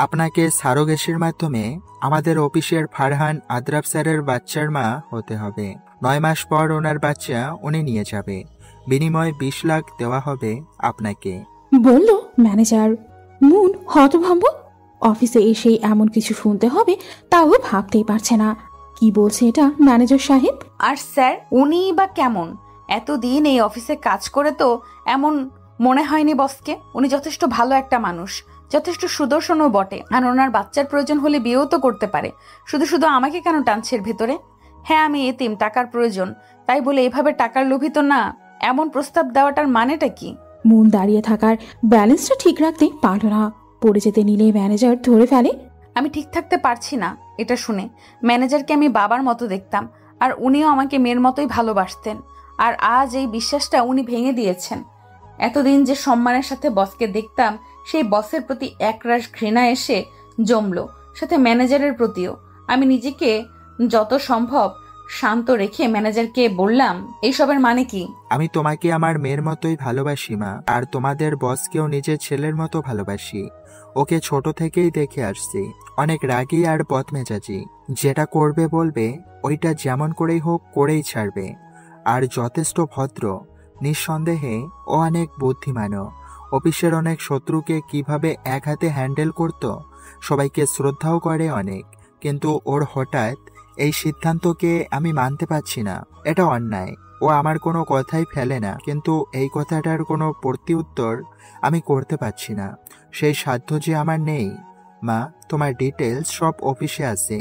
আপনাকে সারোগেসির মাধ্যমে আমাদের অফিসের ফারহান আদ্রাব স্যারের বাচ্চার মা হতে হবে। 9 মাস পর ওনার বাচ্চা উনি নিয়ে যাবে। বিনিময়ে 20 লাখ দেওয়া হবে আপনাকে, বলল ম্যানেজার। মুন হতভম্ব। অফিসে এসে এমন কিছু শুনতে হবে তাও ভাবতেই পারছে না। কি বলছে এটা ম্যানেজার সাহেব? আর স্যার উনি বা কেমন? এতদিন এই অফিসে কাজ করে তো এমন মনে হয়নি বসকে। উনি যথেষ্ট ভালো একটা মানুষ, যথেষ্ট সুদর্শনও বটে। আর ওনার বাচ্চার প্রয়োজন হলে বিয়েও তো করতে পারে। শুধু শুধু আমাকে কেন টানছে এর ভেতরে? হ্যাঁ আমি এতিম, টাকার প্রয়োজন, তাই বলে এভাবে টাকার লোভী তো না। এমন প্রস্তাব দেওয়াটার মানেটা কি? মুন দাঁড়িয়ে থাকার ব্যালেন্সটা ঠিক রাখতে পারল না। পড়ে যেতে নিলে ম্যানেজার ধরে ফেলে। আমি ঠিক থাকতে পারছি না এটা শুনে। ম্যানেজারকে আমি বাবার মতো দেখতাম, আর উনিও আমাকে মেয়ের মতোই ভালোবাসতেন। আর আজ এই বিশ্বাসটা উনি ভেঙে দিয়েছেন। এতদিন যে সম্মানের সাথে বসকে দেখতাম, সেই বসের প্রতি একরাশ ঘৃণা এসে জমলো, সাথে ম্যানেজারের প্রতিও। আমি নিজেকে যত সম্ভব শান্ত রেখে ম্যানেজারকে বললাম, এইসবের মানে কি? আমি তোমাকে আমার মেয়ের মতোই ভালোবাসি মা, আর তোমাদের বসকেও নিজের ছেলের মতো ভালোবাসি। ওকে ছোট থেকেই দেখে আসছি, অনেক রাগী আর বদমেজাজি। যেটা করবে বলবে ওইটা যেমন করেই হোক করেই ছাড়বে। আর যথেষ্ট ভদ্র। নিঃসন্দেহে ও অনেক বুদ্ধিমানও। অফিসের অনেক শত্রুকে কিভাবে এক হাতে হ্যান্ডেল করত, সবাইকে শ্রদ্ধাও করে অনেক। কিন্তু ওর হঠাৎ এই সিদ্ধান্তকে আমি মানতে পারছি না। এটা অন্যায়। ও আমার কোনো কথাই ফেলে না, কিন্তু এই কথাটার কোনো প্রত্যুত্তর আমি করতে পারছি না। সেই সাধ্য যে আমার নেই। মা, তোমার ডিটেলস সব অফিসে আছে।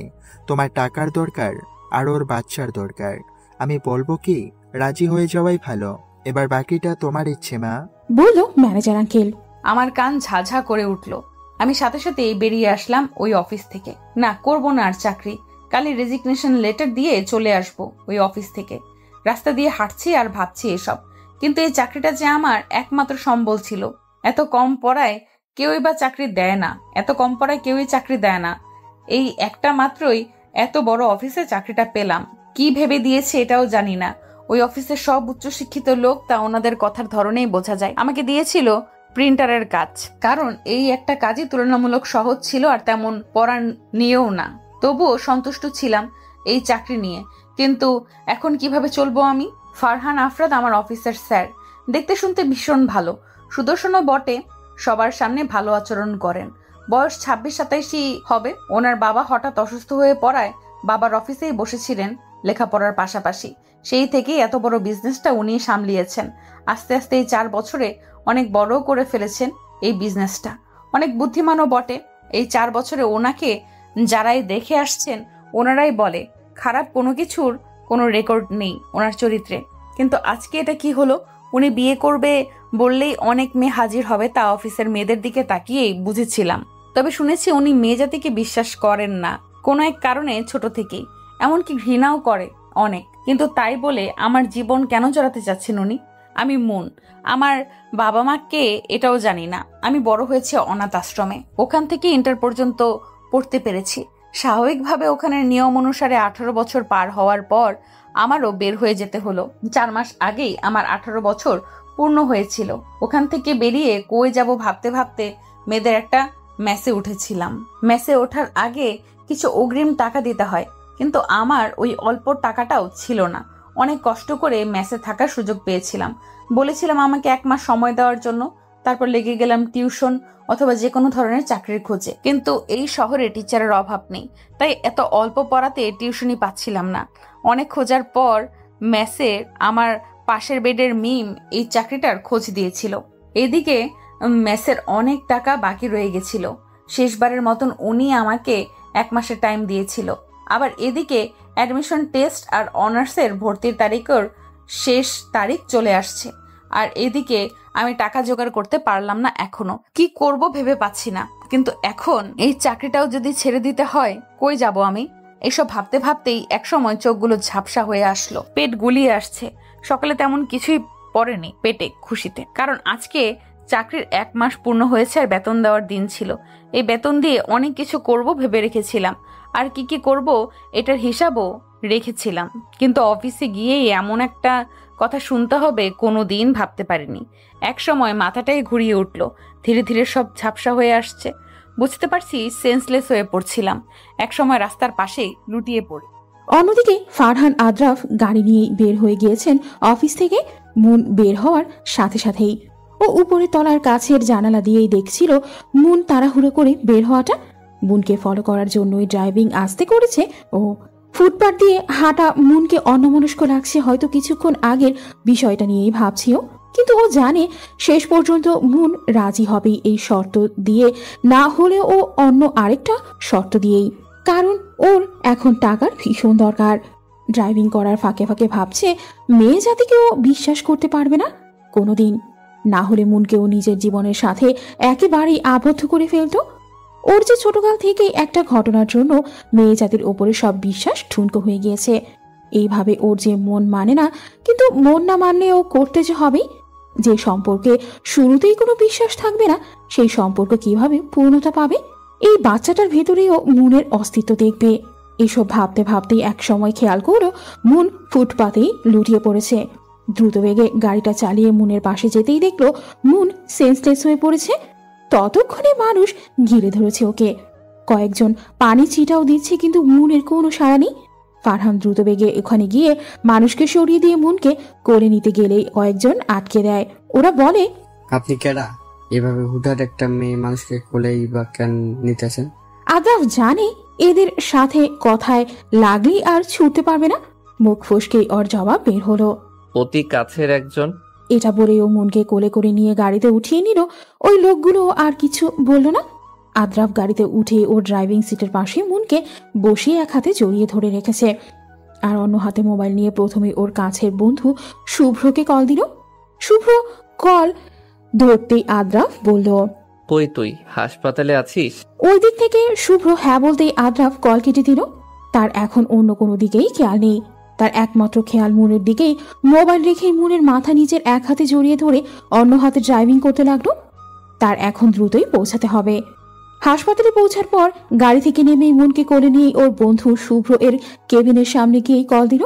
তোমার টাকার দরকার আর ওর বাচ্চার দরকার। আমি বলবো কি, রাজি হয়ে যাওয়াই ভালো। এবার বাকিটা তোমার ইচ্ছে মা, বলল ম্যানেজার আঙ্কেল। আমার কান ঝাঝা করে উঠল। আমি সাথে সাথে বেরিয়ে আসলাম ওই অফিস থেকে। না, করব না আর চাকরি। কালই রেজিগনেশন লেটার দিয়ে চলে আসব ওই অফিস থেকে। রাস্তা দিয়ে হাঁটছি আর ভাবছি এসব। কিন্তু এই চাকরিটা যে আমার একমাত্র সম্বল ছিল। এত কম পড়ায় কেউই বা চাকরি দেয় না, এত কম পড়ায় কেউই চাকরি দেয় না। এই একটা মাত্রই এত বড় অফিসে চাকরিটা পেলাম। কি ভেবে দিয়েছে এটাও জানি না। ওই অফিসের সব উচ্চশিক্ষিত লোক, তা ওনাদের কথার ধরনেই বোঝা যায়। আমাকে দিয়েছিল প্রিন্টারের কাজ, কারণ এই একটা কাজই তুলনামূলক সহজ ছিল আর তেমন পড়া নিয়েও না। তবুও সন্তুষ্ট ছিলাম এই চাকরি নিয়ে। কিন্তু এখন কিভাবে চলবো আমি? ফারহান আফরাদ আমার অফিসার স্যার, দেখতে শুনতে ভীষণ ভালো, সুদর্শনও বটে, সবার সামনে ভালো আচরণ করেন। বয়স 26-27 হবে। ওনার বাবা হঠাৎ অসুস্থ হয়ে পড়ায় বাবার অফিসেই বসেছিলেন লেখাপড়ার পাশাপাশি। সেই থেকেই এত বড় বিজনেসটা উনি সামলিয়েছেন। আস্তে আস্তে এই 4 বছরে অনেক বড় করে ফেলেছেন এই বিজনেসটা। অনেক বুদ্ধিমানও বটে। এই 4 বছরে ওনাকে যারাই দেখে আসছেন ওনারাই বলে খারাপ কোনো কিছুর কোনো রেকর্ড নেই ওনার চরিত্রে। কিন্তু আজকে এটা কি হলো? উনি বিয়ে করবে বললেই অনেক মেয়ে হাজির হবে, তা অফিসের মেয়েদের দিকে তাকিয়েই বুঝেছিলাম। তবে শুনেছি উনি মেয়ে জাতিকে বিশ্বাস করেন না কোনো এক কারণে, ছোট থেকেই, এমনকি ঘৃণাও করে অনেক। কিন্তু তাই বলে আমার জীবন কেন জড়াতে চাচ্ছেন উনি? আমি মুন, আমার বাবা মা কে এটাও জানি না। আমি বড় হয়েছি অনাথ আশ্রমে, ওখান থেকে ইন্টার পর্যন্ত পড়তে পেরেছি। স্বাভাবিকভাবে ওখানের নিয়ম অনুসারে 18 বছর পার হওয়ার পর আমারও বের হয়ে যেতে হলো। 4 মাস আগেই আমার 18 বছর পূর্ণ হয়েছিল। ওখান থেকে বেরিয়ে কই যাব ভাবতে ভাবতে মেয়েদের একটা মেসে উঠেছিলাম। মেসে ওঠার আগে কিছু অগ্রিম টাকা দিতে হয়, কিন্তু আমার ওই অল্প টাকাটাও ছিল না। অনেক কষ্ট করে মেসে থাকার সুযোগ পেয়েছিলাম। বলেছিলাম আমাকে 1 মাস সময় দেওয়ার জন্য, তারপর লেগে গেলাম টিউশন অথবা যে কোনো ধরনের চাকরির খোঁজে। কিন্তু এই শহরে টিচারের অভাব নেই, তাই এত অল্প পড়াতে টিউশনই পাচ্ছিলাম না। অনেক খোঁজার পর মেসে আমার পাশের বেডের মিম এই চাকরিটার খোঁজ দিয়েছিল। এদিকে মেসের অনেক টাকা বাকি রয়ে গেছিল। শেষবারের মতন উনি আমাকে 1 মাসের টাইম দিয়েছিল। আবার এদিকে অ্যাডমিশন টেস্ট আর অনার্সের ভর্তির তারিখের শেষ তারিখ চলে আসছে। আর এদিকে আমি টাকা জোগাড় করতে পারলাম না এখনো। কি করব ভেবে পাচ্ছি না। কিন্তু এখন এই চাকরিটাও যদি ছেড়ে দিতে হয়, কই যাব আমি? এসব ভাবতে ভাবতেই একসময় চোখগুলো ঝাপসা হয়ে আসলো, পেট গুলিয়ে আসছে। সকালে তেমন কিছুই পড়েনি পেটে খুশিতে, কারণ আজকে চাকরির 1 মাস পূর্ণ হয়েছে আর বেতন দেওয়ার দিন ছিল। এই বেতন দিয়ে অনেক কিছু করব ভেবে রেখেছিলাম, আর কি কি করব এটার হিসাবও রেখেছিলাম। কিন্তু অফিসে গিয়েই এমন একটা কথা শুনতে হবে কোনোদিন ভাবতে পারিনি। এক সময় মাথাটাই ঘুরিয়ে উঠল। ধীরে ধীরে সব ঝাপসা হয়ে আসছে। বুঝতে পারছি সেন্সলেস হয়ে পড়ছিলাম, একসময় রাস্তার পাশেই লুটিয়ে পড়ে। অন্যদিকে ফারহান আদ্রাফ গাড়ি নিয়ে বের হয়ে গিয়েছেন অফিস থেকে। মুন বের হওয়ার সাথে সাথেই ও উপরে তলার কাছের জানালা দিয়েই দেখছিল মুন তাড়াহুড়ো করে বের হওয়াটা। মুনকে ফলো করার জন্যই ড্রাইভিং আসতে করেছে ও। ফুটপাথ দিয়ে হাঁটা মুনকে অন্যমনস্ক লাগছে, হয়তো কিছুক্ষণ আগের বিষয়টা নিয়েই ভাবছিল। কিন্তু ও জানে শেষ পর্যন্ত মুন রাজি হবে এই শর্ত দিয়ে, না হলে ও অন্য আরেকটা শর্ত দিয়েই। কারণ ওর এখন টাকার ভীষণ দরকার। ড্রাইভিং করার ফাঁকে ফাঁকে ভাবছে মেয়ে জাতিকেও বিশ্বাস করতে পারবে না কোনোদিন, না হলে মুনকেও নিজের জীবনের সাথে একেবারেই আবদ্ধ করে ফেলতো। ওর যে ছোটকাল থেকেই একটা ঘটনার জন্য মেয়ে জাতির ওপরে সব বিশ্বাস ঠুনকো হয়ে গিয়েছে। এইভাবে ওর যে মন মানে না, কিন্তু মন না মানলে ও করতে যে হবেই। যে সম্পর্কে শুরুতেই কোনো বিশ্বাস থাকবে না, সেই সম্পর্ক কিভাবে পূর্ণতা পাবে? এই বাচ্চাটার ভেতরেও মুনের অস্তিত্ব দেখবে। এসব ভাবতে ভাবতেই এক সময় খেয়াল করলো মুন ফুটপাতেই লুটিয়ে পড়েছে। দ্রুত বেগে গাড়িটা চালিয়ে মুনের পাশে যেতেই দেখলো মুন সেন্সলেস হয়ে পড়েছে। ততক্ষণে মানুষ ঘিরে ধরেছে ওকে, কয়েকজন পানি ছিটাও দিচ্ছে, কিন্তু মুনের কোনো সাড়া নেই। ফারহান দ্রুত বেগে ওখানে গিয়ে মানুষকে সরিয়ে দিয়ে মুনকে কোলে নিতে গেলেই কয়েকজন আটকে দেয়। ওরা বলে, আপনি কেডা? এভাবে হুটহাট একটা মেয়ে মানুষকে কোলেই বা কেন নিতেছেন? আদ্রাফ জানে এদের সাথে কথায় লাগলেই আর ছুটতে পারবে না। মুখ ফসকেই ওর জবাব বের হলো, অতি কাছের একজন। এটা বলেও মুনকে কোলে করে নিয়ে গাড়িতে উঠিয়ে নিল। ওই লোকগুলো আর কিছু বলল না। আদ্রাফ গাড়িতে উঠে ওর ড্রাইভিং সিটের পাশে মুনকে বসিয়ে এক হাতে জড়িয়ে ধরে রেখেছে, আর অন্য হাতে মোবাইল নিয়ে প্রথমে ওর কাছের বন্ধু শুভ্রকে কল দিল। শুভ্র কল ধরতেই আদ্রাফ বলল, কই তুই হাসপাতালে আছিস? ওই দিক থেকে শুভ্র হ্যাঁ বলতেই আদ্রাফ কল কেটে দিল। তার এখন অন্য কোনো দিকেই খেয়াল নেই। তার একমাত্র খেয়াল মুনের দিকেই। মোবাইল রেখে মুনের মাথা নিজের এক হাতে জড়িয়ে ধরে অন্য হাতে ড্রাইভিং করতে লাগলো। তার এখন দ্রুতই পৌঁছাতে হবে। হাসপাতালে পৌঁছার পর গাড়ি থেকে নেমেই মুনকে কোলে নিয়ে ওর বন্ধু শুভ্র এর কেবিনের সামনে গিয়ে কল দিল।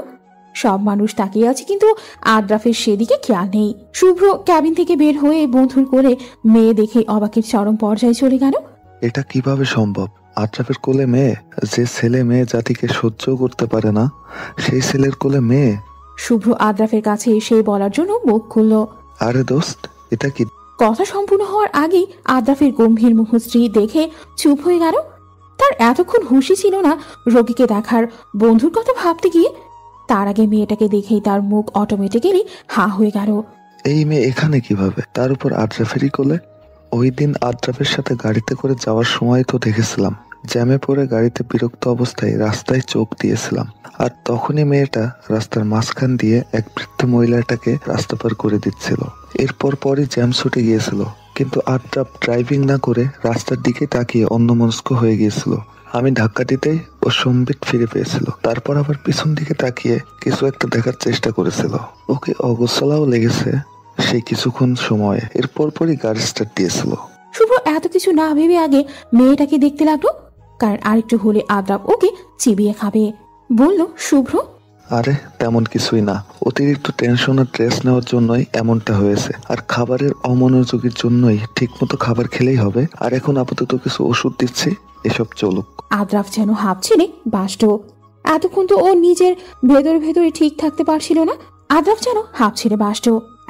সব মানুষ তাকিয়ে আছে, কিন্তু আদ্রাফের সেদিকে খেয়াল নেই। শুভ্র ক্যাবিন থেকে বের হয়ে বন্ধুর কোলে মেয়ে দেখে অবাকের চরম পর্যায়ে চলে গেল। এটা কিভাবে সম্ভব? আদ্রাফের কোলে মেয়ে? যে ছেলে মেয়ে জাতিকে সহ্য করতে পারে না, সেই ছেলের কোলে মেয়ে? শুভ্র আদ্রাফের কাছে এসে বলার জন্য মুখ খুলল, আরে দোস্ত, এটা কি? কথা সম্পূর্ণ হওয়ার আগেই আদ্রাফের গম্ভীর মুখশ্রী দেখে চুপ হয়ে গেল। তার এতক্ষণ হুঁশি ছিল না রোগীকে দেখার, বন্ধুর কথা ভাবতে গিয়ে। তার আগে মেয়েটাকে দেখেই তার মুখ অটোমেটিক্যালি হা হয়ে গেল। এই মেয়ে এখানে কিভাবে, তার উপর আদ্রাফেরই কোলে? ওই দিন আদ্রাফের সাথে গাড়িতে করে যাওয়ার সময় তো দেখেছিলাম, জ্যামে পড়ে গাড়িতে বিরক্ত অবস্থায় রাস্তায় চোখ দিয়েছিলাম, আর তখনই মেয়েটা রাস্তার মাঝখান দিয়ে এক বৃদ্ধ মহিলাটাকে রাস্তা পার করে দিচ্ছিল। এরপর পরই জ্যাম ছুটে গিয়েছিল, কিন্তু আদ্রাফ ড্রাইভিং না করে রাস্তার দিকে তাকিয়ে অন্যমনস্ক হয়ে গিয়েছিল। আমি ধাক্কা দিতেই ও সম্বিত ফিরে পেয়েছিল। তারপর আবার পিছন দিকে তাকিয়ে কিছু একটা দেখার চেষ্টা করেছিল। ওকে অগোছালাও লেগেছে সেই কিছুক্ষণ সময়ে। এরপর পরই গাড়ি স্টার্ট দিয়েছিল। শুভ্র এত কিছু না ভেবে আগে মেয়েটাকে দেখতে লাগলো, কারণ আরেকটু হলে আদ্রাফ ওকে চিবিয়ে খাবে। বলল শুভ্র, আরে তেমন কিছুই না, অতিরিক্ত টেনশন আর স্ট্রেস নেওয়ার জন্যই এমনটা হয়েছে, আর খাবারের অমনোযোগের জন্যই। ঠিক মতো খাবার খেলেই হবে, আর এখন আপাতত কিছু ওষুধ দিচ্ছি, এসব চলুক। আদ্রাফ যেন হাঁপ ছেড়ে বাসত। এতক্ষণ তো ও নিজের ভেতরে ভেতরে ঠিক থাকতে পারছিল না। আদ্রাফ যেন হাঁপ ছেড়ে বাসত।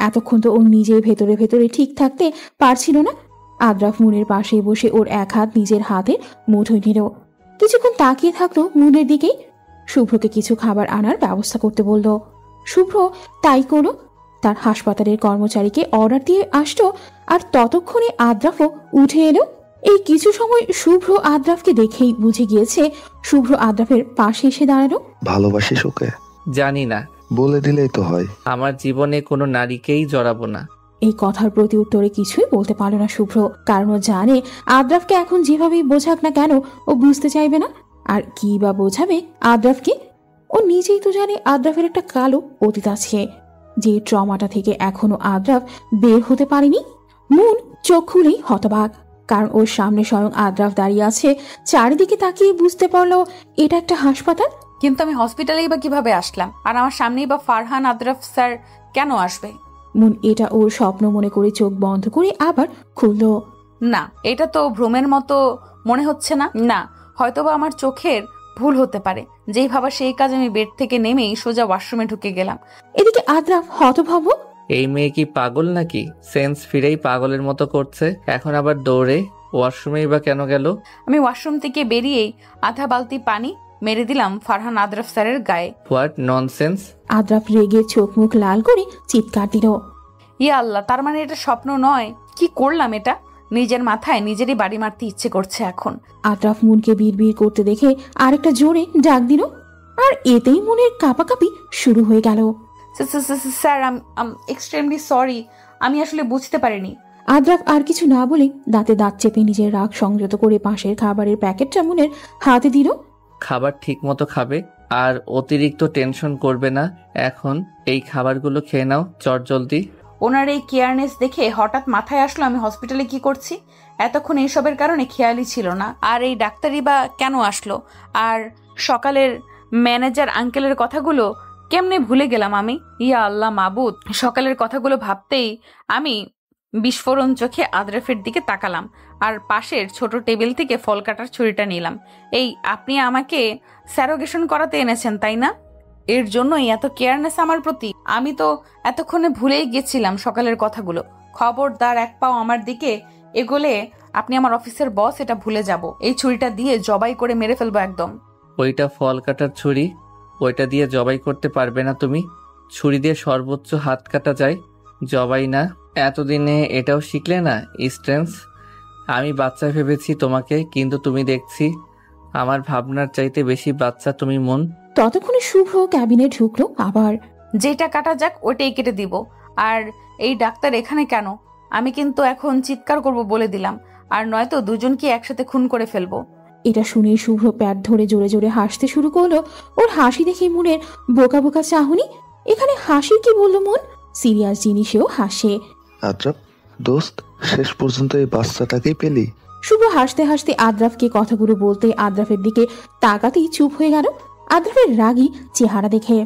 এতক্ষণ তো ও নিজের ভেতরে ভেতরে ঠিক থাকতে পারছিল না। আদ্রাফ মুনের পাশে বসে ওর এক হাত নিজের হাতের মুঠোয় নিল। কিছুক্ষণ তাকিয়ে থাকলো মুনের দিকেই। শুভ্রকে কিছু খাবার আনার ব্যবস্থা করতে বলল। শুভ্র তাই করল। তার হাসপাতালের কর্মচারীকে অর্ডার দিয়ে আসতো, আর ততক্ষণে আদ্রাফও উঠে এলো। এই কিছু সময় শুভ্র আদ্রাফকে দেখেই বুঝে গিয়েছে। শুভ্র আদ্রাফের পাশে এসে দাঁড়ালো। ভালোবাসিস ওকে? জানি না। বলে দিলেই তো হয়। আমার জীবনে কোনো নারীকেই জড়াবো না। এই কথার প্রতি উত্তরে কিছুই বলতে পারল না শুভ্র, কারণ ও জানে আদ্রাফকে এখন যেভাবেই বোঝাক না কেন ও বুঝতে চাইবে না। আর কি বা বোঝাবে আদ্রাফকে? ও নিজেই তো জানে আদ্রাফের একটা কালো অতীত আছে, যে ট্রমাটা থেকে এখনো আদ্রাফ বের হতে পারেনি। মুন চোখ খুলেই হতবাক, কারণ ওর সামনে স্বয়ং আদ্রাফ দাঁড়িয়ে আছে। চারিদিকে তাকিয়ে বুঝতে পারলো এটা একটা হাসপাতাল। কিন্তু আমি হসপিটালেই বা কিভাবে আসলাম, আর আমার সামনেই বা ফারহান আদ্রাফ স্যার কেন আসবে? মুন এটা ওর স্বপ্ন মনে করে চোখ বন্ধ করে আবার খুলল। না, এটা তো ভ্রমের মতো মনে হচ্ছে না? না, হয়তোবা আমার চোখের ভুল হতে পারে। যেই ভাবা সেই কাজ, আমি বেড থেকে নেমেই সোজা ওয়াশরুমে ঢুকে গেলাম। এদিকে আদ্রাফ হতভম্ব। এই মেয়ে কি পাগল নাকি? সেন্স ফিরেই পাগলের মতো করছে। এখন আবার দৌড়ে ওয়াশরুমেই বা কেন গেল? আমি ওয়াশরুম থেকে বেরিয়েই আধা বালতি পানি মেরে দিলাম ফারহান আদ্রাফ স্যারের গায়ে। What nonsense! আদ্রাফ রেগে চোখ মুখ লাল করে চিৎকার দিল। ইয়া আল্লাহ, তার মানে এটা স্বপ্ন নয়? কি করলাম এটা? নিজের মাথায় নিজেরই বাড়ি মারতে ইচ্ছে করছে এখন। আদ্রাফ মুনকে বিড়বিড় করতে দেখে আরেকটা জোরে ডাক দিল, আর এতেই মনের কাঁপাকাঁপি শুরু হয়ে গেল। স্যার, এক্সট্রিমলি সরি, আমি আসলে বুঝতে পারিনি। আদ্রাফ আর কিছু না বলে দাঁতে দাঁত চেপে নিজের রাগ সংযত করে পাশের খাবারের প্যাকেটটা মুনের হাতে দিল। খাবার ঠিক মতো খাবে আর অতিরিক্ত টেনশন করবে না। এখন এই খাবারগুলো খেয়ে নাও চটজলদি। ওনার এই কেয়ারনেস দেখে হঠাৎ মাথায় আসলো আমি হসপিটালে কি করছি। এতক্ষণ এইসবের কারণে খেয়ালই ছিল না। আর এই ডাক্তারই বা কেন আসলো? আর সকালের ম্যানেজার আঙ্কেলের কথাগুলো কেমনে ভুলে গেলাম আমি? ইয়া আল্লাহ মাবুদ, সকালের কথাগুলো ভাবতেই আমি বিস্ফোরণ চোখে আদ্রাফের দিকে তাকালাম আর পাশের ছোট টেবিল থেকে ফল কাটার ছুরিটা নিলাম। এই, আপনি আমাকে স্যারোগেশন করাতে এনেছেন তাই না? এর জন্যই এত কেয়ারনেস আমার প্রতি? আমি তো এতক্ষণে ভুলেই গেছিলাম সকালের কথাগুলো। খবরদার এক পাও আমার দিকে এগোলে আপনি আমার অফিসের বস, এটা ভুলে যাব। এই ছুরিটা দিয়ে জবাই করে মেরে ফেলবো একদম। ওইটা ফল কাটার ছুরি, ওইটা দিয়ে জবাই করতে পারবে না তুমি। ছুরি দিয়ে সর্বোচ্চ হাত কাটা যায়, জবাই না। এতদিনে এটাও শিখলে না স্ট্রেন্স? আমি বাচ্চা ভেবেছি তোমাকে, কিন্তু তুমি দেখছি আমার ভাবনার চাইতে বেশি বাচ্চা তুমি মন। ততক্ষণে শুভ্র ক্যাবিনে ঢুকলো আবার। যেটা কাটা যাক ওটাই কেটে দিব। আর এই ডাক্তার এখানে কেন? আমি কিন্তু এখন চিৎকার করব বলে দিলাম, আর নয়তো দুজনকে একসাথে খুন করে ফেলবো। এটা শুনে শুভ্র প্যাট ধরে জোরে জোরে হাসতে শুরু করলো। ওর হাসি দেখে মনের বোকা বোকা চাহনি। এখানে হাসির কি বললো মন? সিরিয়াস জিনিসেও হাসে। আদ্রাফ দোস্ত, শেষ পর্যন্ত এই বাচ্চাটাকেই পেলি? শুভ্র হাসতে হাসতে আদ্রাফকে কথাগুলো বলতে আদ্রাফের দিকে তাকাতেই চুপ হয়ে গেল আদ্রাফের রাগী চেহারা দেখে।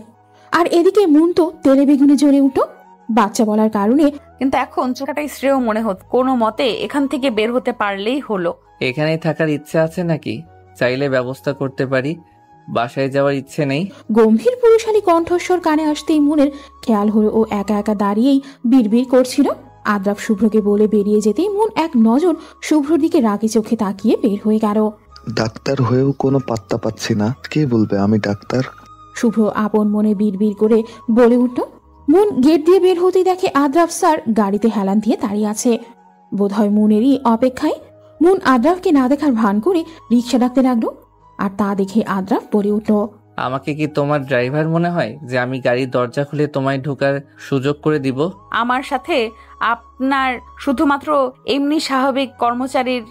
আর এদিকে মন তো তেলে বেগুনে জ্বলে উঠল বাচ্চা বলার কারণে। কিন্তু এখন চোখাটাই শ্রেয় মনে হতো। কোনো মতে এখান থেকে বের হতে পারলেই হলো। এখানেই থাকার ইচ্ছে আছে নাকি? চাইলে ব্যবস্থা করতে পারি। বাসায় যাওয়ার ইচ্ছে নেই? গম্ভীর পুরুষালী কণ্ঠস্বর কানে আসতেই মনের খেয়াল হলো ও একা একা দাঁড়িয়েই বিড়বিড় করছিল। আদ্রাফ শুভ্রকে বলে বেরিয়ে যেতেই মন এক নজর শুভ্রর দিকে রাগী চোখে তাকিয়ে বের হয়ে গেল। ডাক্তার হয়েও কোনো পাত্তা পাচ্ছি না, কে বলবে আমি ডাক্তার? শুভ্র আপন মনে বিড়বিড় করে বলে উঠল। মন গেট দিয়ে বের হতেই দেখে আদ্রাফ স্যার গাড়িতে হেলান দিয়ে দাঁড়িয়ে আছে। বোধহয় মনেরই অপেক্ষায় মন আদ্রাফকে না দেখার ভান করে রিক্সা ডাকতে লাগলো। আর তা দেখে আদ্রাফ বলে উঠল, আমাকে কি তোমার ড্রাইভার মনে হয় যে আমি গাড়ির দরজা খুলে তোমায় ঢোকার সুযোগ করে দিব? আমার সাথে আপনার শুধুমাত্র এমনি স্বাভাবিক কর্মচারীর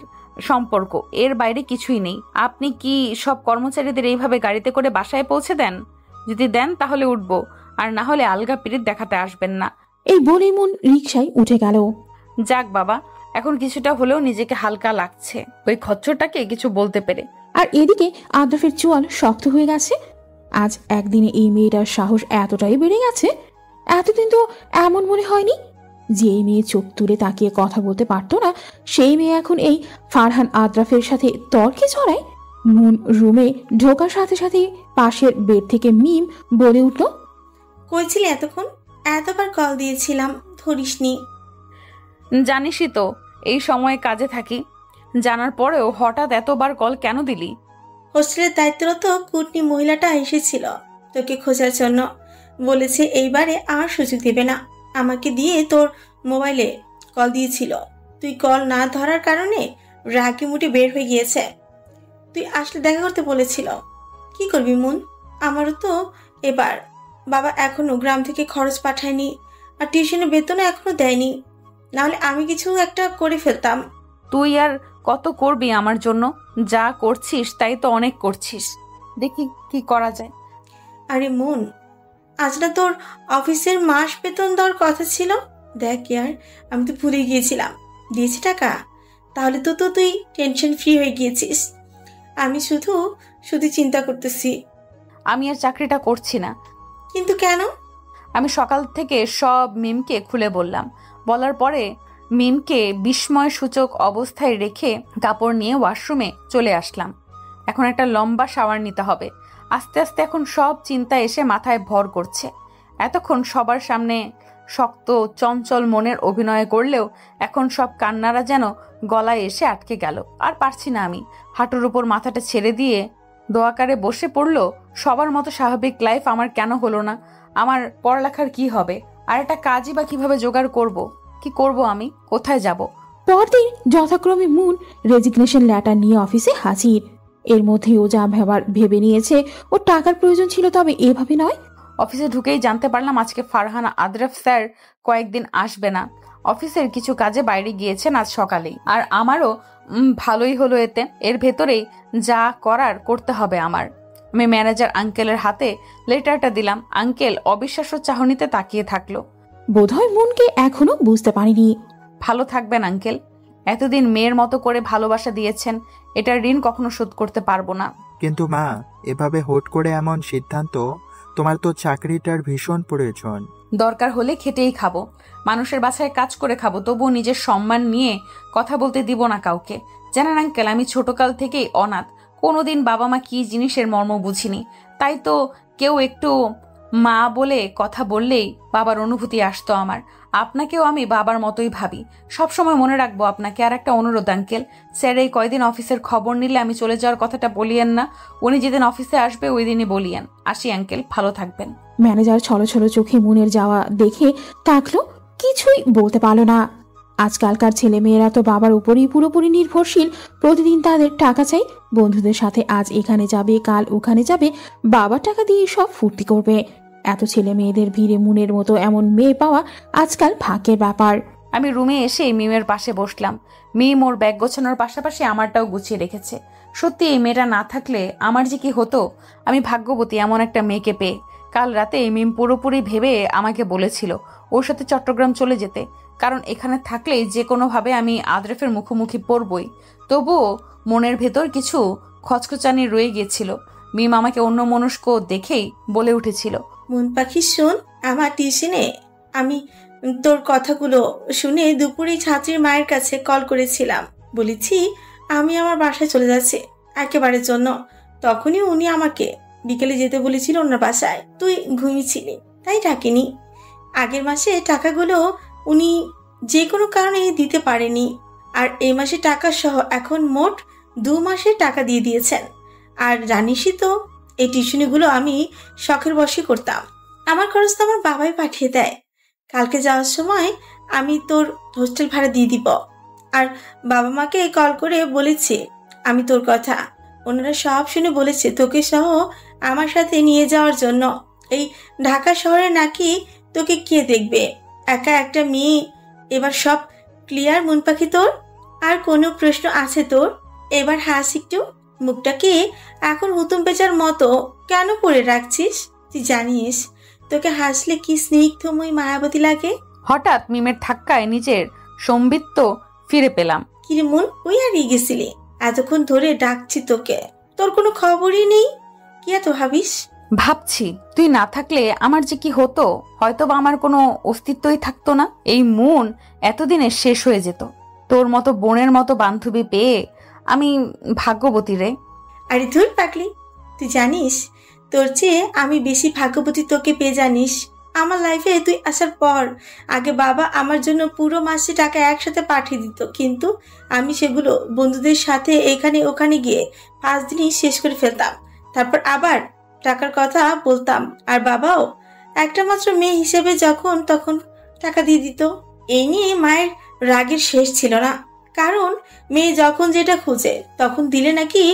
সম্পর্ক, এর বাইরে কিছুই নেই। আপনি কি সব কর্মচারীদের এইভাবে গাড়িতে করে বাসায় পৌঁছে দেন? যদি দেন তাহলে উঠবো, আর না হলে আলগা পিরিত দেখাতে আসবেন না। এই বলেই মন রিক্সায় উঠে গেল। যাক বাবা, এখন কিছুটা হলেও নিজেকে হালকা লাগছে ওই খচ্চরটাকে কিছু বলতে পেরে। আর এদিকে আদ্রাফের চোয়াল শক্ত হয়ে গেছে। আজ একদিনে এই মেয়েটার সাহস এতটাই বেড়ে গেছে। এতদিন তো এমন মনে হয়নি। যে মেয়ে চোখ তুলে তাকিয়ে কথা বলতে পারতো না, সেই মেয়ে এখন এই ফারহান আদ্রাফের সাথে তর্কে জড়ায়। মন রুমে ঢোকার সাথে সাথে পাশের বেড থেকে মিম বলে উঠল, কই ছিলি এতক্ষণ? এতবার কল দিয়েছিলাম, ধরিসনি। জানিসই তো এই সময়ে কাজে থাকি। জানার পরেও হঠাৎ এতবার কল কেন দিলি? হোস্টেলের দায়িত্বরত কুটনি মহিলাটা এসেছিল তোকে খোঁজার জন্য। বলেছে এইবারে আর সুযোগ দেবে না। আমাকে দিয়ে তোর মোবাইলে কল দিয়েছিল। তুই কল না ধরার কারণে রাগে মুটে বের হয়ে গিয়েছে। তুই আসলে দেখা করতে বলেছিল। কি করবি মন? আমারও তো এবার বাবা এখনো গ্রাম থেকে খরচ পাঠায়নি, আর টিউশনের বেতনও এখনো দেয়নি। নাহলে আমি কিছু একটা করে ফেলতাম। তুই আর কত করবি আমার জন্য? যা করছিস তাই তো অনেক করছিস, দেখি কি করা যায়। আরে মন, আজ না তোর অফিসের মাস বেতন দেওয়ার কথা ছিল। দেখ ইয়ার, আমি তো ভুলে গিয়েছিলাম। দিয়েছি টাকা? তাহলে তো তুই টেনশন ফ্রি হয়ে গিয়েছিস। আমি শুধু শুধু চিন্তা করতেছি। আমি আর চাকরিটা করছি না। কিন্তু কেন? আমি সকাল থেকে সব মিমকে খুলে বললাম। বলার পরে মিমকে বিস্ময় সূচক অবস্থায় রেখে কাপড় নিয়ে ওয়াশরুমে চলে আসলাম। এখন একটা লম্বা শাওয়ার নিতে হবে। আস্তে আস্তে এখন সব চিন্তা এসে মাথায় ভর করছে। এতক্ষণ সবার সামনে শক্ত চঞ্চল মনের অভিনয় করলেও এখন সব কান্নারা যেন গলায় এসে আটকে গেল। আর পারছি না আমি। হাঁটুর উপর মাথাটা ছেড়ে দিয়ে দোয়াকারে বসে পড়লো। সবার মতো স্বাভাবিক লাইফ আমার কেন হলো না? আমার পড়ালেখার কি হবে? আর একটা কাজই বা কিভাবে জোগাড় করব? কি করব আমি? কোথায় যাব? পরদিন যথাক্রমে মুন রেজিগনেশন লেটার নিয়ে অফিসে হাজির। এর মধ্যে ও যা ভেবে নিয়েছে ওর টাকার প্রয়োজন ছিল, তবে এভাবে নয়। অফিসে ঢুকেই জানতে পারলাম আজকে ফারহানা আদ্রাফ স্যার কয়েকদিন আসবে না। অফিসের কিছু কাজে বাইরে গিয়েছেন আজ সকালেই। আর আমারও ভালোই হলো এতে। এর ভেতরেই যা করার করতে হবে আমার। আমি ম্যানেজার আঙ্কেলের হাতে লেটারটা দিলাম। আঙ্কেল অবিশ্বাস্য চাহনিতে তাকিয়ে থাকলো। বোধহয় মুনকে এখনো বুঝতে পারিনি। ভালো থাকবেন আঙ্কেল। এতদিন মেয়ের মতো করে ভালোবাসা দিয়েছেন, এটার ঋণ কখনো শোধ করতে পারবো না। কিন্তু মা, এভাবে হুট করে এমন সিদ্ধান্ত? তোমার তো চাকরিটার ভীষণ প্রয়োজন। দরকার হলে খেটেই খাবো, মানুষের বাসায় কাজ করে খাবো, তবুও নিজের সম্মান নিয়ে কথা বলতে দিব না কাউকে। জানেন আঙ্কেল, আমি ছোটকাল থেকেই অনাথ। কোনোদিন বাবা মা কি জিনিসের মর্ম বুঝিনি। তাই তো কেউ একটু মা বলে কথা বললেই বাবার অনুভূতি আসতো আমার। আপনাকেও আমি বাবার মতোই ভাবি। সবসময় মনে রাখবো আপনাকে। আর একটা অনুরোধ আঙ্কেল, স্যার এই কয়দিন অফিসের খবর নিলে আমি চলে যাওয়ার কথাটা বলিয়েন না। উনি যেদিন অফিসে আসবে ওই দিনই বলিয়েন। আসি আঙ্কেল, ভালো থাকবেন। ম্যানেজার ছলো চোখে মুনের যাওয়া দেখে তাকলো, কিছুই বলতে পারল না। আজকালকার ছেলে মেয়েরা তো বাবার উপরই পুরোপুরি নির্ভরশীল। প্রতিদিন তাদের টাকা চাই। বন্ধুদের সাথে আজ এখানে যাবে, কাল ওখানে যাবে, বাবার টাকা দিয়ে সব ফুর্তি করবে। এত ছেলে মেয়েদের ভিড়ে মুনের মতো এমন মেয়ে পাওয়া আজকাল ভাগ্যের ব্যাপার। আমি রুমে এসে মিমের পাশে বসলাম। মিম ওর ব্যাগ গোছানোর পাশাপাশি আমারটাও গুছিয়ে রেখেছে। সত্যি এই মেয়েটা না থাকলে আমার যে কি হতো। আমি ভাগ্যবতী এমন একটা মেয়েকে পেয়ে। কাল রাতে মিম পুরোপুরি ভেবে আমাকে বলেছিল ওর সাথে চট্টগ্রাম চলে যেতে, কারণ এখানে থাকলেই যে কোনোভাবে আমি আদ্রেফের মুখোমুখি পড়বই। তবুও মনের ভেতর কিছু খচখচানি রয়ে গিয়েছিল। মিম আমাকে অন্য মনস্ক দেখেই বলে উঠেছিল, মন পাখি শোন, আমার টিউশনে আমি তোর কথাগুলো শুনে দুপুরে ছাত্রীর মায়ের কাছে কল করেছিলাম। বলেছি আমি আমার বাসায় চলে যাচ্ছি একেবারের জন্য। তখনই উনি আমাকে বিকেলে যেতে বলেছিল ওনার বাসায়। তুই ঘুমিয়েছিলি তাই ডাকিনি। আগের মাসে টাকাগুলো উনি যে কোনো কারণে দিতে পারেনি, আর এই মাসে টাকা সহ এখন মোট 2 মাসের টাকা দিয়ে দিয়েছেন। আর জানিসই তো এই টিউশনিগুলো আমি শখের বশে করতাম। আমার খরচ তো আমার বাবাই পাঠিয়ে দেয়। কালকে যাওয়ার সময় আমি তোর হোস্টেল ভাড়া দিয়ে দিব। আর বাবা মাকে কল করে বলেছি আমি তোর কথা। ওনারা সব শুনে বলেছে তোকে সহ আমার সাথে নিয়ে যাওয়ার জন্য। এই ঢাকা শহরে নাকি তোকে কে দেখবে? একা একটা মেয়ে। এবার সব ক্লিয়ার মন পাখি তোর? আর কোনো প্রশ্ন আছে তোর? এবার হাস একটু। মুখটাকে এখন হুতুম পেঁচার মতো কেন পরে রাখছিস? তুই জানিস তোকে হাসলে কি স্নিগ্ধময় মায়াবতী লাগে। হঠাৎ মিমের ধাক্কায় নিজের সম্বিত্ত ফিরে পেলাম। কিরে মন, ওই হারিয়ে গেছিলি? এতক্ষণ ধরে ডাকছি তোকে, তোর কোনো খবরই নেই। কি এত ভাবিস? ভাবছি তুই না থাকলে আমার যে কি হতো। হয়তো বা আমার কোনো অস্তিত্বই থাকতো না। এই মন এতদিনে শেষ হয়ে যেত। তোর মতো বোনের মতো বান্ধবী পেয়ে আমি ভাগ্যবতী রে। আরে ধুর পাগলি, তুই জানিস তোর চেয়ে আমি বেশি ভাগ্যবতী তোকে পেয়ে। জানিস আমার লাইফে তুই আসার পর আগে বাবা আমার জন্য পুরো মাসে টাকা একসাথে পাঠিয়ে দিত, কিন্তু আমি সেগুলো বন্ধুদের সাথে এখানে ওখানে গিয়ে 5 দিনই শেষ করে ফেলতাম। তারপর আবার টাকার কথা বলতাম, আর বাবাও একটা মাত্র মেয়ে হিসেবে যখন তখন টাকা দিয়ে দিত। এই নিয়ে মায়ের রাগের শেষ ছিল না, কারণ মেয়ে যখন যেটা খুঁজে তখন দিলে নাকি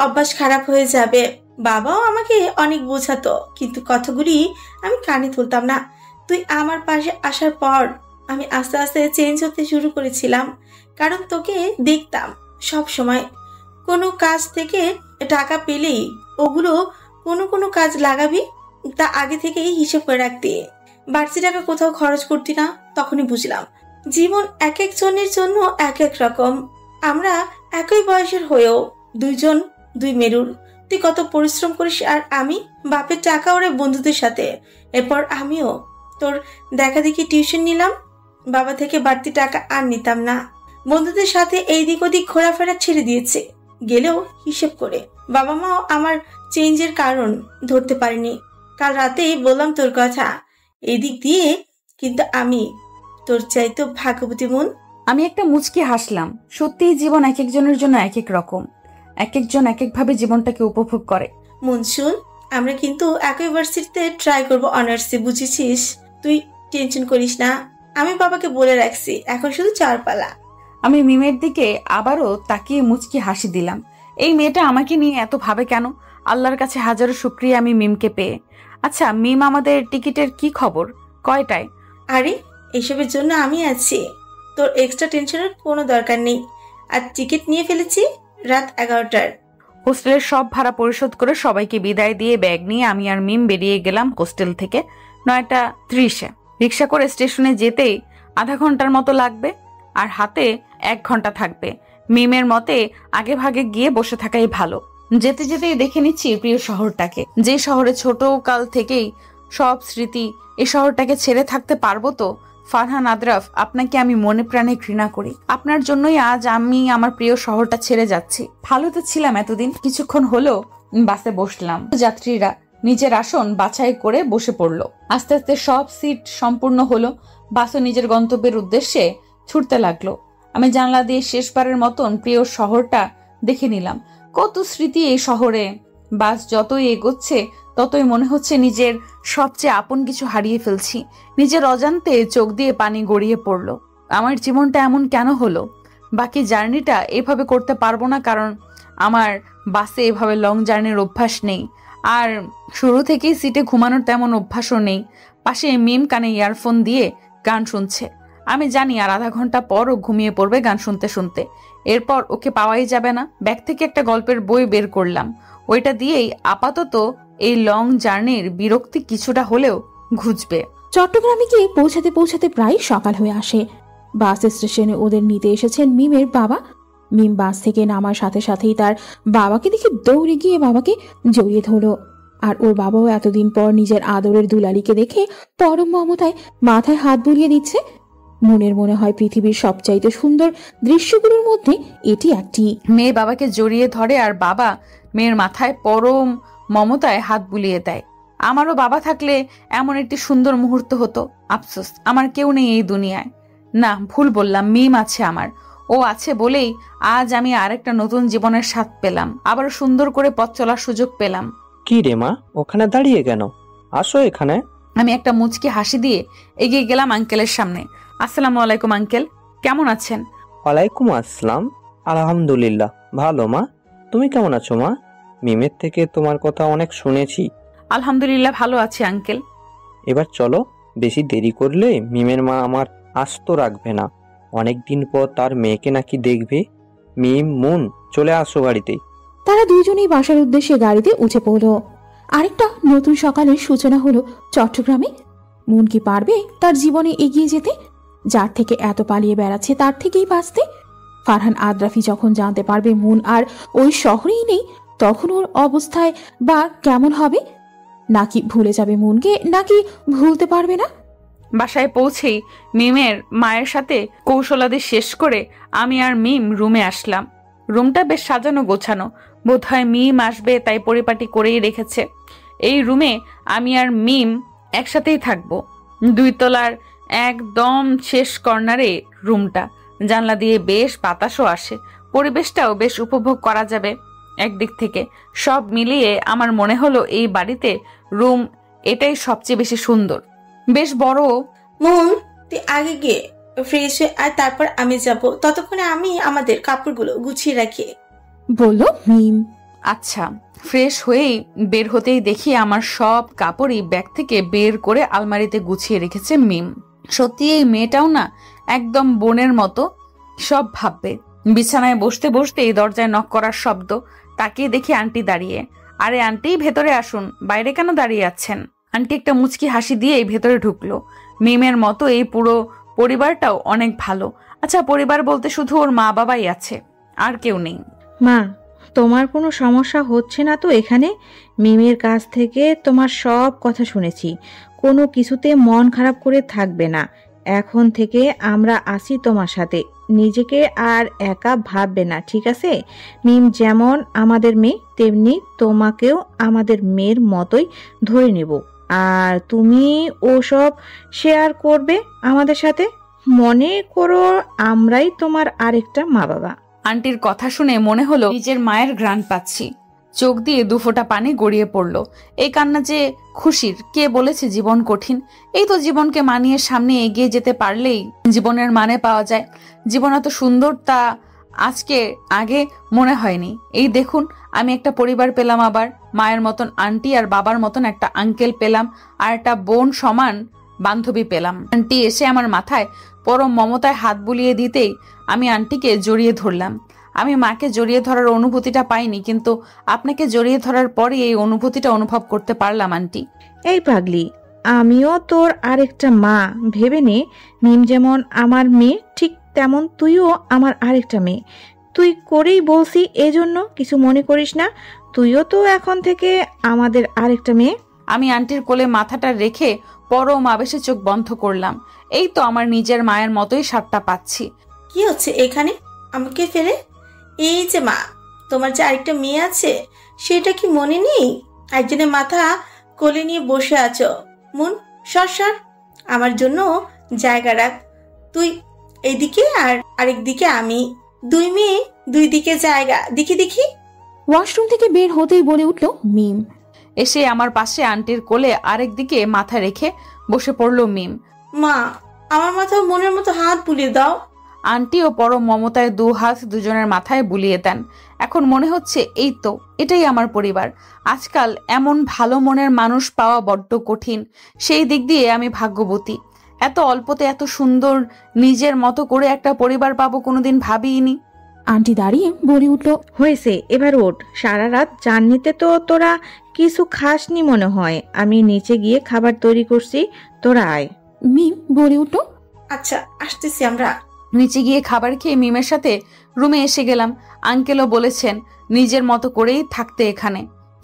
অভ্যাস খারাপ হয়ে যাবে। বাবাও আমাকে অনেক বোঝাতো, কিন্তু কথাগুলি আমি কানে তুলতাম না। তুই আমার পাশে আসার পর আমি আস্তে আস্তে চেঞ্জ হতে শুরু করেছিলাম, কারণ তোকে দেখতাম সব সময় কোনো কাজ থেকে টাকা পেলেই ওগুলো কোনো কাজ লাগাবি, তা আগে থেকেই হিসেব করে রাখতে। বাড়তি টাকা কোথাও খরচ করতি না। তখনই বুঝলাম জীবন এক একজনের জন্য এক এক রকম। আমরা একই বয়সের হয়েও দুইজন দুই মেরুর। তুই কত পরিশ্রম করিস, আর আমি বাপের টাকা ওরে বন্ধুদের সাথে। এরপর আমিও তোর দেখা দেখি টিউশন নিলাম। বাবা থেকে বাড়তি টাকা আর নিতাম না। বন্ধুদের সাথে এই দিক ওদিক ঘোরাফেরা ছেড়ে দিয়েছে, গেলেও হিসেব করে। বাবা মাও আমার চেঞ্জের কারণ ধরতে পারেনি। কাল রাতেই বললাম তোর কথা, এই দিক দিয়ে কিন্তু আমি তোর চাইতো ভাগ্যবতী মন। আমি একটা মুচকি হাসলাম। সত্যিই জীবন এক একজনের জন্য এক এক রকম, এক একজন এক একভাবে জীবনটাকে উপভোগ করে। মন শুন, আমরা কিন্তু একই ভার্সিটিতে ট্রাই করবো অনার্সে, বুঝেছিস? তুই টেনশন করিস না, আমি বাবাকে বলে রাখছি, এখন শুধু চারপালা। আমি মিমের দিকে আবারও তাকিয়ে মুচকি হাসি দিলাম। এই মেয়েটা আমাকে নিয়ে এত ভাবে কেন? আল্লাহর কাছে হাজারো শুকরিয়া আমি মিমকে পেয়ে। আচ্ছা মিম, আমাদের টিকিটের কি খবর? কয়টায়? আরে এসবের জন্য আমি আছি, তোর এক্সট্রা টেনশনের কোনো দরকার নেই। আর টিকিট নিয়ে ফেলেছি রাত 11টার। হোস্টেলের সব ভাড়া পরিশোধ করে সবাইকে বিদায় দিয়ে ব্যাগ নিয়ে আমি আর মিম বেরিয়ে গেলাম হোস্টেল থেকে 9:30-এ। রিক্সা করে স্টেশনে যেতেই আধা ঘন্টার মতো লাগবে, আর হাতে 1 ঘন্টা থাকবে। মিমের মতে আগে ভাগে গিয়ে বসে থাকাই ভালো। যেতে যেতেই দেখে নিচ্ছি প্রিয় শহরটাকে, যে শহরে ছোট কাল থেকেই সব স্মৃতি। এই শহরটাকে ছেড়ে থাকতে পারবো তো? ফারহান আদ্রাফ, আপনাকে আমি মনে প্রাণে ঘৃণা করি। আপনার জন্যই আজ আমি আমার প্রিয় শহরটা ছেড়ে যাচ্ছি। ভালো তো ছিলাম এতদিন। কিছুক্ষণ হলো বাসে বসলাম। যাত্রীরা নিজের আসন বাছাই করে বসে পড়লো। আস্তে আস্তে সব সিট সম্পূর্ণ হলো। বাসও নিজের গন্তব্যের উদ্দেশ্যে ছুটতে লাগলো। আমি জানলা দিয়ে শেষবারের মতন প্রিয় শহরটা দেখে নিলাম। কত স্মৃতি এই শহরে। বাস যতই এগোচ্ছে ততই মনে হচ্ছে নিজের সবচেয়ে আপন কিছু হারিয়ে ফেলছি। নিজের অজান্তে চোখ দিয়ে পানি গড়িয়ে পড়লো। আমার জীবনটা এমন কেন হলো? বাকি জার্নিটা এভাবে করতে পারবো না, কারণ আমার বাসে এভাবে লং জার্নির অভ্যাস নেই। আর শুরু থেকেই সিটে ঘুমানোর তেমন অভ্যাসও নেই। পাশে মিম কানে ইয়ারফোন দিয়ে গান শুনছে। আমি জানি আর আধা ঘন্টা পর ও ঘুমিয়ে পড়বে গান শুনতে শুনতে। এরপর ওকে পাওয়াই যাবে না। ব্যাগ থেকে একটা গল্পের বই বের করলাম। ওইটা দিয়েই আপাতত এই লং জার্নির বিরক্তি কিছুটা হলেও ঘুচবে। চট্টগ্রামে গিয়ে পৌঁছাতে পৌঁছাতে প্রায় সকাল হয়ে আসে। বাস স্টেশনে ওদের নিতে এসেছেন মিমের বাবা। মিম বাস থেকে নামার সাথে সাথেই তার বাবাকে দেখে দৌড়ে গিয়ে বাবাকে জড়িয়ে ধরল। আর ওর বাবাও এতদিন পর নিজের আদরের দুলালিকে দেখে পরম মমতায় মাথায় হাত বুলিয়ে দিচ্ছে। মনের মনে হয় পৃথিবীর সবচাইতে সুন্দর দৃশ্যগুলোর মধ্যে এটি একটি। মেয়ে বাবাকে জড়িয়ে ধরে আর বাবা মেয়ের মাথায় পরম মমতায় হাত বুলিয়ে দেয়। আমারও বাবা থাকলে এমন একটি সুন্দর মুহূর্ত হতো। আফসোস, আমার কেউ নেই এই দুনিয়ায়। না, ভুল বললাম, মিম আছে আমার। ও আছে বলেই আজ আমি আরেকটা নতুন জীবনের স্বাদ পেলাম, আবার সুন্দর করে পথ চলার সুযোগ পেলাম। কি রে মা, ওখানে দাঁড়িয়ে কেন? আসো এখানে। আমি একটা মুচকি হাসি দিয়ে এগিয়ে গেলাম আঙ্কেলের সামনে। আসসালামু আলাইকুম আঙ্কেল, কেমন আছেন? ওয়ালাইকুম আসসালাম। আলহামদুলিল্লাহ ভালো মা, তুমি কেমন আছো মা? মিমের থেকে তোমার কথা অনেক শুনেছি। আলহামদুলিল্লাহ ভালো আছি আঙ্কেল। এবার চলো, বেশি দেরি করলে মিমের মা আমার আস্ত রাখবে না। অনেকদিন পর তার মেয়েকে নাকি দেখবে। মিম, মুন, চলে আসো গাড়িতে। তারা দুইজনেই বাসার উদ্দেশ্যে গাড়িতে উঠে পড়ল। আরেকটা নতুন সকালের সূচনা হলো চট্টগ্রামে। মুন কি পারবে তার জীবনে এগিয়ে যেতে? যার থেকে এত পালিয়ে বেড়াচ্ছে তার থেকেই বাঁচতে। ফারহান আদ্রাফি যখন জানতে পারবে মুন আর ওই শহরেই নেই, তখন ওর অবস্থায় বা কেমন হবে? নাকি ভুলে যাবে মুনকে, নাকি ভুলতে পারবে না? বাসায় পৌঁছেই মিমের মায়ের সাথে কৌশলাদি শেষ করে আমি আর মিম রুমে আসলাম। রুমটা বেশ সাজানো গোছানো। বোধহয় মিম আসবে তাই পরিপাটি করেই রেখেছে। এই রুমে আমি আর মিম একসাথেই থাকবো। 2 তলার একদম শেষ কর্নারে রুমটা। জানলা দিয়ে বেশ বাতাসও আসে। পরিবেশটাও বেশ উপভোগ করা যাবে একদিক থেকে। সব মিলিয়ে আমার মনে হলো এই বাড়িতে রুম এটাই সবচেয়ে বেশি সুন্দর, বেশ বড়। মন, তুই আগে গিয়ে ফ্রেশ হয়ে আর তারপর আমি যাব। ততক্ষণে আমি আমাদের কাপড়গুলো গুছিয়ে রাখি, বলল মিম। আচ্ছা। ফ্রেশ হয়েই বের হতেই দেখি আমার সব কাপড়ই ব্যাগ থেকে বের করে আলমারিতে গুছিয়ে রেখেছে মিম। সত্যি এই মেয়েটাও না একদম বোনের মতো সব ভাববে। বিছানায় বসতে বসতে এই দরজায় নক করার শব্দ। তাকিয়ে দেখি আন্টি দাঁড়িয়ে। আরে আন্টি, ভেতরে আসুন, বাইরে কেন দাঁড়িয়ে আছেন? আন্টি একটা মুচকি হাসি দিয়ে ভেতরে ঢুকলো। মিমের মতো এই পুরো পরিবারটাও অনেক ভালো। আচ্ছা, পরিবার বলতে শুধু ওর মা বাবাই আছে, আর কেউ নেই। মা, তোমার কোনো সমস্যা হচ্ছে না তো এখানে? মিমের কাছ থেকে তোমার সব কথা শুনেছি। কোনো কিছুতে মন খারাপ করে থাকবে না। এখন থেকে আমরা আছি তোমার সাথে। নিজেকে আর একা ভাববে না, ঠিক আছে? মিম যেমন আমাদের মেয়ে, তেমনি তোমাকেও আমাদের মেয়ের মতোই ধরে নেব। আর তুমি ওসব শেয়ার করবে আমাদের সাথে। মনে করো আমরাই তোমার আরেকটা মা বাবা। আন্টির কথা শুনে মনে হলো নিজের মায়ের ঘ্রাণ পাচ্ছি। চোখ দিয়ে দুফোঁটা পানি গড়িয়ে পড়ল। এই কান্না যে খুশির। কে বলেছে জীবন কঠিন? এই তো জীবনকে মানিয়ে সামনে এগিয়ে যেতে পারলেই জীবনের মানে পাওয়া যায়। জীবন এত সুন্দর তা আজকে আগে মনে হয়নি। এই দেখুন, আমি একটা পরিবার পেলাম, আবার মায়ের মতন আন্টি আর বাবার মতন একটা আঙ্কেল পেলাম, আর একটা বোন সমান বান্ধবী পেলাম। আন্টি এসে আমার মাথায় পরম মমতায় হাত বুলিয়ে দিতেই আমি আন্টিকে জড়িয়ে ধরলাম। আমি মাকে জড়িয়ে ধরার অনুভূতিটা পাইনি, কিন্তু আপনাকে জড়িয়ে ধরার পরে এই অনুভূতিটা অনুভব করতে পারলাম আন্টি। এই পাগলি, আমিও তোর আরেকটা মা ভেবে নে। মিম যেমন আমার মেয়ে, ঠিক তেমন তুইও আমার আরেকটা মেয়ে। তুই করেই বলছি, এজন্য কিছু মনে করিস না। তুইও তো এখন থেকে আমাদের আরেকটা মেয়ে। আমি আন্টির কোলে মাথাটা রেখে পরম আবেশে চোখ বন্ধ করলাম। এই তো আমার নিজের মায়ের মতোই সাতটা পাচ্ছি। কি হচ্ছে এখানে আমাকে ফেলে? এই যে মা, তোমার যে আরেকটা মেয়ে আছে সেটা কি মনে নেই? একজনের মাথা কোলে নিয়ে বসে আছো। মুন, সর, আমার জন্য জায়গা রাখ। তুই এইদিকে আর আরেকদিকে আমি, দুই মেয়ে দুই দিকে জায়গা। দেখি। ওয়াশরুম থেকে বের হতেই বলে উঠল মিম। এসে আমার পাশে আন্টির কোলে আরেক দিকে মাথা রেখে বসে পড়ল মিম। মা, আমার মাথাও মনের মতো হাত বুলিয়ে দাও। আন্টিও পরম মমতায় দু হাত দুজনের মাথায় বুলিয়ে দেন। এখন মনে হচ্ছে এই তো, এটাই আমার পরিবার। আজকাল এমন ভালো মনের মানুষ পাওয়া বড্ড কঠিন। সেই দিক দিয়ে আমি ভাগ্যবতী। এত অল্পতে এত সুন্দর নিজের মতো করে একটা পরিবার পাবো কোনোদিন ভাবিনি। আন্টি দাঁড়িয়ে বলে উঠল, হয়েছে, এবার ওঠ। সারা রাত জার্নিতে তো তোরা কিছু খাসনি মনে হয়। আমি নিচে গিয়ে খাবার তৈরি করছি, তোরা আয়। মিম বলে উঠল, আচ্ছা আসতেছি আমরা। নিচে গিয়ে খাবার খেয়ে মিমের সাথে রুমে এসে গেলাম। আঙ্কেলও বলেছেন নিজের মতো করেই থাকতে এখানে,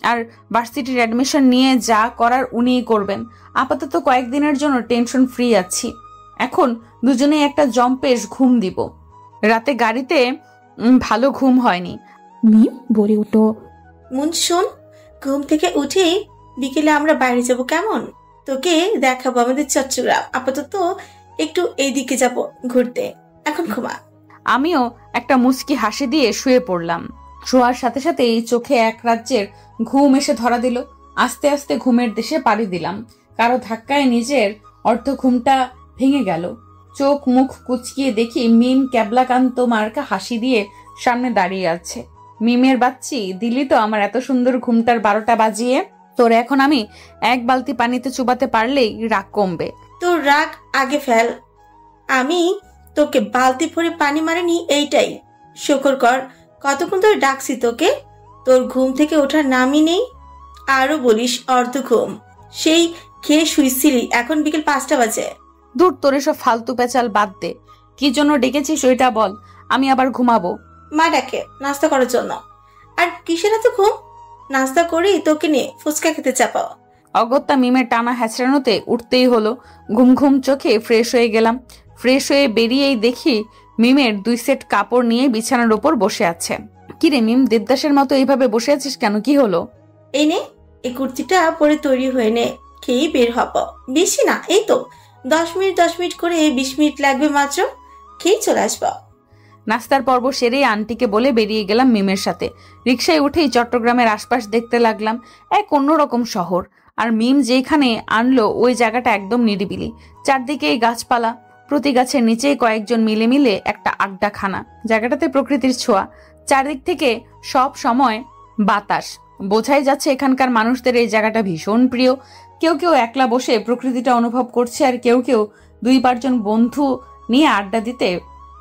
আর ভার্সিটির অ্যাডমিশন নিয়ে যা করার উনিই করবেন। আপাতত কয়েকদিনের জন্য টেনশন ফ্রি আছি। এখন দুজনেই একটা জম্পেশ ঘুম দিব। রাতে গাড়িতে ভালো ঘুম হয়নি। মিম বলে উঠল, মুন শোন, ঘুম থেকে উঠেই বিকেলে আমরা বাইরে যাব, কেমন? তোকে দেখাবো আমাদের চট্টগ্রাম। আপাতত একটু এইদিকে যাব ঘুরতে। এখন ঘুমা। আমিও একটা মুচকি হাসি দিয়ে শুয়ে পড়লাম। শোয়ার সাথে সাথে এই চোখে এক রাজ্যের ঘুম এসে ধরা দিল। আস্তে আস্তে ঘুমের দেশে পাড়ি দিলাম। কারো ধাক্কায় নিজের অর্ধ ঘুমটা ভেঙে গেল। চোখ মুখ কুচকিয়ে দেখি মিম ক্যাবলাকান্ত মার্কা হাসি দিয়ে সামনে দাঁড়িয়ে আছে। মিমের বাচ্চি, দিলি তো আমার এত সুন্দর ঘুমটার 12টা বাজিয়ে। তোর এখন আমি এক বালতি পানিতে চুবাতে পারলেই রাগ কমবে। তোর রাগ আগে ফেল। আমি তোকে বালতি ভরে পানি মারিনি, এইটাই শুকর কর। কতক্ষণ ধরে ডাকছি তোকে, তোর ঘুম থেকে ওঠার নামই নেই। আরো বলিস অর্ধ ঘুম। সেই খেয়ে শুইছিলি, এখন বিকেল 5টা বাজে। দূর, তোর এসব ফালতু পেঁচাল বাদ দে। কি জন্য ডেকেছিস ওইটা বল, আমি আবার ঘুমাবো। মা ডাকে নাস্তা করার জন্য। আর কিসের এত ঘুম? নাস্তা করেই তোকে নিয়ে ফুচকা খেতে চাপাও। অগত্যা মিমের টানা হ্যাচড়ানোতে উঠতেই হলো। ঘুম ঘুম চোখে ফ্রেশ হয়ে গেলাম। ফ্রেশ হয়ে বেরিয়েই দেখি মিমের 2 সেট কাপড় নিয়ে বিছানার ওপর বসে আছে। কিরে মিম, দেবদাসের মতো এইভাবে বসে আছিস কেন? কি হলো? এই নে, এই কুর্তিটা পরে তৈরি হয়ে নে, খেয়ে বের হব। বেশি না, এই তো 10 মিনিট করে 20 মিনিট লাগবে মাত্র। খেয়ে চলে আসবো। নাস্তার পর্ব সেরেই আন্টিকে বলে বেরিয়ে গেলাম মিমের সাথে। রিকশায় উঠেই চট্টগ্রামের আশপাশ দেখতে লাগলাম। এক অন্যরকম শহর। আর মিম যেখানে আনলো ওই জায়গাটা একদম নিরিবিলি। চারদিকেই গাছপালা, প্রতি গাছের নিচেই কয়েকজন মিলে মিলে একটা আড্ডাখানা। জায়গাটাতে প্রকৃতির ছোঁয়া। চারদিক থেকে সব সময় বাতাস। বোঝাই যাচ্ছে এখানকার মানুষদের এই জায়গাটা ভীষণ প্রিয়। কেউ কেউ একলা বসে প্রকৃতিটা অনুভব করছে, আর কেউ কেউ 2-4 জন বন্ধু নিয়ে আড্ডা দিতে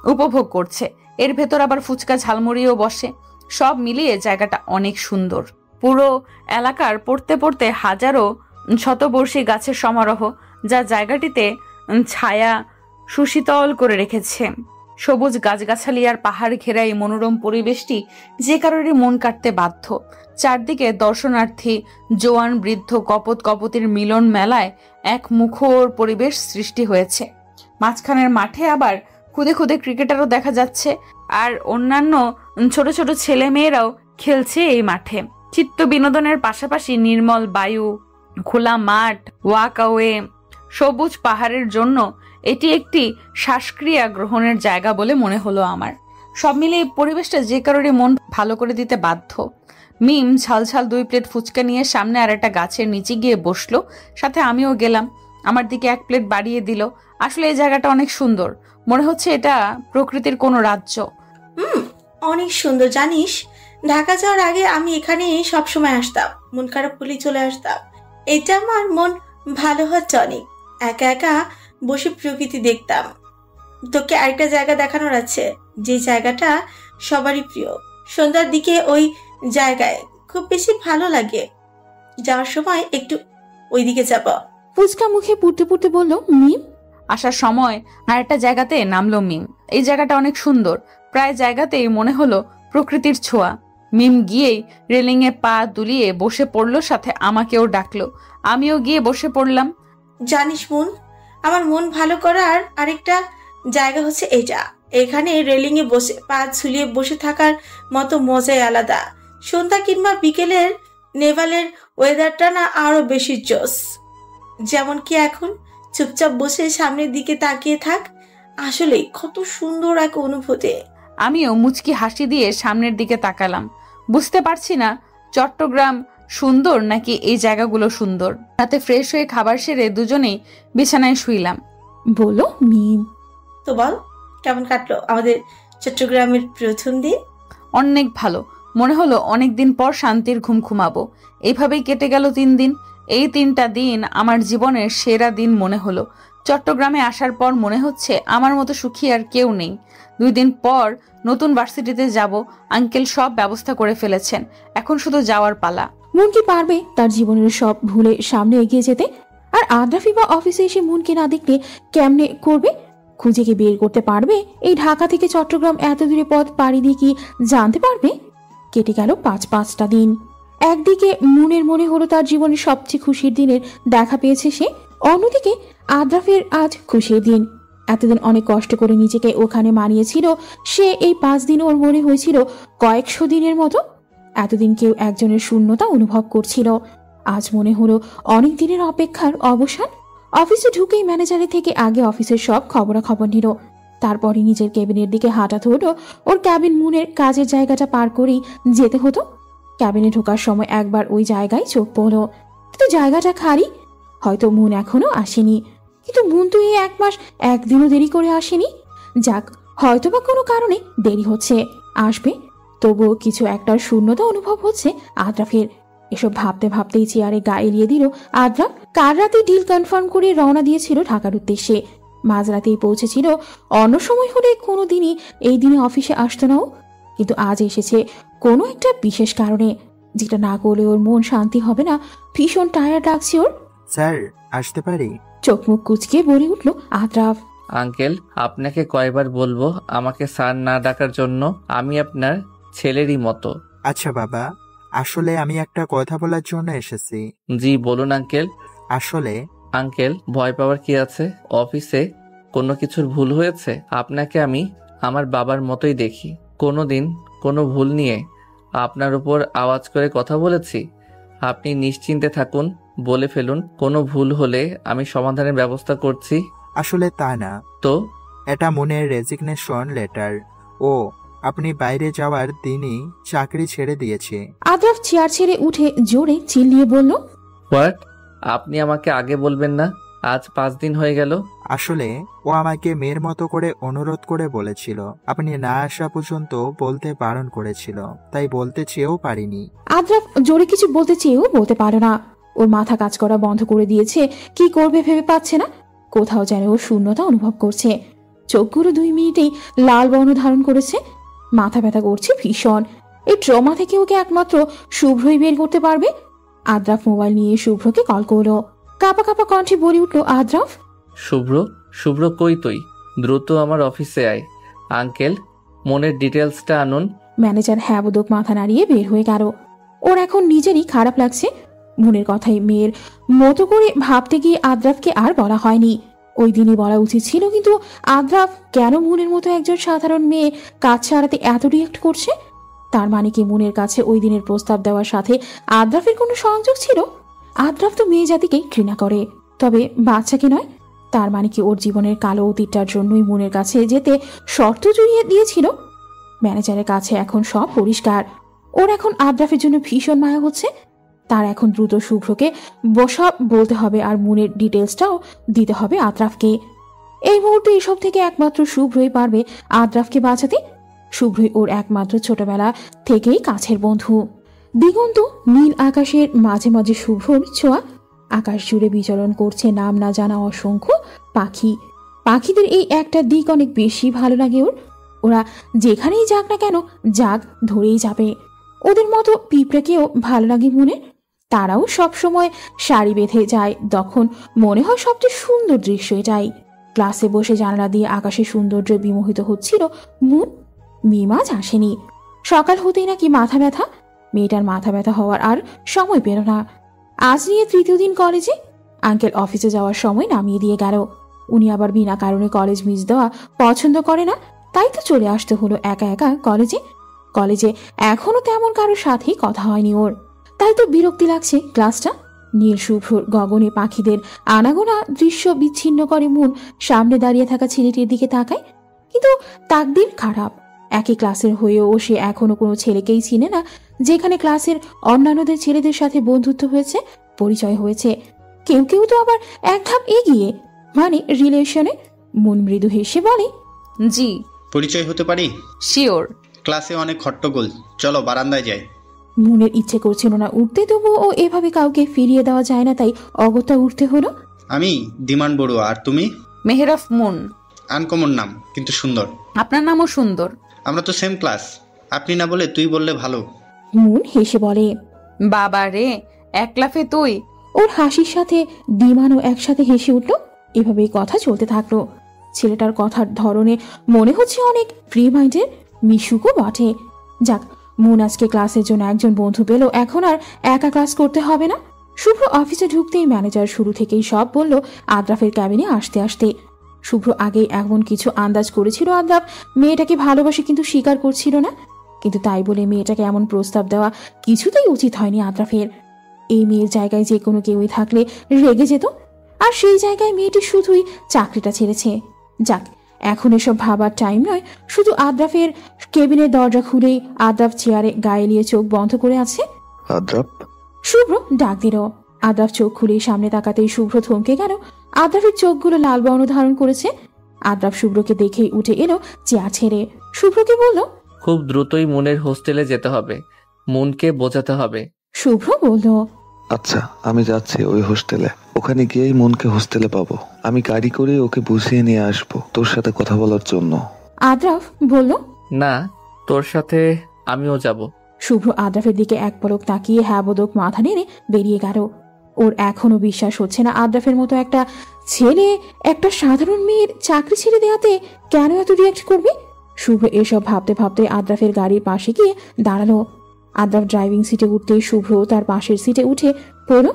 উপভোগ করছে। এর ভেতর আবার ফুচকা ঝালমুড়িও বসে। সব মিলিয়ে জায়গাটা অনেক সুন্দর। পুরো এলাকার পড়তে পড়তে হাজারো শতবর্ষী গাছের সমারোহ, যা জায়গাটিতে ছায়া সুশীতল করে রেখেছে। সবুজ গাছগাছালি আর পাহাড় ঘেরা এই মনোরম পরিবেশটি যে কারোরই মন কাটতে বাধ্য। চারদিকে দর্শনার্থী, জোয়ান বৃদ্ধ, কপত কপতির মিলন মেলায় এক মুখর পরিবেশ সৃষ্টি হয়েছে। মাঝখানের মাঠে আবার খুদে খুদে ক্রিকেটারও দেখা যাচ্ছে, আর অন্যান্য ছোট ছোট ছেলে মেয়েরাও খেলছে এই মাঠে। চিত্ত বিনোদনের পাশাপাশি নির্মল বায়ু, খোলা মাঠ, ওয়াকওয়ে, সবুজ পাহাড়ের জন্য এটি একটি শ্বাসক্রিয়া গ্রহণের জায়গা বলে মনে হলো আমার। সব মিলে এই পরিবেশটা যে কারোরই মন ভালো করে দিতে বাধ্য। মিম ঝালঝাল 2 প্লেট ফুচকা নিয়ে সামনে আর একটা গাছের নিচে গিয়ে বসলো, সাথে আমিও গেলাম। আমার দিকে 1 প্লেট বাড়িয়ে দিল। আসলে এই জায়গাটা অনেক সুন্দর, মনে হচ্ছে এটা প্রকৃতির কোনো রাজ্য। অনেক সুন্দর। জানিস, ঢাকা যাওয়ার আগে আমি এখানে সবসময় আসতাম, মন খারাপ হলেই চলে আসতাম। এটা আমার মন ভালো হচ্ছে অনেক। একা একা বসে প্রকৃতি দেখতাম। তোকে আরেকটা জায়গা দেখানোর আছে, যে জায়গাটা সবারই প্রিয়। সন্ধ্যার দিকে ওই জায়গায় খুব বেশি ভালো লাগে। যাওয়ার সময় একটু ওই দিকে যাব। ফুচকা মুখে পুড়তে পুড়তে বলল মিম। আসার সময় আরেকটা জায়গাতে নামলো মিম। এই জায়গাটা অনেক সুন্দর, প্রায় জায়গাতেই মনে হলো প্রকৃতির ছোঁয়া। মিম গিয়েই রেলিং এ পা দুলিয়ে বসে পড়লো, সাথে আমাকেও ডাকলো। আমিও গিয়ে বসে পড়লাম। জানিস মন, আমার মন ভালো করার আরেকটা জায়গা হচ্ছে এটা। এখানে রেলিং এ বসে পা ঝুলিয়ে বসে থাকার মতো মজাই আলাদা। সন্ধ্যা কিংবা বিকেলের নেভালের ওয়েদারটা না আরো বেশি জোস। যেমন কি এখন চুপচাপ বসে সামনের দিকে তাকিয়ে থাক, আসলে কত সুন্দর এক অনুভূতি। আমিও মুচকি হাসি দিয়ে সামনের দিকে তাকালাম। বুঝতে পারছি না চট্টগ্রাম সুন্দর নাকি এই জায়গাগুলো সুন্দর। রাতে ফ্রেশ হয়ে খাবার সেরে দুজনেই বিছানায় শুইলাম। বলো মিম। তো বল, কেমন কাটলো আমাদের চট্টগ্রামের প্রথম দিন? অনেক ভালো, মনে হলো অনেকদিন পর শান্তির ঘুম ঘুমাবো। এইভাবেই কেটে গেল 3 দিন। এই 3টা দিন আমার জীবনের সেরা দিন মনে হলো। চট্টগ্রামে আসার পর মনে হচ্ছে আমার মতো সুখী আর কেউ নেই। 2 দিন পর নতুন ভার্সিটিতে যাব। আঙ্কেল সব ব্যবস্থা করে ফেলেছেন, এখন শুধু যাওয়ার পালা। মন কি পারবে তার জীবনের সব ভুলে সামনে এগিয়ে যেতে? আর আদ্রাফি বা অফিসে এসে মনকে না দেখলে কেমনে করবে? খুঁজে কি বের করতে পারবে? এই ঢাকা থেকে চট্টগ্রাম এত দূরে পথ পাড়ি দিয়ে কি জানতে পারবে? কেটে গেল 5টা দিন। একদিকে মনের মনে হলো তার জীবনের সবচেয়ে খুশির দিনের দেখা পেয়েছে সে, অন্যদিকে আদ্রাফের আজ খুশির দিন। এতদিন অনেক কষ্ট করে নিজেকে ওখানে মানিয়েছিল সে, এই 5 দিন ওর মনে হয়েছিল কয়েকশো দিনের মতো। এতদিন কেউ একজনের শূন্যতা অনুভব করছিল, আজ মনে হলো অনেক দিনের অপেক্ষার অবসান। অফিসে ঢুকেই ম্যানেজারের থেকে আগে অফিসের সব খবরাখবর নিল, তারপরে নিজের কেবিনের দিকে হাঁটা ধরল। ওর ক্যাবিন মুনের কাজের জায়গাটা পার করেই যেতে হতো। ক্যাবিনে ঢোকার সময় একবার ওই জায়গায় চোখ পড়ল, কিন্তু জায়গাটা খালি। হয়তো মুন এখনো আসেনি, কিন্তু মুন তো এই 1 মাস 1 দিনও দেরি করে আসেনি। যাক, হয়তো বা কোনো কারণে দেরি হচ্ছে, আসবে। তবুও কিছু একটা শূন্যতা অনুভব হচ্ছে আদ্রাফের। এসব ভাবতে ভাবতেই চেয়ারে গা এলিয়ে দিল আদ্রাফ। কাল রাতে ডিল কনফার্ম করে রওনা দিয়েছিল ঢাকার উদ্দেশ্যে। মাঝরাতেই পৌঁছেছিল। অন্য সময় হলে কোনো দিনই এই দিনে অফিসে আসতো না ও, কিন্তু আজ এসেছে কোনো একটা বিশেষ কারণে, যেটা না করলে ওর মন শান্তি হবে না। ভীষণ টায়ার্ড লাগছে ওর। স্যার, আসতে পারি? চোখ মুখ কুচকে বলে উঠল আদ্রাফ। আঙ্কেল, আপনাকে কয়বার বলবো আমাকে স্যার না ডাকার জন্য? আমি আপনার ছেলেরই মতো। আচ্ছা বাবা, আসলে আমি একটা কথা বলার জন্য এসেছি। জি বলুন আঙ্কেল। আসলে আঙ্কেল, ভয় পাওয়ার কি আছে? অফিসে কোনো কিছুর ভুল হয়েছে? আপনাকে আমি আমার বাবার মতোই দেখি। কোনোদিন কোনো ভুল নিয়ে আপনার উপর আওয়াজ করে কথা বলেছি? আপনি নিশ্চিন্তে থাকুন, বলে ফেলুন। কোনো ভুল হলে আমি সমাধানের ব্যবস্থা করছি। আসলে তা না তো? এটা মনের রেজিগনেশন লেটার। ও আপনি বাইরে যাওয়ার দিনই চাকরি ছেড়ে দিয়েছে। আদ্রাফ চেয়ার ছেড়ে উঠে জোরে চিল্লিয়ে বলল, হোয়াট? আপনি আমাকে আগে বলবেন না? আজ 5 দিন হয়ে গেল। আসলে ও আমাকে মেয়ের মতো করে অনুরোধ করে বলেছিল, আপনি না আসা পর্যন্ত বলতে বারণ করেছিল, তাই বলতে চেয়েও পারিনি। আদ্রাফ জোরে কিছু বলতে চেয়েও বলতে পারে না। ওর মাথা কাজ করা বন্ধ করে দিয়েছে, কি করবে ভেবে পাচ্ছে না। কোথাও যেন ও শূন্যতা অনুভব করছে। চোখগুলো 2 মিনিটেই লাল বর্ণ ধারণ করেছে। মাথা ব্যথা করছে ভীষণ। এই ট্রমা থেকে ওকে একমাত্র শুভ্রই বের করতে পারবে। আদ্রাফ মোবাইল নিয়ে শুভ্রকে কল করলো। কাঁপা কাঁপা কণ্ঠে বলে উঠল আদ্রাফ, শুভ্র? শুভ্র কই তুই? দ্রুত আমার অফিসে আয়। আঙ্কেল, মনের ডিটেলসটা আনুন। ম্যানেজার হ্যাঁ বোধক মাথা নাড়িয়ে বের হয়ে গেল। ওর এখন নিজেরই খারাপ লাগছে। মনের কথাই মেয়ের মতো করে ভাবতে গিয়ে আদ্রাফকে আর বলা হয়নি। ও ওই দিনই বলা উচিত ছিল, কিন্তু আদ্রাফ কেন মুনের মতো একজন সাধারণ মেয়ে কাজ ছাড়াতে এত রিয়েক্ট করছে? তার মানে কি মুনের কাছে ওই দিনের প্রস্তাব দেওয়ার সাথে আদ্রাফের কোনো সংযোগ ছিল? আদ্রাফ তো মেয়ে জাতিকে ঘৃণা করে, তবে বাচ্চাকে নয়। তার মানে কি ওর জীবনের কালো অতীতটার জন্যই মুনের কাছে যেতে শর্ত জুড়িয়ে দিয়েছিল? ম্যানেজারের কাছে এখন সব পরিষ্কার। ওর এখন আদ্রাফের জন্য ভীষণ মায়া হচ্ছে। তার এখন দ্রুত শুভ্রকে সব বলতে হবে, আর মুনের ডিটেলসটাও দিতে হবে আদ্রাফকে। এই মুহূর্তে এসব থেকে একমাত্র শুভ্রই পারবে আদ্রাফকে বাঁচাতে। শুভ্রই ওর একমাত্র ছোটবেলা থেকেই কাছের বন্ধু। দিগন্ত নীল আকাশের মাঝে মাঝে শুভ্রর ছোঁয়া। আকাশ জুড়ে বিচরণ করছে নাম না জানা অসংখ্য পাখি। পাখিদের এই একটা দিক অনেক বেশি ভালো লাগে ওর। ওরা যেখানেই যাক না কেন, যাক ধরেই যাবে। ওদের মতো পিঁপড়েকেও ভালো লাগে মনে। তারাও সব সময় সারি বেঁধে যায়, তখন মনে হয় সবচেয়ে সুন্দর দৃশ্য এটাই। ক্লাসে বসে জানালা দিয়ে আকাশের সৌন্দর্যে বিমোহিত হচ্ছিল মুন। মিমাজ আসেনি। সকাল হতেই নাকি মাথা ব্যথা। মেয়েটার মাথা ব্যথা হওয়ার আর সময় পেল না। আজ নিয়ে তৃতীয় দিন কলেজে। আঙ্কেল অফিসে যাওয়ার সময় নামিয়ে দিয়ে গেল। উনি আবার বিনা কারণে কলেজ মিস দেওয়া পছন্দ করে না, তাই তো চলে আসতে হলো একা একা কলেজে। কলেজে এখনো তেমন কারোর সাথেই কথা হয়নি ওর, তাই তো বিরক্তি লাগছে ক্লাসটা। নীল শুভ্রর গগনে পাখিদের আনাগোনা দৃশ্য বিচ্ছিন্ন করে মন সামনে দাঁড়িয়ে থাকা ছেলেটির দিকে তাকায়। কিন্তু তাকদির খারাপ, একই ক্লাসের হয়েও সে এখনো কোনো ছেলেকেই চিনে না, যেখানে ক্লাসের অন্যান্যদের ছেলেদের সাথে বন্ধুত্ব হয়েছে, পরিচয় হয়েছে। কেউ কেউ তো আবার এক ধাপ এগিয়ে, মানে রিলেশনে। মন মৃদু হেসে বলে, জি। পরিচয় হতে পারি? শিওর। ক্লাসে অনেক হট্টগোল, চলো বারান্দায় যাই। মুনের ইচ্ছে করছিল না উঠতে, তবুও ও এভাবে কাউকে ফিরিয়ে দেওয়া যায় না, তাই অগত্যা উঠতে হলো। আমি দিমান বড়ুয়া, আর তুমি? মেহেরফ মুন। আনকমন নাম, কিন্তু সুন্দর। আপনার নামও সুন্দর। আমরা তো সেম ক্লাস, আপনি না বলে তুই বললে ভালো। মুন হেসে বলে, বাবা রে, এক লাফে তুই। ওর হাসির সাথে দিমানও একসাথে হেসে উঠল। এভাবেই কথা চলতে থাকলো। ছেলেটার কথার ধরনে মনে হচ্ছে অনেক ফ্রি মাইন্ডের, মিশুকও বটে। যাক, মুন আজকে ক্লাসের জন্য একজন বন্ধু পেল, এখন আর একা ক্লাস করতে হবে না। শুভ্র অফিসে ঢুকতেই ম্যানেজার শুরু থেকেই সব বলল আদ্রাফের ক্যাবিনে আসতে আসতে। শুভ্র আগেই এমন কিছু আন্দাজ করেছিল আদ্রাফ মেয়েটাকে ভালোবাসে, কিন্তু স্বীকার করছিল না। কিন্তু তাই বলে মেয়েটাকে এমন প্রস্তাব দেওয়া কিছুতেই উচিত হয়নি আদ্রাফের। এই মেয়ের জায়গায় যে কোনো কেউই থাকলে রেগে যেত, আর সেই জায়গায় মেয়েটি শুধুই চাকরিটা ছেড়েছে। যাক, এখন এসব ভাবার টাইম নয়। শুধু আদ্রাফের কেবিনের দরজা খুলেই আদ্রাফ চেয়ারে গায়ে নিয়ে চোখ বন্ধ করে আছে। আদ্রাফ, শুভ্র ডাক দিল। আদ্রাফ চোখ খুলেই সামনে তাকাতেই শুভ্র থমকে গেল। আদ্রাফের চোখগুলো লাল বর্ণ ধারণ করেছে। আদ্রাফ শুভ্রকে দেখেই উঠে এলো চেয়ার ছেড়ে। শুভ্রকে বলল, খুব দ্রুতই মুনের হোস্টেলে যেতে হবে, মুনকে বোঝাতে হবে। শুভ্র বলল, আচ্ছা আমি যাচ্ছি ওই হোস্টেলে। ওখানে গিয়েই মনকে হোস্টেলে পাবো। আমি গাড়ি করে ওকে বুঝিয়ে নিয়ে আসবো তোর সাথে কথা বলার জন্য। আদ্রাফ বলল, না, তোর সাথে আমিও যাব। শুভ্র আদ্রাফের দিকে এক পলক তাকিয়ে হ্যাঁ বোধক মাথা নেড়ে বেরিয়ে গেল। ওর এখনো বিশ্বাস হচ্ছে না আদ্রাফের মতো একটা ছেলে একটা সাধারণ মেয়ের চাকরি ছেড়ে দেওয়াতে কেন এত রিয়াক্ট করবে। শুভ্র এসব ভাবতে ভাবতে আদ্রাফের গাড়ির পাশে গিয়ে দাঁড়ালো। আদ্রাফ ড্রাইভিং সিটে উঠতে শুভ্র তার পাশের সিটে উঠে পড়ল।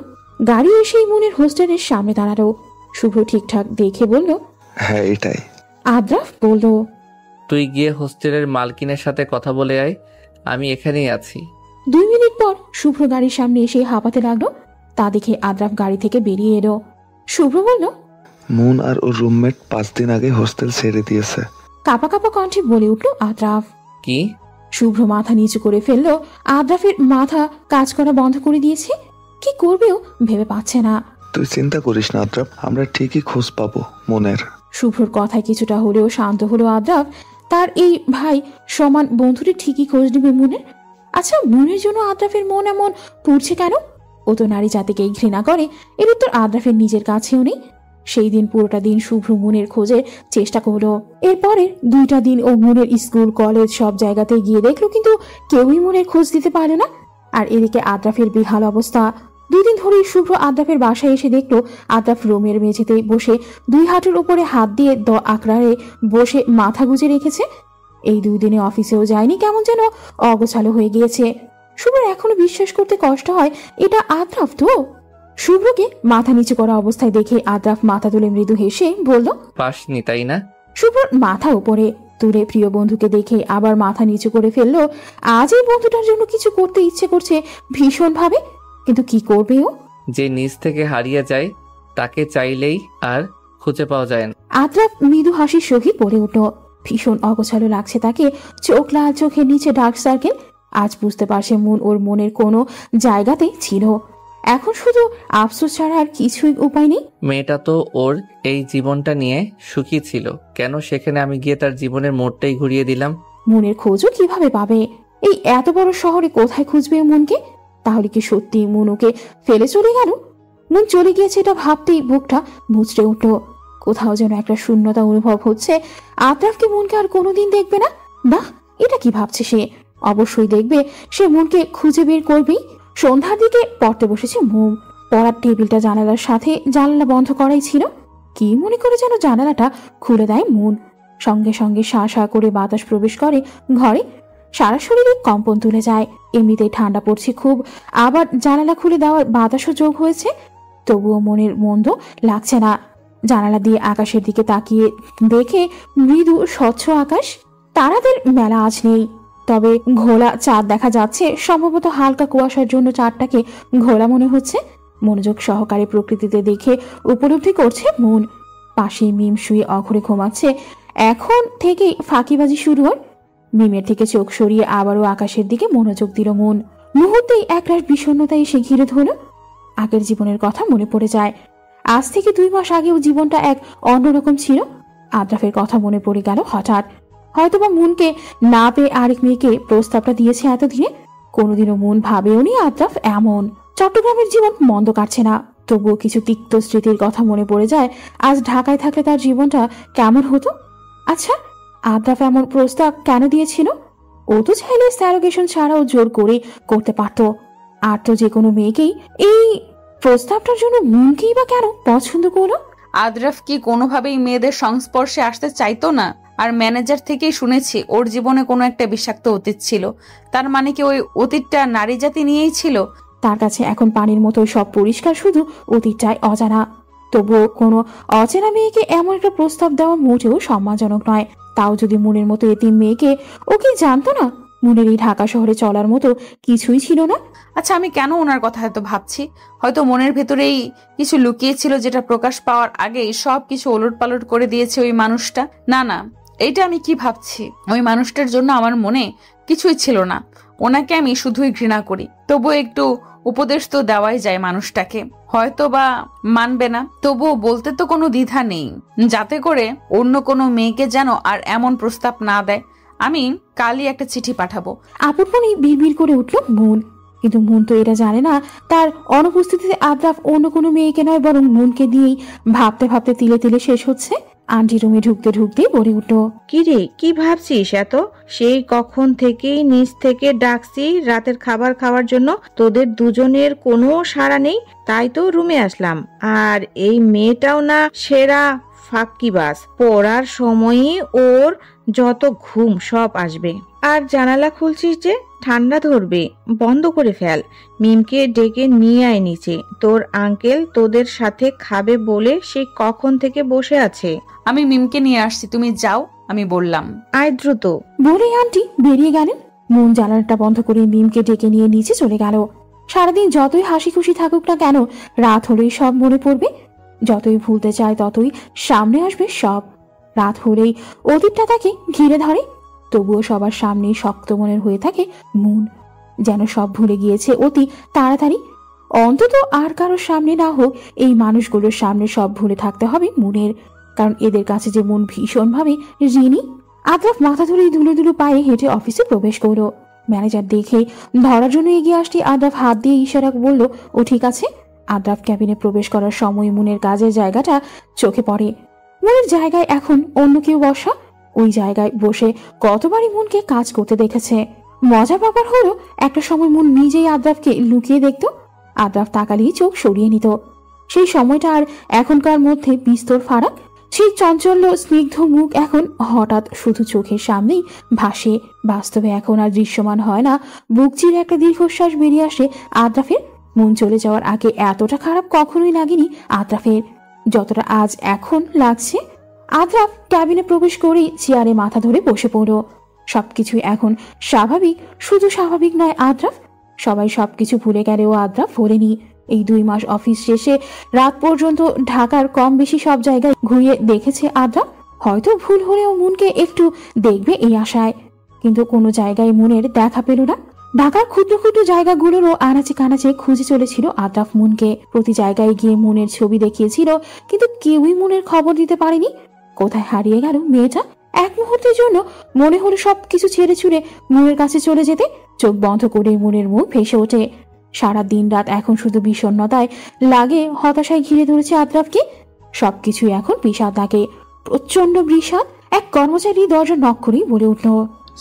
গাড়ি এসেই মুনের হোস্টেলের সামনে দাঁড়ালো। শুভ্র ঠিকঠাক দেখে বলল, হ্যাঁ এটাই। আদ্রাফ বলল, তুই গিয়ে হোস্টেলের মালকিনের সাথে কথা বলে আয়, আমি এখানেই আছি। 2 মিনিট পর শুভ্র গাড়ির সামনে এসে হাঁপাতে লাগলো। তা দেখে আদ্রাফ গাড়ি থেকে বেরিয়ে এলো। শুভ্র বলল, মুন আর ওর রুমমেট 5 দিন আগে হোস্টেল ছেড়ে দিয়েছে। কাঁপা কাঁপা কণ্ঠে বলে উঠল আদ্রাফ। কি? শুভ্র মাথা নিচু করে ফেললো। আদ্রাফের মাথা কাজ করা বন্ধ করে দিয়েছে। কি করবেও ভেবে পাচ্ছে না। তুই চিন্তা করিস না আদ্রাফ, আমরা ঠিকই খোঁজ পাবো মনের। শুভ্রর কথায় কিছুটা হলেও শান্ত হলো আদ্রাফ। তার এই ভাই সমান বন্ধুটি ঠিকই খোঁজ নেবে মনের। আচ্ছা, মনের জন্য আদ্রাফের মন এমন পুড়ছে কেন? ও তো নারী জাতিকেই ঘৃণা করে, এর উত্তর আদ্রাফের নিজের কাছেও নেই। সেই দিন পুরোটা দিন শুভ্র মনের খোঁজের চেষ্টা করলো। এরপরের 2টা দিন ও মনের স্কুল কলেজ সব জায়গাতে গিয়ে দেখলো, কিন্তু কেউই মনের খোঁজ দিতে পারলো না। আর এদিকে আদ্রাফের বেহাল অবস্থা। 2 দিন ধরেই শুভ্র আদ্রাফের বাসায় এসে দেখলো আদ্রাফ রুমের মেঝেতে বসে 2 হাঁটুর উপরে হাত দিয়ে আঁকড়ারে বসে মাথা গুজে রেখেছে। এই 2 দিনে অফিসেও যায়নি, কেমন যেন অগোছালো হয়ে গিয়েছে। শুভ্র এখনো বিশ্বাস করতে কষ্ট হয় এটা আদ্রাফ তো। শুভ্রকে মাথা নিচু করা অবস্থায় দেখে আদ্রাফ মাথা তুলে মৃদু হেসে বলল, পাসনি তাই না? শুভ্রর মাথা উপরে তুলে প্রিয় বন্ধুকে দেখে আবার মাথা নিচু করে ফেললো। আজ এই বন্ধুটার জন্য কিছু করতে ইচ্ছে করছে ভীষণ ভাবে, কিন্তু কি করবে ও? যে নিজ থেকে হারিয়ে যায় তাকে চাইলেই আর খুঁজে পাওয়া যায় না। আদ্রাফ মৃদু হাসির সহিত পড়ে উঠল। ভীষণ অগোছালো লাগছে তাকে, চোখ লাল, চোখের নিচে ডার্ক সার্কেল। আজ বুঝতে পারছে মুন ওর মনের কোনো জায়গাতেই ছিল। এখন শুধু আফসোস ছাড়া আর কিছুই উপায় নেই। মেয়েটা তো ওর এই জীবনটা নিয়ে সুখী ছিল, কেন সেখানে আমি গিয়ে তার জীবনের মোড়টাই ঘুরিয়ে দিলাম? মুনের খোঁজও কিভাবে পাবে? এই এত বড় শহরে কোথায় খুঁজবে মনকে? তাহলে কি সত্যি মুন ওকে ফেলে চলে গেল? মুন চলে গিয়েছে এটা ভাবতেই বুকটা মুচড়ে উঠল। কোথাও যেন একটা শূন্যতা অনুভব হচ্ছে। আদ্রাফ কি মুনকে আর কোনোদিন দেখবে না? না, এটা কি ভাবছে সে? অবশ্যই দেখবে, সে মুনকে খুঁজে বের করবেই। সন্ধ্যার দিকে পড়তে বসেছে মুন। পড়ার টেবিলটা জানালার সাথে, জানালা বন্ধ করাই ছিল। কি মনে করে যেন জানালাটা খুলে দেয় মুন। সঙ্গে সঙ্গে শা শা করে বাতাস প্রবেশ করে ঘরে। সারা শরীরে কম্পন তুলে যায়। এমনিতেই ঠান্ডা পড়ছে খুব, আবার জানালা খুলে দেওয়ার বাতাসও যোগ হয়েছে। তবুও মনের মন্দ লাগছে না। জানালা দিয়ে আকাশের দিকে তাকিয়ে দেখে মৃদু স্বচ্ছ আকাশ। তারাদের মেলা আজ নেই, তবে ঘোলা চাঁদ দেখা যাচ্ছে। সম্ভবত হালকা কুয়াশার জন্য চাঁদটাকে ঘোলা মনে হচ্ছে। মনোযোগ সহকারে প্রকৃতিতে দেখে উপলব্ধি করছে মন। পাশে মিম শুয়ে অঘরে ঘুমাচ্ছে। এখন থেকেই ফাঁকিবাজি শুরু হয়। মিমের থেকে চোখ সরিয়ে আবারও আকাশের দিকে মনোযোগ দিল মন। মুহূর্তেই একরাশ বিষণ্ণতা এসে ঘিরে ধরল। আগের জীবনের কথা মনে পড়ে যায়। আজ থেকে 2 মাস আগেও জীবনটা এক অন্যরকম ছিল। আদ্রাফের কথা মনে পড়ে গেল হঠাৎ। হয়তোবা মুনকে না পেয়ে আরেক মেয়েকে প্রস্তাবটা দিয়েছে এতদিনে। কোনোদিনও মন ভাবেও নি আদ্রাফ এমন। চট্টগ্রামের জীবন মন্দ কাটছে না, তবুও কিছু তিক্ত স্মৃতির কথা মনে পড়ে যায়। আজ ঢাকায় থাকলে তার জীবনটা কেমন হতো? আচ্ছা, আদ্রাফ এমন প্রস্তাব কেন দিয়েছিল? ও তো চাইলে স্যারোগেশন ছাড়াও জোর করে করতে পারত। আর তো যে কোনো মেয়েকেই এই প্রস্তাবটার জন্য মুনকেই বা কেন পছন্দ করলো? আদ্রাফ কি কোনোভাবেই মেয়েদের সংস্পর্শে আসতে চাইতো না? আর ম্যানেজার থেকেই শুনেছি ওর জীবনে কোনো একটা বিষাক্ত অতীত ছিল। তার মানে কি ওই অতীতটা নারী জাতি নিয়েই ছিল? তার কাছে এখন পানির মতোই সব পরিষ্কার, শুধু অতীতটাই অজানা। তবুও কোনো অচেনা মেয়েকে এমন একটা প্রস্তাব দেওয়া মোটেও সম্মানজনক নয়। তাও যদি মনের মতো এতিম মেয়েকে। ও কি জানতো না মনের এই ঢাকা শহরে চলার মতো কিছুই ছিল না? আচ্ছা, আমি কেন ওনার কথা এত ভাবছি? হয়তো মনের ভেতরেই কিছু লুকিয়ে ছিল, যেটা প্রকাশ পাওয়ার আগেই সব কিছু ওলটপালট করে দিয়েছে ওই মানুষটা। না না, এটা আমি কি ভাবছি? ওই মানুষটার জন্য আমার মনে কিছুই ছিল না। ওনাকে আমি শুধুই ঘৃণা করি। তবুও একটু উপদেশ তো দেওয়াই যায় মানুষটাকে। হয়তো বা মানবে না, তবুও বলতে তো কোনো দ্বিধা নেই, যাতে করে অন্য কোনো মেয়েকে যেন আর এমন প্রস্তাব না দেয়। আমি কালই একটা চিঠি পাঠাবো। আপনমনে বিড়বিড় করে উঠল মুন। কিন্তু মুন তো এটা জানে না তার অনুপস্থিতিতে আদ্রাফ অন্য কোনো মেয়েকে নয়, বরং মুনকে দিয়েই ভাবতে ভাবতে তিলে তিলে শেষ হচ্ছে। আন্টি রুমে ঢুকতে ঢুকতেই বলে উঠল, কি রে, কি ভাবছিস এত? সেই কখন থেকেই নিচ থেকে ডাকছি রাতের খাবার খাওয়ার জন্য, তোদের দুজনের কোনো সাড়া নেই, তাই তো রুমে আসলাম। আর এই মেয়েটাও না সেরা ফাঁকিবাজ। পড়ার সময়ই ওর যত ঘুম সব আসবে। আর জানালা খুলছিস যে, ঠান্ডা ধরবে, বন্ধ করে ফেল। মিমকে ডেকে নিয়ে আয় নিচে। তোর আঙ্কেল তোদের সাথে খাবে বলে সে কখন থেকে বসে আছে। আমি মিমকে নিয়ে আসছি, তুমি যাও, আমি বললাম। আয় দ্রুত। বলে আন্টি বেরিয়ে গেলেন। মুন জানালাটা বন্ধ করে মিমকে ডেকে নিয়ে নিচে চলে গেল। সারাদিন যতই হাসি খুশি থাকুক না কেন, রাত হলেই সব মনে পড়বে। যতই ভুলতে চায় ততই সামনে আসবে সব। রাত হলেই অতীতটা তাকে ঘিরে ধরে। তবুও সবার সামনে শক্ত মনের হয়ে থাকে মুন। যেন সব ভুলে গিয়েছে অতি তাড়াতাড়ি। অন্তত আর কারোর সামনে না হোক, এই মানুষগুলোর সামনে সব ভুলে থাকতে হবে মুনের। কারণ এদের কাছে যে মন ভীষণভাবে ঋণী। আদ্রাফ মাথা ধরে ধুলো ধুলো পায়ে হেঁটে অফিসে প্রবেশ করলো। ম্যানেজার দেখে ধরার জন্য এগিয়ে আসতে আদ্রাফ হাত দিয়ে ইশারা বলল, ও ঠিক আছে। আদ্রাফ ক্যাবিনে প্রবেশ করার সময় মুনের কাজের জায়গাটা চোখে পড়ে। মুনের জায়গায় এখন অন্য কেউ বসা। ওই জায়গায় বসে কতবারই মুনকে কাজ করতে দেখেছে। মজার ব্যাপার হলো, একটা সময় মুন নিজেই আদ্রাফকে লুকিয়ে দেখত। আদ্রাফ তাকালেই চোখ সরিয়ে নিত। সেই সময়টা আর এখনকার মধ্যে বিস্তর ফারাক। সেই চঞ্চল্য স্নিগ্ধ মুখ এখন হঠাৎ শুধু চোখের সামনেই ভাসে। বাস্তবে এখন আর দৃশ্যমান হয় না। বুক চিরে একটা দীর্ঘশ্বাস বেরিয়ে আসে আদ্রাফের। মন চলে যাওয়ার আগে এতটা খারাপ কখনোই লাগেনি আদ্রাফের, যতটা আজ এখন লাগছে। আদ্রাফ ক্যাবিনে প্রবেশ করেই চেয়ারে মাথা ধরে বসে পড়ল। সবকিছুই এখন স্বাভাবিক, শুধু স্বাভাবিক নয় আদ্রাফ, সবাই সবকিছু ভুলে গেলেও আদ্রাফ ভোলেনি। এই 2 মাস অফিস শেষে রাত পর্যন্ত ঢাকার কম বেশি সব জায়গায় ঘুরিয়ে দেখেছে আদ্রাফ। হয়তো ভুল হলেও মনকে একটু দেখবে এই আশায়, কিন্তু কোনো জায়গায় মনের দেখা পেল না। ঢাকার ক্ষুদ্র ক্ষুদ্র জায়গাগুলোরও আনাচে কানাচে খুঁজে চলেছিল আদ্রাফ মনকে। প্রতি জায়গায় গিয়ে মনের ছবি দেখিয়েছিল, কিন্তু কেউই মনের খবর দিতে পারেনি। কোথায় হারিয়ে গেল মেয়েটা? এক মুহূর্তের জন্য মনে হলো সবকিছু ছেড়ে ছুড়ে মনের কাছে চলে যেতে। চোখ বন্ধ করে মনের মুখ ভেসে ওঠে। সারা দিন রাত এখন শুধু বিষণ্ণতায় লাগে, হতাশায় ঘিরে ধরেছে আদ্রাফকে। সবকিছুই এখন বিষাদ লাগে, প্রচন্ড বিষাদ। এক কর্মচারী দরজা নক করেই বলে উঠল,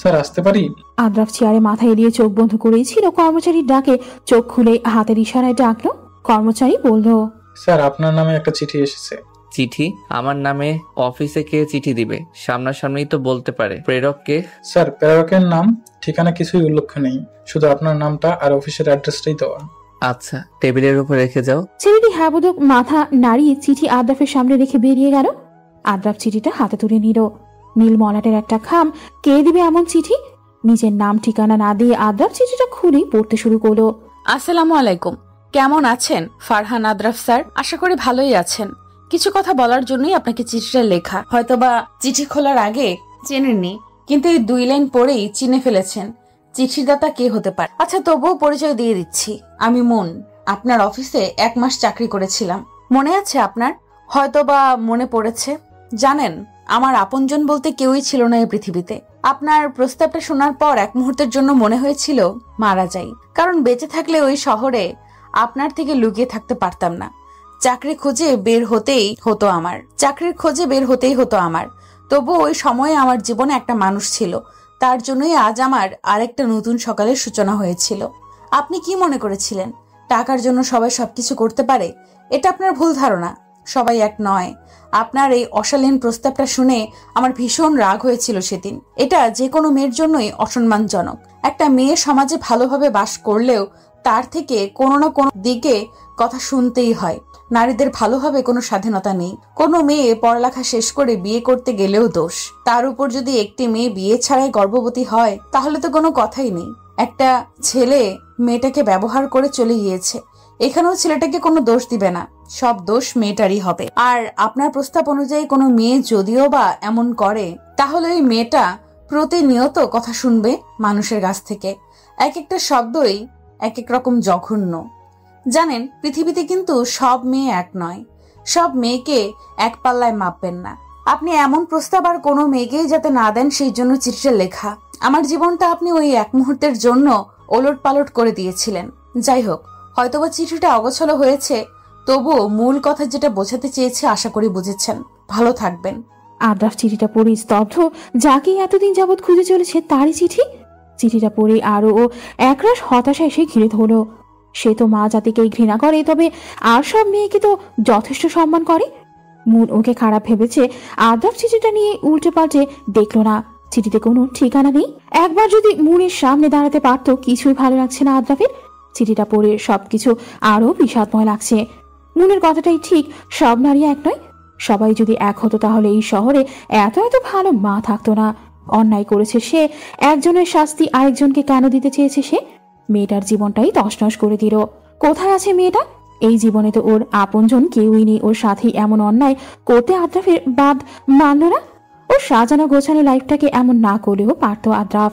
স্যার আসতে পারি? আদ্রাফ চেয়ারে মাথা এলিয়ে চোখ বন্ধ করেই ছিল। কর্মচারীর ডাকে চোখ খুলে হাতের ইশারায় ডাকলো। কর্মচারী বলল, স্যার আপনার নামে একটা চিঠি এসেছে। চিঠি? আমার নামে অফিসে কে চিঠি দিবে? সামনাসামনি তো বলতে পারে। প্রেরক কে? স্যার প্রেরকের নাম ঠিকানা কিছুই উল্লেখ নেই, শুধু আপনার নামটা আর অফিসের অ্যাড্রেসটাই দেওয়া। আচ্ছা, টেবিলের উপর রেখে যাও। ছেলেটি হ্যাবোদক মাথা নাড়িয়ে চিঠি আদ্রাফের সামনে রেখে বেরিয়ে গেল। আদ্রাফ চিঠিটা হাতে তুলে নিল। নীল মলাটের একটা খাম, কে দিবে এমন চিঠি? নিজের নাম ঠিকানা না দিয়ে আদ্রাফ চিঠিটা খুলেই পড়তে শুরু করলো। আসসালামু আলাইকুম, কেমন আছেন ফারহান আদ্রাফ স্যার? আশা করি ভালোই আছেন। কিছু কথা বলার জন্যই আপনাকে চিঠিটা লেখা। হয়তোবা চিঠি খোলার আগে চেনেননি, কিন্তু এই 2 লাইন পড়েই চিনে ফেলেছেন চিঠির দাতা কে হতে পারে। আচ্ছা, তবুও পরিচয় দিয়ে দিচ্ছি। আমি মন, আপনার অফিসে 1 মাস চাকরি করেছিলাম। মনে আছে আপনার? হয়তোবা মনে পড়েছে। জানেন, আমার আপনজন বলতে কেউই ছিল না এই পৃথিবীতে। আপনার প্রস্তাবটা শোনার পর এক মুহূর্তের জন্য মনে হয়েছিল মারা যাই, কারণ বেঁচে থাকলে ওই শহরে আপনার থেকে লুকিয়ে থাকতে পারতাম না। চাকরির খোঁজে বের হতেই হতো আমার। তবু ওই সময়ে আমার জীবনে একটা মানুষ ছিল, তার জন্যই আজ আমার আরেকটা নতুন সকালের সূচনা হয়েছিল। আপনি কি মনে করেছিলেন টাকার জন্য সবাই সবকিছু করতে পারে? এটা আপনার ভুল ধারণা। সবাই এক নয়। আপনার এই অশালীন প্রস্তাবটা শুনে আমার ভীষণ রাগ হয়েছিল সেদিন। এটা যে কোনো মেয়ের জন্যই অসম্মানজনক। একটা মেয়ে সমাজে ভালোভাবে বাস করলেও তার থেকে কোনো না কোনো দিকে কথা শুনতেই হয়। নারীদের ভালোভাবে কোনো স্বাধীনতা নেই। কোনো মেয়ে পড়ালেখা শেষ করে বিয়ে করতে গেলেও দোষ। তার উপর যদি একটি মেয়ে বিয়ে ছাড়াই গর্ভবতী হয়, তাহলে তো কোনো কথাই নেই। একটা ছেলে মেয়েটাকে ব্যবহার করে চলে গিয়েছে, এখানেও ছেলেটাকে কোনো দোষ দিবে না, সব দোষ মেয়েটারই হবে। আর আপনার প্রস্তাব অনুযায়ী কোনো মেয়ে যদিও বা এমন করে, তাহলে ওই মেয়েটা প্রতিনিয়ত কথা শুনবে মানুষের কাছ থেকে। এক একটা শব্দই এক এক রকম জঘন্য। জানেন, পৃথিবীতে কিন্তু সব মেয়ে এক নয়। সব মেয়েকে এক পাল্লায় মাপবেন না। আপনি এমন প্রস্তাব আর কোনো মেয়েকেই যাতে না দেন, সেই জন্য চিঠিটা লেখা। আমার জীবনটা আপনি ওই এক মুহূর্তের জন্য ওলট পালট করে দিয়েছিলেন। যাই হোক, হয়তোবা চিঠিটা অগোছালো হয়েছে, তবুও মূল কথা যেটা বোঝাতে চেয়েছে আশা করি বুঝেছেন। ভালো থাকবেন। আদ্রাফ চিঠিটা পড়ে স্তব্ধ। যাকে এতদিন যাবৎ খুঁজে চলেছে তারই চিঠি। চিঠিটা পড়ে আরো ও একরাশ হতাশা এসে ঘিরে ধরল। সে তো মা জাতিকেই ঘৃণা করে, তবে আর সব মেয়েকে তো যথেষ্ট সম্মান করে। মন ওকে খারাপ ভেবেছে। আদ্রাফ চিঠিটা নিয়ে উল্টে পাল্টে দেখলো না। চিঠিতে কোনো ঠিকানা নেই। একবার যদি মনের সামনে দাঁড়াতে পারতো। কিছুই ভালো লাগছে না আদ্রাফের। চিঠিটা পড়ে সবকিছু আরো বিষাদময় লাগছে। মনের কথাটাই ঠিক, সব নারী এক নয়। সবাই যদি এক হতো তাহলে এই শহরে এত এত ভালো মা থাকতো না। অন্যায় করেছে সে, একজনের শাস্তি আরেকজনকে কেন দিতে চেয়েছে সে? মেয়েটার জীবনটাই তছনছ করে দিল। কোথায় আছে মেয়েটা? এই জীবনে তো ওর আপনজন কেউই নেই। ওর সাথেই এমন অন্যায় করতে আদ্রাফের বাদ মানল না। ওর সাজানো গোছানো লাইফটাকে এমন না করলেও পারতো আদ্রাফ।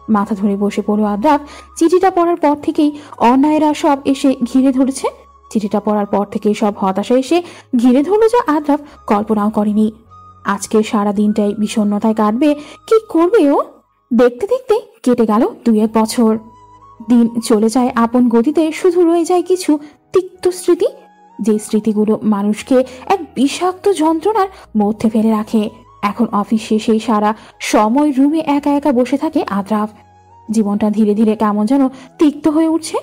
মাথা ধরে বসে পড়ল আদ্রাফ। চিঠিটা পড়ার পর থেকেই অন্যায়রা সব এসে ঘিরে ধরেছে। চিঠিটা পড়ার পর থেকে সব হতাশা এসে ঘিরে ধরল, যা আদ্রাফ কল্পনাও করেনি। আজকে সারা দিনটাই বিষণ্ণতায় কাটবে। কি করবে ও? দেখতে দেখতে কেটে গেল 2-1 বছর। দিন চলে যায় আপন গতিতে, শুধু রয়ে যায় কিছু তিক্ত স্মৃতি, যে স্মৃতিগুলো মানুষকে এক বিষাক্ত যন্ত্রণার মধ্যে ফেলে রাখে। এখন অফিস শেষে সারা সময় রুমে একা একা বসে থাকে আদ্রাফ। জীবনটা ধীরে ধীরে কেমন যেন তিক্ত হয়ে উঠছে।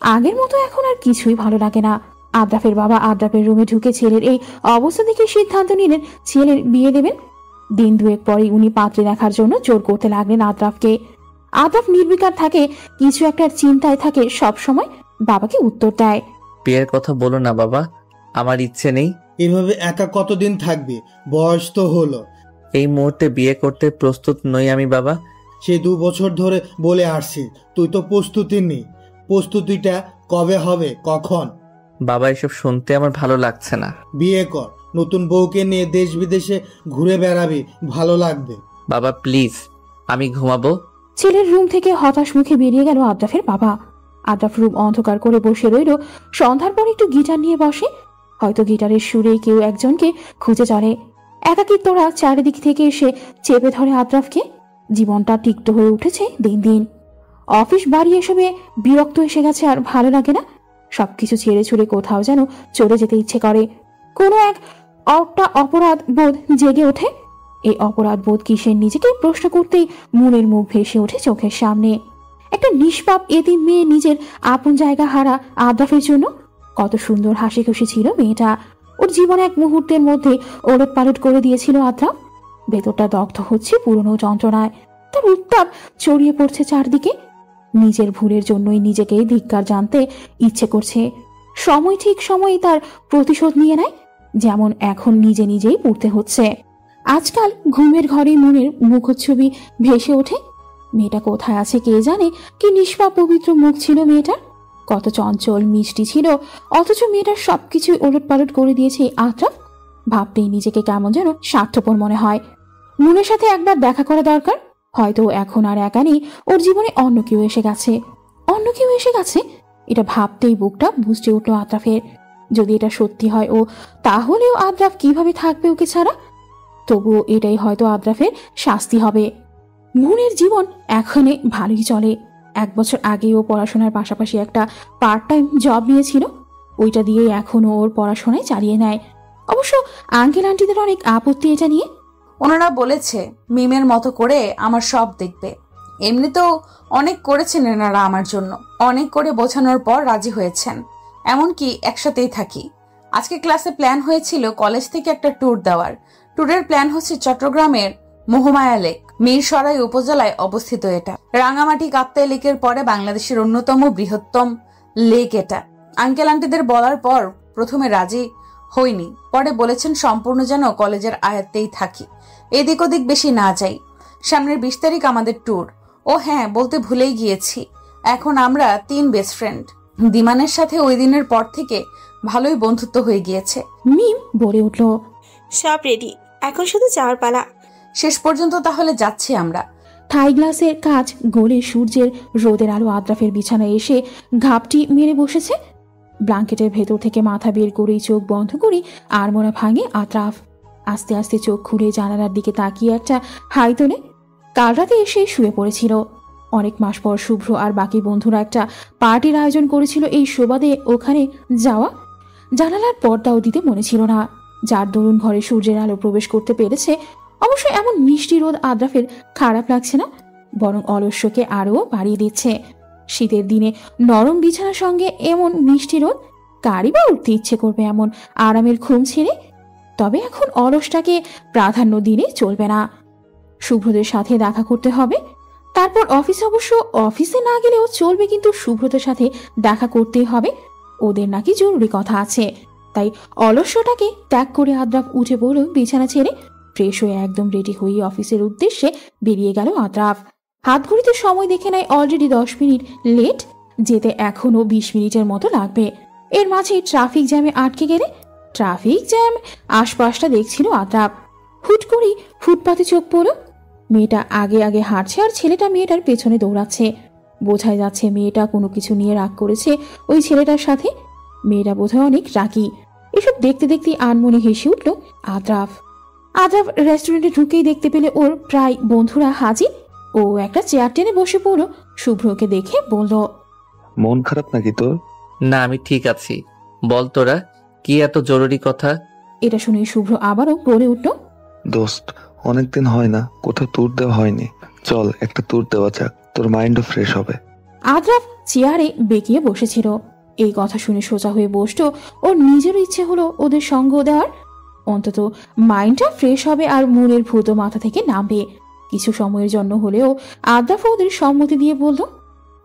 আগের মতো এখন আর কিছুই ভালো লাগে না। আদ্রাফের বাবা আদ্রাফের রুমে ঢুকে ছেলের এই অবস্থা দেখে সিদ্ধান্ত নিলেন ছেলের বিয়ে দেবেন। দিন 2-1 পরেই উনি পাত্রে দেখার জন্য জোর করতে লাগলেন আদ্রাফকে। আদ্রাফ নির্বিকার থাকে, কিছু একটা চিন্তায় থাকে সব সময়। বাবাকে উত্তর দেয়। বিয়ের কথা বলো না বাবা, আমার ইচ্ছে নেই। এভাবে একা কতদিন থাকবে? বয়স তো হলো। এই মুহূর্তে বিয়ে করতে প্রস্তুত নই আমি বাবা। সে 2 বছর ধরে বলে আসছি, তুই তো প্রস্তুতি নেই। প্রস্তুতিটা কবে হবে, কখন? বাবা এসব শুনতে আমার ভালো লাগছে না। বিয়ে কর, নতুন বউকে নিয়ে দেশ বিদেশে ঘুরে বেড়াবি, ভালো লাগবে। বাবা প্লিজ, আমি ঘুমাবো। ছেলের রুম থেকে হতাশ মুখে বেরিয়ে গেল আদ্রাফের বাবা। আদ্রাফ রুম অন্ধকার করে বসে রইল। সন্ধ্যার পর একটু গিটার নিয়ে বসে, হয়তো গিটারের সুরে কেউ একজনকে খুঁজে চলে। একাকিত্বরা চারিদিক থেকে এসে চেপে ধরে আদ্রাফকে। জীবনটা তিক্ত হয়ে উঠেছে দিন দিন। অফিস বাড়ি এসবে বিরক্ত এসে গেছে, আর ভালো লাগে না। সবকিছু ছেড়ে ছুড়ে কোথাও যেন চলে যেতে ইচ্ছে করে। কোনো এক অপরাধ বোধ জেগে ওঠে। এই অপরাধ বোধ কিসের নিজেকে প্রশ্ন করতেই মনের মুখ ভেসে ওঠে চোখের সামনে। একটা নিষ্পাপ এতিম মেয়ে নিজের আপন জায়গা হারা আদ্রাফের জন্য। কত সুন্দর হাসি খুশি ছিল মেয়েটা। ওর জীবন এক মুহূর্তের মধ্যে ওলট পালট করে দিয়েছিল আদ্রাফ। ভেতরটা দগ্ধ হচ্ছে পুরনো যন্ত্রণায়। তার উত্তাপ ছড়িয়ে পড়ছে চারদিকে। নিজের ভুলের জন্যই নিজেকে ধিক্কার জানতে ইচ্ছে করছে। সময় ঠিক সময়ে তার প্রতিশোধ নিয়ে নেয়, যেমন এখন নিজে নিজেই পড়তে হচ্ছে। আজকাল ঘুমের ঘরে মনের মুখচ্ছবি ভেসে ওঠে। মেয়েটা কোথায় আছে কে জানে। কি নিষ্পাপ পবিত্র মুখ ছিল মেয়েটার, কত চঞ্চল মিষ্টি ছিল। অথচ মেয়েটার সবকিছু ওলট পালট করে দিয়েছে আদ্রাফ। ভাবতেই নিজেকে কেমন যেন স্বার্থপর মনে হয়। মনের সাথে একবার দেখা করা দরকার। হয়তো এখন আর একা নেই, ওর জীবনে অন্য কেউ এসে গেছে। অন্য কেউ এসে গেছে, এটা ভাবতেই বুকটা বুঝতে উঠল আদ্রাফের। যদি এটা সত্যি হয় ও, তাহলেও আদ্রাফ কিভাবে থাকবে ওকে ছাড়া? তবুও এটাই হয়তো আদ্রাফের শাস্তি হবে। মুনের জীবন এখানে ভালোই চলে। 1 বছর আগে ও পড়াশোনার পাশাপাশি একটা পার্ট টাইম জব নিয়েছিল। ওইটা দিয়ে এখনও ওর পড়াশোনায় চালিয়ে নেয়। অবশ্য আঙ্কেল আন্টিদের অনেক আপত্তি এটা নিয়ে। ওনারা বলেছে মিমের মতো করে আমার সব দেখবে। এমনিতেও অনেক করেছেন এনারা আমার জন্য। অনেক করে বোঝানোর পর রাজি হয়েছেন, এমনকি একসাথেই থাকি। আজকে ক্লাসে প্ল্যান হয়েছিল কলেজ থেকে একটা ট্যুর দেওয়ার। ট্যুরের প্ল্যান হচ্ছে চট্টগ্রামের মহুমায়া লেক, মিরসরাই উপজেলায় অবস্থিত। এটা রাঙামাটি কাপ্তাই লেকের পরে বাংলাদেশের অন্যতম বৃহত্তম লেক এটা। আঙ্কেল আন্টিদের বলার পর প্রথমে রাজি হইনি, পরে বলেছেন সম্পূর্ণ যেন কলেজের আয়ত্তেই থাকি, এদিক ওদিক বেশি না যাই। সামনের 20 তারিখ আমাদের ট্যুর। ও হ্যাঁ, বলতে ভুলেই গিয়েছি, এখন আমরা 3 বেস্ট ফ্রেন্ড। দিমানের সাথে ওই দিনের পর থেকে ভালোই বন্ধুত্ব হয়ে গিয়েছে। মিম বলে উঠল, সব রেডি, এখন শুধু যাওয়ার পালা। শেষ পর্যন্ত তাহলে যাচ্ছি আমরা। থাই গ্লাসের কাজ গলে সূর্যের রোদের আলো আদ্রাফের বিছানায় এসে ঘাপটি মেরে বসেছে। ব্ল্যাঙ্কেটের ভেতর থেকে মাথা বের করেই চোখ বন্ধ করে আড়মোড়া ভাঙে আদ্রাফ। আস্তে আস্তে চোখ খুলে জানালার দিকে তাকিয়ে একটা হাই তোলে। কাল রাতে এসে শুয়ে পড়েছিল। অনেক মাস পর শুভ্র আর বাকি বন্ধুরা একটা পার্টির আয়োজন করেছিল। এই সুবাদে ওখানে যাওয়া। জানালার পর্দাও দিতে মনে ছিল না, যার দরুন ঘরে সূর্যের আলো প্রবেশ করতে পেরেছে। অবশ্য এমন মিষ্টি রোদ আদ্রাফের খারাপ লাগছে না, বরং অলস্যকে আরও বাড়িয়ে দিচ্ছে। শীতের দিনে নরম বিছানার সঙ্গে এমন মিষ্টি রোদ, কারই বা উঠতে ইচ্ছে করবে এমন আরামের ঘুম ছেড়ে? তবে এখন অলসটাকে প্রাধান্য দিলে চলবে না। শুভ্রদের সাথে দেখা করতে হবে, তারপর অফিস। অবশ্য অফিসে না গেলেও চলবে, কিন্তু শুভ্রদের সাথে দেখা করতেই হবে। ওদের নাকি জরুরি কথা আছে। তাই অলস্যটাকে ত্যাগ করে আদ্রাফ উঠে পড়ল বিছানা ছেড়ে। ফ্রেশ হয়ে একদম রেডি হয়ে অফিসের উদ্দেশ্যে বেরিয়ে গেল আদ্রাফ। হাত ঘড়িতে সময় দেখে নেয় অলরেডি 10 মিনিট লেট, যেতে এখনো 20 মিনিটের মতো লাগবে। এর মাঝে ট্রাফিক জ্যামে আটকে গেলে ট্রাফিক জ্যাম আশপাশটা দেখছিল আদ্রাফ। হুট করেই ফুটপাতে চোখ পড়ল। মেয়েটা আগে আগে হাঁটছে আর ছেলেটা মেয়েটার পেছনে দৌড়াচ্ছে। বোঝাই যাচ্ছে মেয়েটা কোনো কিছু নিয়ে রাগ করেছে ওই ছেলেটার সাথে। মেয়েটা বোধহয় অনেক রাগী। এসব দেখতে দেখতে আনমনে হেসে উঠল আদ্রাফ। আদ্রাফ রেস্টুরেন্টে ঢুকেই দেখতে পেলে ওর প্রায় বন্ধুরা হাজির। ও একটা চেয়ার টেনে বসে পড়ল। শুভ্রকে দেখে বলল, মন খারাপ নাকি তোর? না, আমি ঠিক আছি। বল তোরা, কি এত জরুরি কথা? এটা শুনে শুভ্র আবারও বলে উঠল, দোস্ত, অনেকদিন হয় না কোথাও ট্যুর দেওয়া হয়নি, চল একটা ট্যুর দেওয়া যাক, তোর মাইন্ডও ফ্রেশ হবে। আদ্রাফ চেয়ারে বেঁকিয়ে বসেছিল। এই কথা শুনে সোজা হয়ে বসতো। ওর নিজেরও ইচ্ছে হলো ওদের সঙ্গ দেওয়ার। অন্তত মাইন্ডটা ফ্রেশ হবে আর মনের ভূত মাথা থেকে নামবে। কিছু সময়ের জন্য হলেও আদ্রাফ ওদের সম্মতি দিয়ে বলল,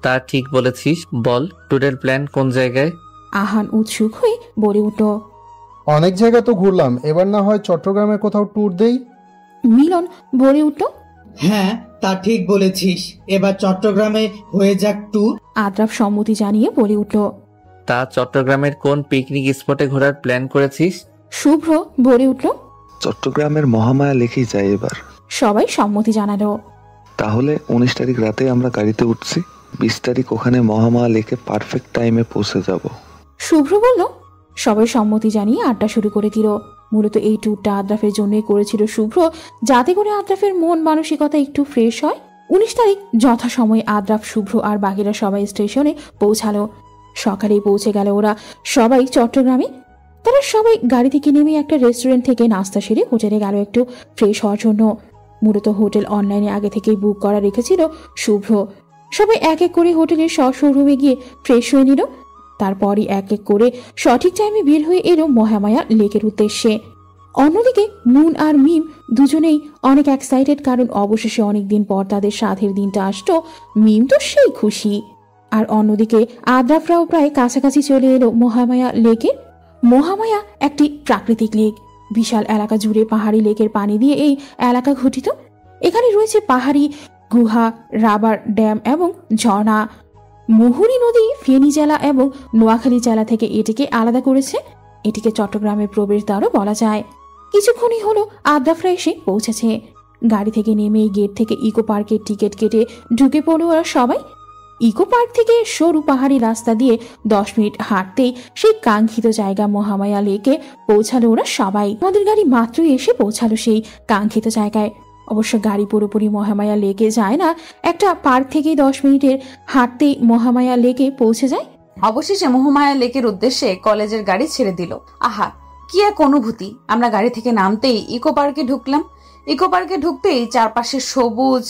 তা ঠিক বলেছিস। বল ট্যুরের প্ল্যান কোন জায়গায়? আহান উৎসুক হয়ে বলে উঠল। অনেক জায়গা তো ঘুরলাম, এবার না হয় চট্টগ্রামে কোথাও ট্যুর দেই। মিলন বলে উঠল। হ্যাঁ, তা ঠিক বলেছিস, এবার চট্টগ্রামে হয়ে যাক ট্যুর। আদ্রাফ সম্মতি জানিয়ে বলে উঠল। তা চট্টগ্রামের কোন পিকনিক স্পটে ঘোরার প্ল্যান করেছিস? শুভ্র বলে উঠল। চট্টগ্রামের মহামায়া লেকেই যাই এবার। সবাই সম্মতি জানালো। তাহলে 19 তারিখ রাতে আমরা গাড়িতে উঠছি, 20 তারিখ ওখানে মহামায়া লেকে পারফেক্ট টাইমে পৌঁছে যাব। শুভ্র বলল। সবাই সম্মতি জানিয়ে আড্ডা শুরু করে দিল। মূলত এই ট্যুরটা আদ্রাফের জন্যই করেছিল শুভ্র, যাতে করে আদ্রাফের মন মানসিকতা একটু ফ্রেশ হয়। 19 তারিখ যথাসময়ে আদ্রাফ, শুভ্র আর বাকিরা সবাই স্টেশনে পৌঁছালো। সকালেই পৌঁছে গেল ওরা সবাই চট্টগ্রামে। তারা সবাই গাড়ি থেকে নেমে একটা রেস্টুরেন্ট থেকে নাস্তা সেরে হোটেলে গেল একটু ফ্রেশ হওয়ার জন্য। মূলত হোটেল অনলাইনে আগে থেকেই বুক করা রেখেছিল শুভ্র। সবাই এক এক করে হোটেলের শোরুমে গিয়ে ফ্রেশ হয়ে নিল। তারপরই এক এক করে সঠিক টাইমে বের হয়ে এলো মহামায়া লেকের উদ্দেশ্যে। অন্যদিকে মুন আর মিম দুজনেই অনেক এক্সাইটেড, কারণ অবশেষে অনেকদিন পর তাদের সাথের দিনটা আসতো। মিম তো সেই খুশি। আর অন্যদিকে আদ্রাফরাও প্রায় কাছাকাছি চলে এলো মহামায়া লেকের। মহামায়া একটি প্রাকৃতিক লেক। বিশাল এলাকা জুড়ে পাহাড়ি লেকের পানি দিয়ে এই এলাকা গঠিত। এখানে রয়েছে পাহাড়ি গুহা, রাবার ড্যাম এবং ঝর্ণা। মুহুরী নদী ফেনী জেলা এবং নোয়াখালী জেলা থেকে এটিকে আলাদা করেছে। এটিকে চট্টগ্রামের প্রবেশদ্বারও বলা যায়। কিছুক্ষণই হলো আদ্রাফরা এসে পৌঁছেছে। গাড়ি থেকে নেমে গেট থেকে ইকো পার্কের টিকিট কেটে ঢুকে পড়ল ওরা সবাই। ইকো পার্ক থেকে সরু পাহাড়ি রাস্তা দিয়ে 10 মিনিট হাঁটতেই সেই কাঙ্ক্ষিত জায়গা মহামায়া লেকে পৌঁছালো ওরা সবাই। আমাদের গাড়ি মাত্রই এসে পৌঁছালো সেই কাঙ্ক্ষিত জায়গায়। অবশ্য গাড়ি পুরোপুরি মহামায়া লেকে যায় না, একটা পার্ক থেকে 10 মিনিটের হাঁটতেই মহামায়া লেকে পৌঁছে যায়। অবশেষে মহামায়া লেকের উদ্দেশ্যে কলেজের গাড়ি ছেড়ে দিল। আহা, কি এক অনুভূতি! আমরা গাড়ি থেকে নামতেই ইকো পার্কে ঢুকলাম। ইকো পার্কে ঢুকতেই চারপাশে সবুজ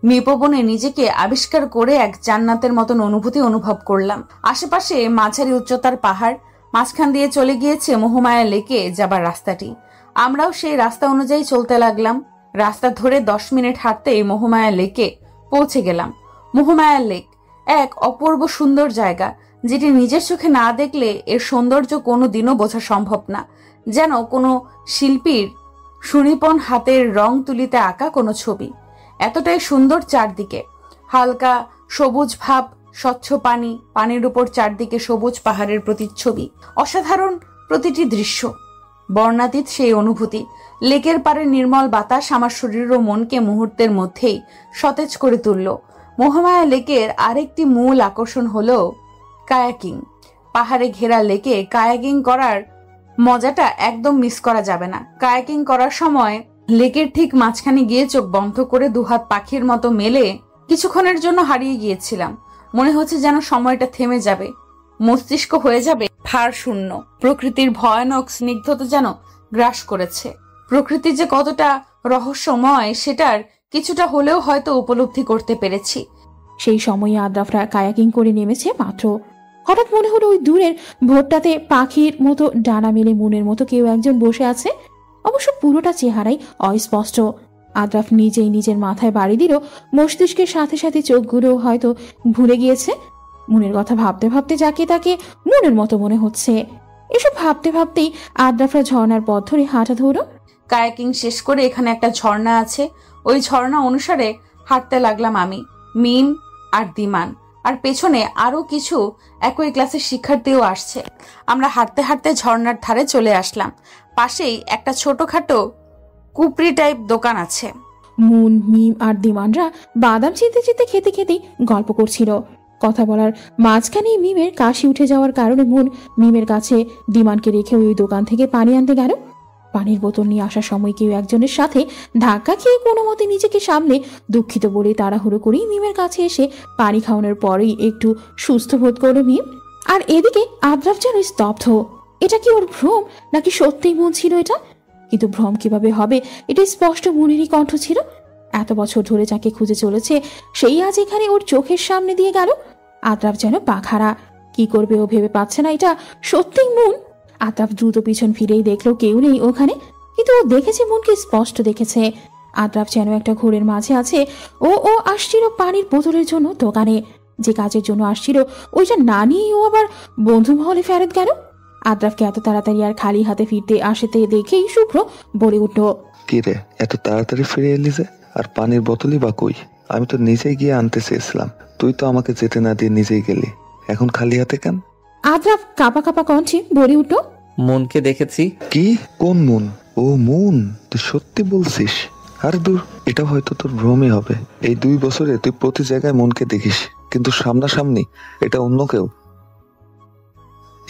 নিপবনে নিজেকে আবিষ্কার করে এক জান্নাতের মতন অনুভূতি অনুভব করলাম। আশেপাশে মাঝারি উচ্চতার পাহাড়, মাঝখান দিয়ে চলে গিয়েছে মহামায়া লেকে যাবার রাস্তাটি। আমরাও সেই রাস্তা অনুযায়ী চলতে লাগলাম। রাস্তা ধরে 10 মিনিট হাঁটতেই মহামায়া লেকে পৌঁছে গেলাম। মহামায়া লেক এক অপূর্ব সুন্দর জায়গা, যেটি নিজের চোখে না দেখলে এর সৌন্দর্য কোনো দিনও বোঝা সম্ভব না। যেন কোনো শিল্পীর সুনিপুণ হাতের রং তুলিতে আঁকা কোনো ছবি। এতটাই সুন্দর চারদিকে, হালকা সবুজ ভাব, স্বচ্ছ পানি, পানির উপর চারদিকে সবুজ পাহাড়ের প্রতিচ্ছবি। অসাধারণ প্রতিটি দৃশ্য, বর্ণাতীত সেই অনুভূতি। লেকের পাড়ে নির্মল বাতাস আমার শরীর ও মনকে মুহূর্তের মধ্যেই সতেজ করে তুলল। মহামায়া লেকের আরেকটি মূল আকর্ষণ হলো কায়াকিং। পাহাড়ে ঘেরা লেকে কায়াকিং করার মজাটা একদম মিস করা যাবে না। কায়াকিং করার সময় লেকের ঠিক মাঝখানে গিয়ে চোখ বন্ধ করে দুহাত পাখির মতো মেলে কিছুক্ষণের জন্য হারিয়ে গিয়েছিলাম। মনে হচ্ছে যেন সময়টা থেমে যাবে, মস্তিষ্ক হয়ে যাবে ভার শূন্য। প্রকৃতির ভয়ানক স্নিগ্ধতা যেন গ্রাস করেছে। প্রকৃতি যে কতটা রহস্যময় সেটার কিছুটা হলেও হয়তো উপলব্ধি করতে পেরেছি। সেই সময়ে আদ্রাফরা কায়াকিং করে নেমেছে মাত্র। হঠাৎ মনে হলো ওই দূরের ভোরটাতে পাখির মতো ডানা মেলে মুনের মতো কেউ একজন বসে আছে। অবশ্য পুরোটা চেহারাই অস্পষ্ট। আদ্রাফ নিজেই নিজের মাথায় বাড়ি দিল। মস্তিষ্কের সাথে সাথে চোখগুলো হয়তো ভুলে গিয়েছে। মুনের কথা ভাবতে ভাবতে যাকে তাকে মুনের মতো মনে হচ্ছে। এসব ভাবতে ভাবতেই আদ্রাফরা ঝর্ণার পথ ধরে হাঁটা ধরল। কায়াকিং শেষ করে এখানে একটা ঝর্ণা আছে, ওই ঝর্ণা অনুসারে হাঁটতে লাগলাম আমি, মিম আর দিমান, আর পেছনে আরো কিছু একই ক্লাসের শিক্ষার্থীও আসছে। আমরা হাঁটতে হাঁটতে ঝর্ণার ধারে চলে আসলাম। পাশেই একটা ছোটখাটো কুপরি টাইপ দোকান আছে। মুন, মিম আর দিমানরা বাদাম চিনতে চিনতে খেতে খেতেই গল্প করছিল। কথা বলার মাঝখানেই মিমের কাশি উঠে যাওয়ার কারণে মুন মিমের কাছে দিমানকে রেখে ওই দোকান থেকে পানি আনতে গেল। পানির বোতল নিয়ে আসার সময় কেউ একজনের সাথে ধাক্কা খেয়ে কোনো মতে নিজেকে সামলে দুঃখিত বলে তাড়াহুড়ো করেই মিমের কাছে এসে পানি খাওয়ানোর পরেই একটু সুস্থ বোধ করলো মিম। আর এদিকে আদ্রাফ যেন স্তব্ধ। এটা কি ওর ভ্রম নাকি সত্যিই মন ছিল এটা? কিন্তু ভ্রম কিভাবে হবে, এটা স্পষ্ট মনেরই কণ্ঠ ছিল। এত বছর ধরে যাকে খুঁজে চলেছে সেই আজ এখানে ওর চোখের সামনে দিয়ে গেল। আদ্রাফ যেন পাখারা। কি করবে ও ভেবে পাচ্ছে না এটা সত্যিই মন। আদ্রাফ দ্রুত পিছন ফিরেই দেখলো কেউ নেই ওখানে, কিন্তু ও দেখেছে মনকে স্পষ্ট দেখেছে। আদ্রাফ যেন একটা ঘোরের মাঝে আছে। ও আসছিল পানির বোতলের জন্য দোকানে। যে কাজের জন্য আসছিল ওইটা না নিয়েই ও আবার বন্ধু মহলে ফেরত গেল। আদ্রাফকে এত তাড়াতাড়ি আর খালি হাতে ফিরতে আসতে দেখেই শুভ্র বলে উঠল, কি রে, এত তাড়াতাড়ি ফিরে এলি যে? আর পানির বোতলই বা কই? আমি তো নিজেই গিয়ে আনতে চেয়েছিলাম, তুই তো আমাকে যেতে না দিয়ে নিজেই গেলি, এখন খালি হাতে কেন? আদ্রাফ কাঁপা কাঁপা কণ্ঠে বলে উঠল, মনকে দেখেছি। কি? কোন মুন? ও মুন, তুই সত্যি বলছিস? আরে দূর, এটা হয়তো তোর ভ্রমই হবে। এই 2 বছরে তুই প্রতি জায়গায় মনকে দেখিস, কিন্তু সামনাসামনি এটা অন্য কেউ।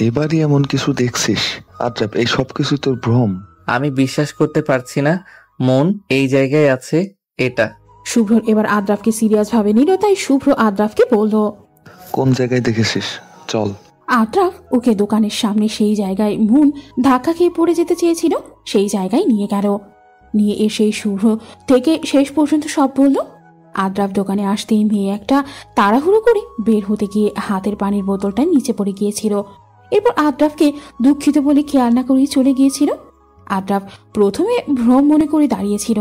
এবারই এমন কিছু দেখছিস? আদ্রাফ, এই সব কিছু তোর ভ্রম। আমি বিশ্বাস করতে পারছি না মন এই জায়গায় আছে এটা। শুভ্র এবার আদ্রাফকে সিরিয়াস ভাবে নিল, তাই শুভ্র আদ্রাফকে বলল, কোন জায়গায় দেখেছিস? চল। আদ্রাফ ওকে দোকানের সামনে সেই জায়গায় মুন ধাক্কা খেয়ে পড়ে যেতে চেয়েছিল সেই জায়গায় নিয়ে গেল। নিয়ে এসে শুভ্র থেকে শেষ পর্যন্ত সব বলল। আদ্রাফ দোকানে আসতেই মেয়ে একটা তাড়াহুড়ো করে বের হতে গিয়ে হাতের পানির বোতলটা নিচে পড়ে গিয়েছিল। এরপর আদ্রাফকে দুঃখিত বলে খেয়াল না করেই চলে গিয়েছিল। আদ্রাফ প্রথমে ভ্রম মনে করে দাঁড়িয়েছিল,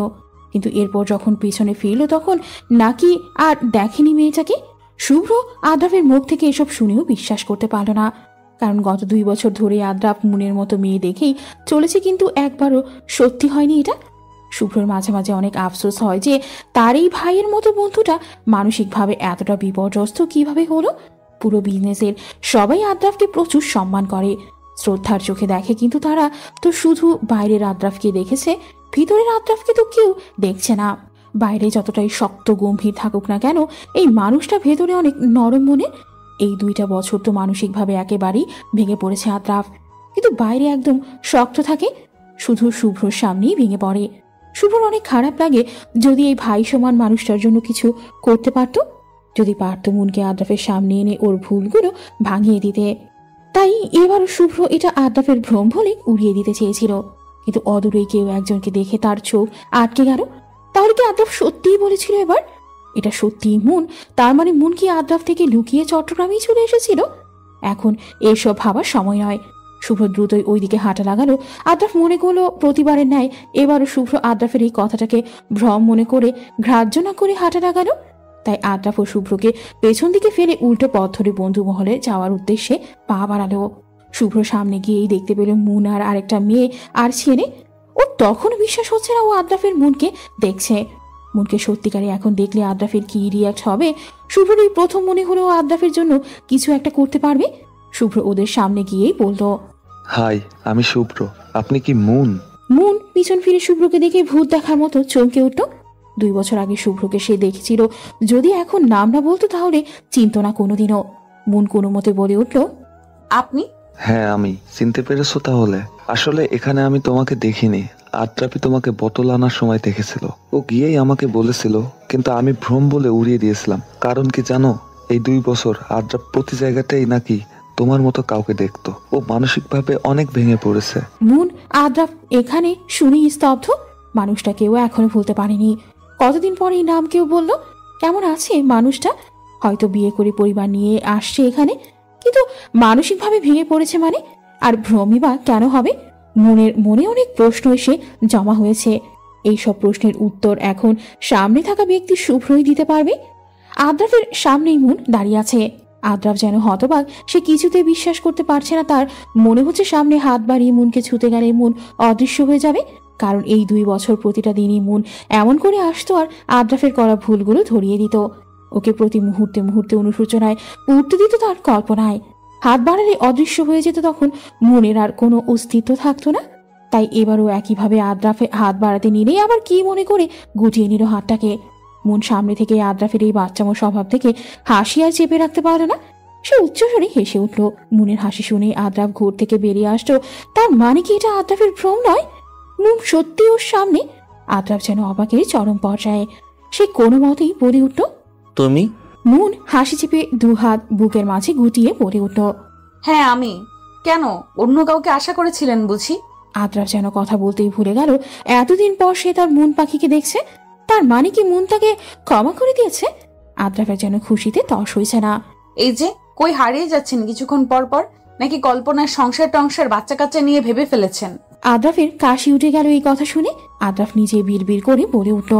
কিন্তু এরপর যখন পিছনে ফিরল তখন নাকি আর দেখেনি মেয়েটাকে। শুভ্র আদ্রাফের মুখ থেকে এসব শুনেও বিশ্বাস করতে পারল না, কারণ গত 2 বছর ধরে আদ্রাফ মুনের মতো মেয়ে দেখেই চলেছে, কিন্তু একবারও সত্যি হয়নি এটা। শুভ্রর মাঝে মাঝে অনেক আফসোস হয় যে তার এই ভাইয়ের মতো বন্ধুটা মানসিকভাবে এতটা বিপর্যস্ত কিভাবে হলো। পুরো বিজনেসের সবাই আদ্রাফকে প্রচুর সম্মান করে, শ্রদ্ধার চোখে দেখে, কিন্তু তারা তো শুধু বাইরের আদ্রাফকে দেখেছে, ভিতরের আদ্রাফকে তো কেউ দেখছে না। বাইরে যতটাই শক্ত গম্ভীর থাকুক না কেন, এই মানুষটা ভেতরে অনেক নরম মনের। এই 2টা বছর তো মানসিকভাবে একেবারেই ভেঙে পড়েছে আদ্রাফ, কিন্তু বাইরে একদম শক্ত থাকে, শুধু শুভ্রর সামনেই ভেঙে পড়ে। শুভ্রর অনেক খারাপ লাগে যদি এই ভাই সমান মানুষটার জন্য কিছু করতে পারত, যদি পারত মুনকে আদ্রাফের সামনে এনে ওর ভুলগুলো ভাঙিয়ে দিতে। তাই এবারও শুভ্র এটা আদ্রাফের ভ্রম বলে উড়িয়ে দিতে চেয়েছিল, কিন্তু অদূরে কেউ একজনকে দেখে তার চোখ আটকে গেল। তাহলে কি আদ্রাফ সত্যিই বলেছিল এবার এটা সত্যিই মুন? তার মানে মুন কি আদ্রাফ থেকে লুকিয়ে চট্টগ্রামেই চলে এসেছিল? এখন এসব ভাবার সময় নয়। শুভ্র দ্রুতই ওইদিকে হাঁটা লাগালো। আদ্রাফ মনে করলো প্রতিবারের ন্যায় এবারও শুভ্র আদ্রাফের এই কথাটাকে ভ্রম মনে করে গ্রাহ্য না করে হাঁটা লাগালো। তাই আদ্রাফ ও শুভ্রকে পেছন দিকে ফেলে উল্টো পথ ধরে বন্ধু মহলে যাওয়ার উদ্দেশ্যে পা বাড়ালো। শুভ্র সামনে গিয়েই দেখতে পেল মুন আর আরেকটা মেয়ে আর ছেলে। ও তখন বিশ্বাস হচ্ছে না ও আদ্রাফের মুনকে দেখছে। মুনকে সত্যিকারে এখন দেখলে আদ্রাফের কি রিয়াক্ট হবে? শুভ্রর এই প্রথম মনে হলো ও আদ্রাফের জন্য কিছু একটা করতে পারবে। শুভ্র ওদের সামনে গিয়েই বলল, হাই, আমি শুভ্র, আপনি কি মুন? মুন পিছন ফিরে শুভ্রকে দেখে ভূত দেখার মতো চমকে উঠল। 2 বছর আগে শুভ্রকে সে দেখেছিল, যদি এখন নাম না বলতো তাহলে চিনতো না কোনোদিনও। মুন কোনো মতে বলে উঠল, আপনি? হ্যাঁ আমি। চিনতে পেরেছো তাহলে? আসলে এখানে আমি তোমাকে দেখিনি, আদ্রাফি তোমাকে বোতল আনার সময় দেখেছিল। ও গিয়েই আমাকে বলেছিল, কিন্তু আমি ভ্রম বলে উড়িয়ে দিয়েছিলাম। কারণ কি জানো, এই 2 বছর আদ্রাফ প্রতি জায়গাতেই নাকি তোমার মতো কাউকে দেখতো। ও মানসিকভাবে অনেক ভেঙে পড়েছে। মুন আদ্রাফ এখানে শুনেই স্তব্ধ। মানুষটা কেউ এখনো ভুলতে পারেনি। কতদিন পরে এই নাম কেউ বলল। কেমন আছে মানুষটা? হয়তো বিয়ে করে পরিবার নিয়ে আসছে এখানে, কিন্তু মানসিকভাবে ভেঙে পড়েছে মানে? আর ভ্রমই বা কেন হবে? মনের মনে অনেক প্রশ্ন এসে জমা হয়েছে। এই সব প্রশ্নের উত্তর এখন সামনে থাকা ব্যক্তি শুভ্রই দিতে পারবে। আদ্রাফের সামনেই মুন দাঁড়িয়ে আছে। আদ্রাফ যেন হতবাক, সে কিছুতে বিশ্বাস করতে পারছে না। তার মনে হচ্ছে সামনে হাত বাড়িয়ে মুনকে ছুতে গেলে মুন অদৃশ্য হয়ে যাবে, কারণ এই 2 বছর প্রতিটা দিনই মুন এমন করে আসতো আর আদ্রাফের করা ভুলগুলো ধরিয়ে দিত। ওকে প্রতি মুহূর্তে মুহূর্তে অনুশোচনায় উঠতে দিত তার কল্পনায়। হাত বাড়ালে অদৃশ্য হয়ে যেত, তখন মুনের আর কোনো অস্তিত্ব থাকতো না। তাই এবারও একইভাবে আদ্রাফে হাত বাড়াতে নিলেই আবার কি মনে করে গুটিয়ে নিল হাতটাকে। মুন সামনে থেকে আদ্রাফের এই বাচ্চামো স্বভাব থেকে হাসি আর চেপে রাখতে পারল না। সে উচ্চস্বরে হেসে উঠল। মুনের হাসি শুনে আদ্রাফ ঘর থেকে বেরিয়ে আসতো। তার মানে কি এটা আদ্রাফের ভ্রম নয়? মুন সত্যি ওর সামনে। আদ্রাফ যেন অবাকের চরম পর্যায়ে। সে কোনো মতেই বলে উঠল, তুমি? মুন হাসি চেপে 2 হাত বুকের মাঝে গুটিয়ে বলে উঠল, হ্যাঁ আমি। কেন, অন্য কাউকে আশা করেছিলেন বুঝি? আদ্রাফ যেন কথা বলতেই ভুলে গেল। এতদিন পর সে তার মুন পাখিকে দেখছে। তার মানে কি মুন তাকে ক্ষমা করে দিয়েছে? আদ্রাফের যেন খুশিতে তস হয়েছে না। এই যে কই হারিয়ে যাচ্ছেন কিছুক্ষণ পর পর, নাকি কল্পনার সংসার টংসার বাচ্চা কাচ্চা নিয়ে ভেবে ফেলেছেন? আদ্রাফের কাশি উঠে গেল এই কথা শুনে। আদ্রাফ নিজে বিড়বিড় করে বলে উঠল,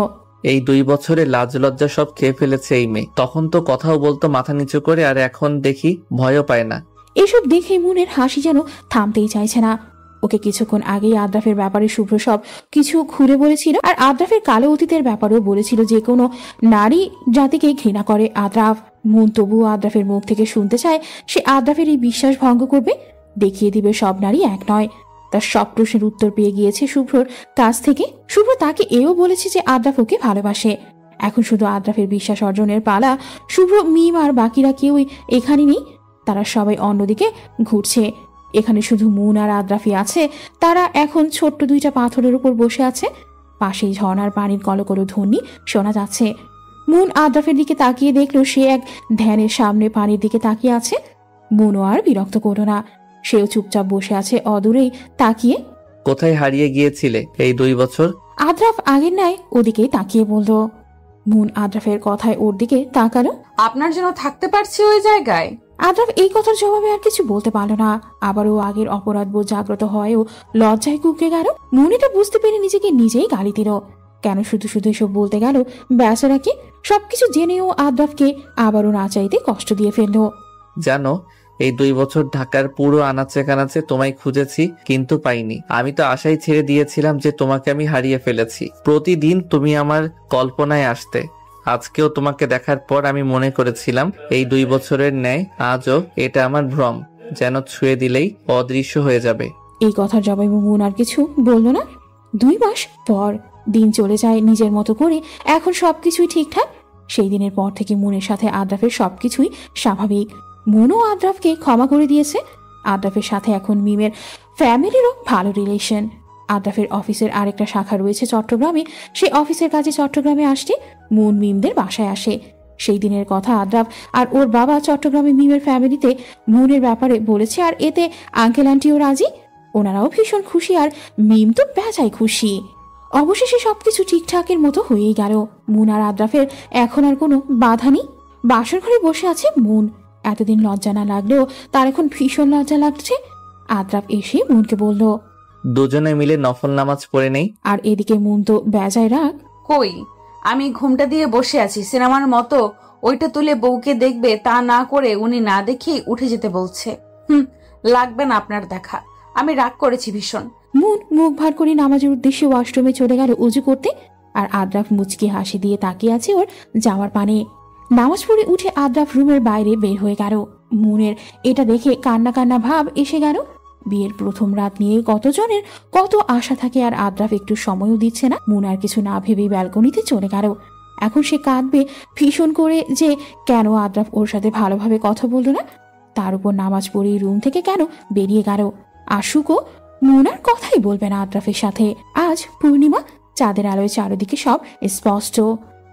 এই 2 বছরে লাজ লজ্জা সব খেয়ে ফেলেছে এই মেয়ে। তখন তো কথাও বলতো মাথা নিচু করে, আর এখন দেখি ভয়ও পায় না। এসব দেখে মুনের হাসি যেন থামতেই চাইছে না। ওকে কিছুক্ষণ আগেই আদ্রাফের ব্যাপারে শুভ্র সব কিছু ঘুরে বলেছিল, আর আদ্রাফের কালো অতীতের ব্যাপারেও বলেছিল যে কোনো নারী জাতিকে ঘৃণা করে আদ্রাফ। মুন তবুও আদ্রাফের মুখ থেকে শুনতে চায় সে আদ্রাফের এই বিশ্বাস ভঙ্গ করবে, দেখিয়ে দিবে সব নারী এক নয়। তার সব প্রশ্নের উত্তর পেয়ে গিয়েছে শুভ্রর কাছ থেকে। শুভ্র তাকে এও বলেছে যে আদ্রাফ ওকে ভালোবাসে। এখন শুধু আদ্রাফের বিশ্বাস অর্জনের পালা। শুভ্র, মিম আর বাকিরা কেউই এখানে নেই, তারা সবাই অন্যদিকে ঘুরছে। এখানে শুধু মুন আর আদ্রাফি আছে। তারা এখন ছোট্ট 2টা পাথরের উপর বসে আছে। পাশেই ঝর্ণার পানির কলকল ধ্বনি শোনা যাচ্ছে। মুন আদ্রাফের দিকে তাকিয়ে দেখলো সে এক ধ্যানের সামনে পানির দিকে তাকিয়ে আছে। মুনও আর বিরক্ত করল না, সেও চুপচাপ বসে আছে অদূরেই তাকিয়ে। কোথায় হারিয়ে গিয়েছিলে এই 2 বছর? আদ্রাফ আগের ন্যায় ওদিকেই তাকিয়ে বলল। মুন আদ্রাফের কথায় ওর দিকে তাকালো। আপনার জন্য থাকতে পারছি ওই জায়গায়। আদ্রাফ এই কথার জবাবে আর কিছু বলতে পারল না। আবারও আগের অপরাধবোধ জাগ্রত হয়েও লজ্জায় কুঁকড়ে গেল। মুন এটা বুঝতে পেরে নিজেকে নিজেই গালি দিল। কেন শুধু শুধু এসব বলতে গেল বেচারাকে? সবকিছু জেনেও আদ্রাফকে আবারও না চাইতে কষ্ট দিয়ে ফেললো। জানো, এই 2 বছর ঢাকার পুরো আনাচে কানাচে তোমায় খুঁজেছি, কিন্তু পাইনি। আমি তো আশাই ছেড়ে দিয়েছিলাম যে তোমাকে আমি হারিয়ে ফেলেছি। প্রতিদিন তুমি আমার কল্পনায় আসতে। আজকেও তোমাকে দেখার পর আমি মনে করেছিলাম এই 2 বছরের ন্যায় আজও এটা আমার ভ্রম, যেন ছুঁয়ে দিলেই অদৃশ্য হয়ে যাবে। এই কথার জবাবে মুন আর কিছু বলল না। 2 মাস পর দিন চলে যায় নিজের মতো করে। এখন সবকিছুই ঠিকঠাক। সেই দিনের পর থেকে মুনের সাথে আদ্রাফের সবকিছুই স্বাভাবিক। মুনও আদ্রাফকে ক্ষমা করে দিয়েছে। আদ্রাফের সাথে এখন মিমের ফ্যামিলিরও ভালো রিলেশন। আদ্রাফের অফিসের আরেকটা শাখা রয়েছে চট্টগ্রামে। সেই অফিসের কাজে চট্টগ্রামে আসতে মুন মিমদের বাসায় আসে। সেই দিনের কথা আদ্রাফ আর ওর বাবা চট্টগ্রামে মিমের ফ্যামিলিতে মুনের ব্যাপারে বলেছে, আর এতে আঙ্কেল আন্টিও রাজি। ওনারাও ভীষণ খুশি, আর মিম তো বেজায় খুশি। অবশেষে সবকিছু ঠিকঠাকের মতো হয়েই গেল। মুন আর আদ্রাফের এখন আর কোনো বাধা নেই। বাসর ঘরে বসে আছে মুন। এতদিন লজ্জা না লাগলেও তার এখন ভীষণ লজ্জা লাগছে। আদ্রাফ এসে মুনকে বলল, দুজনে মিলে নফল নামাজ পড়ে নেই। আর এদিকে মুন তো বেজায় রাগ। কই, আমি ঘুমটা দিয়ে বসে আছি সিনেমার মতো। ওইটা তুলে বউকে দেখবে, তা না করে উনি না দেখেই উঠে যেতে বলছে। লাগবে না আপনার দেখা। আমি রাগ করেছি ভীষণ। মুন মুখ ভার করে নামাজের উদ্দেশ্যে ওয়াশরুমে চলে গেল উজু করতে। আর আদ্রাফ মুচকি হাসি দিয়ে তাকিয়ে আছে ওর যাওয়ার পানে। নামাজ পড়ে উঠে আদ্রাফ রুমের বাইরে বের হয়ে গেল। মুনের এটা দেখে কান্না কান্না ভাব এসে গেল। বিয়ের প্রথম রাত নিয়ে কতজনের কত আশা থাকে, আর আদ্রাফ একটু সময়ও দিচ্ছে না। মুন আর কিছু না ভেবেই ব্যালকনিতে চলে গেল। এখন সে কাঁদবে ভীষণ করে যে কেন আদ্রাফ ওর সাথে ভালোভাবে কথা বলল না। তার উপর নামাজ পড়েই রুম থেকে কেন বেরিয়ে গেল। আশুকও মুন আর কথাই বলবে না আদ্রাফের সাথে। আজ পূর্ণিমা, চাঁদের আলোয় চারদিকে সব স্পষ্ট।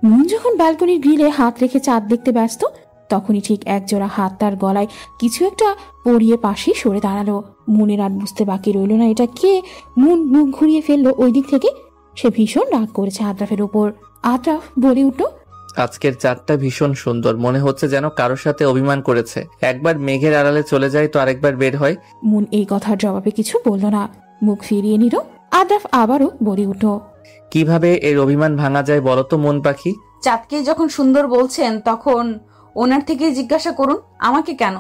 মুন যখন ব্যালকনির গ্রিলে হাত রেখে চাঁদ দেখতে ব্যস্ত, তখনই ঠিক একজোড়া হাত তার গলায় কিছু একটা পরিয়ে পাশে সরে দাঁড়ালো। মুনের আর বুঝতে বাকি রইল না এটা কে। মুন মুখ ঘুরিয়ে ফেললো ওই দিক থেকে। সে ভীষণ রাগ করেছে আদ্রাফের উপর। আদ্রাফ বলে উঠল, আজকের চাঁদটা ভীষণ সুন্দর, মনে হচ্ছে যেন কারোর সাথে অভিমান করেছে। একবার মেঘের আড়ালে চলে যায় তো আরেকবার বের হয়। মুন এই কথার জবাবে কিছু বলল না, মুখ ফিরিয়ে নিল। আদ্রাফ আবারও বলে উঠল, কিভাবে এর অভিমান ভাঙা যায় বলো তো মন পাখি? চাঁদকে যখন সুন্দর বলছেন তখন ওনার থেকে জিজ্ঞাসা করুন, আমাকে কেন?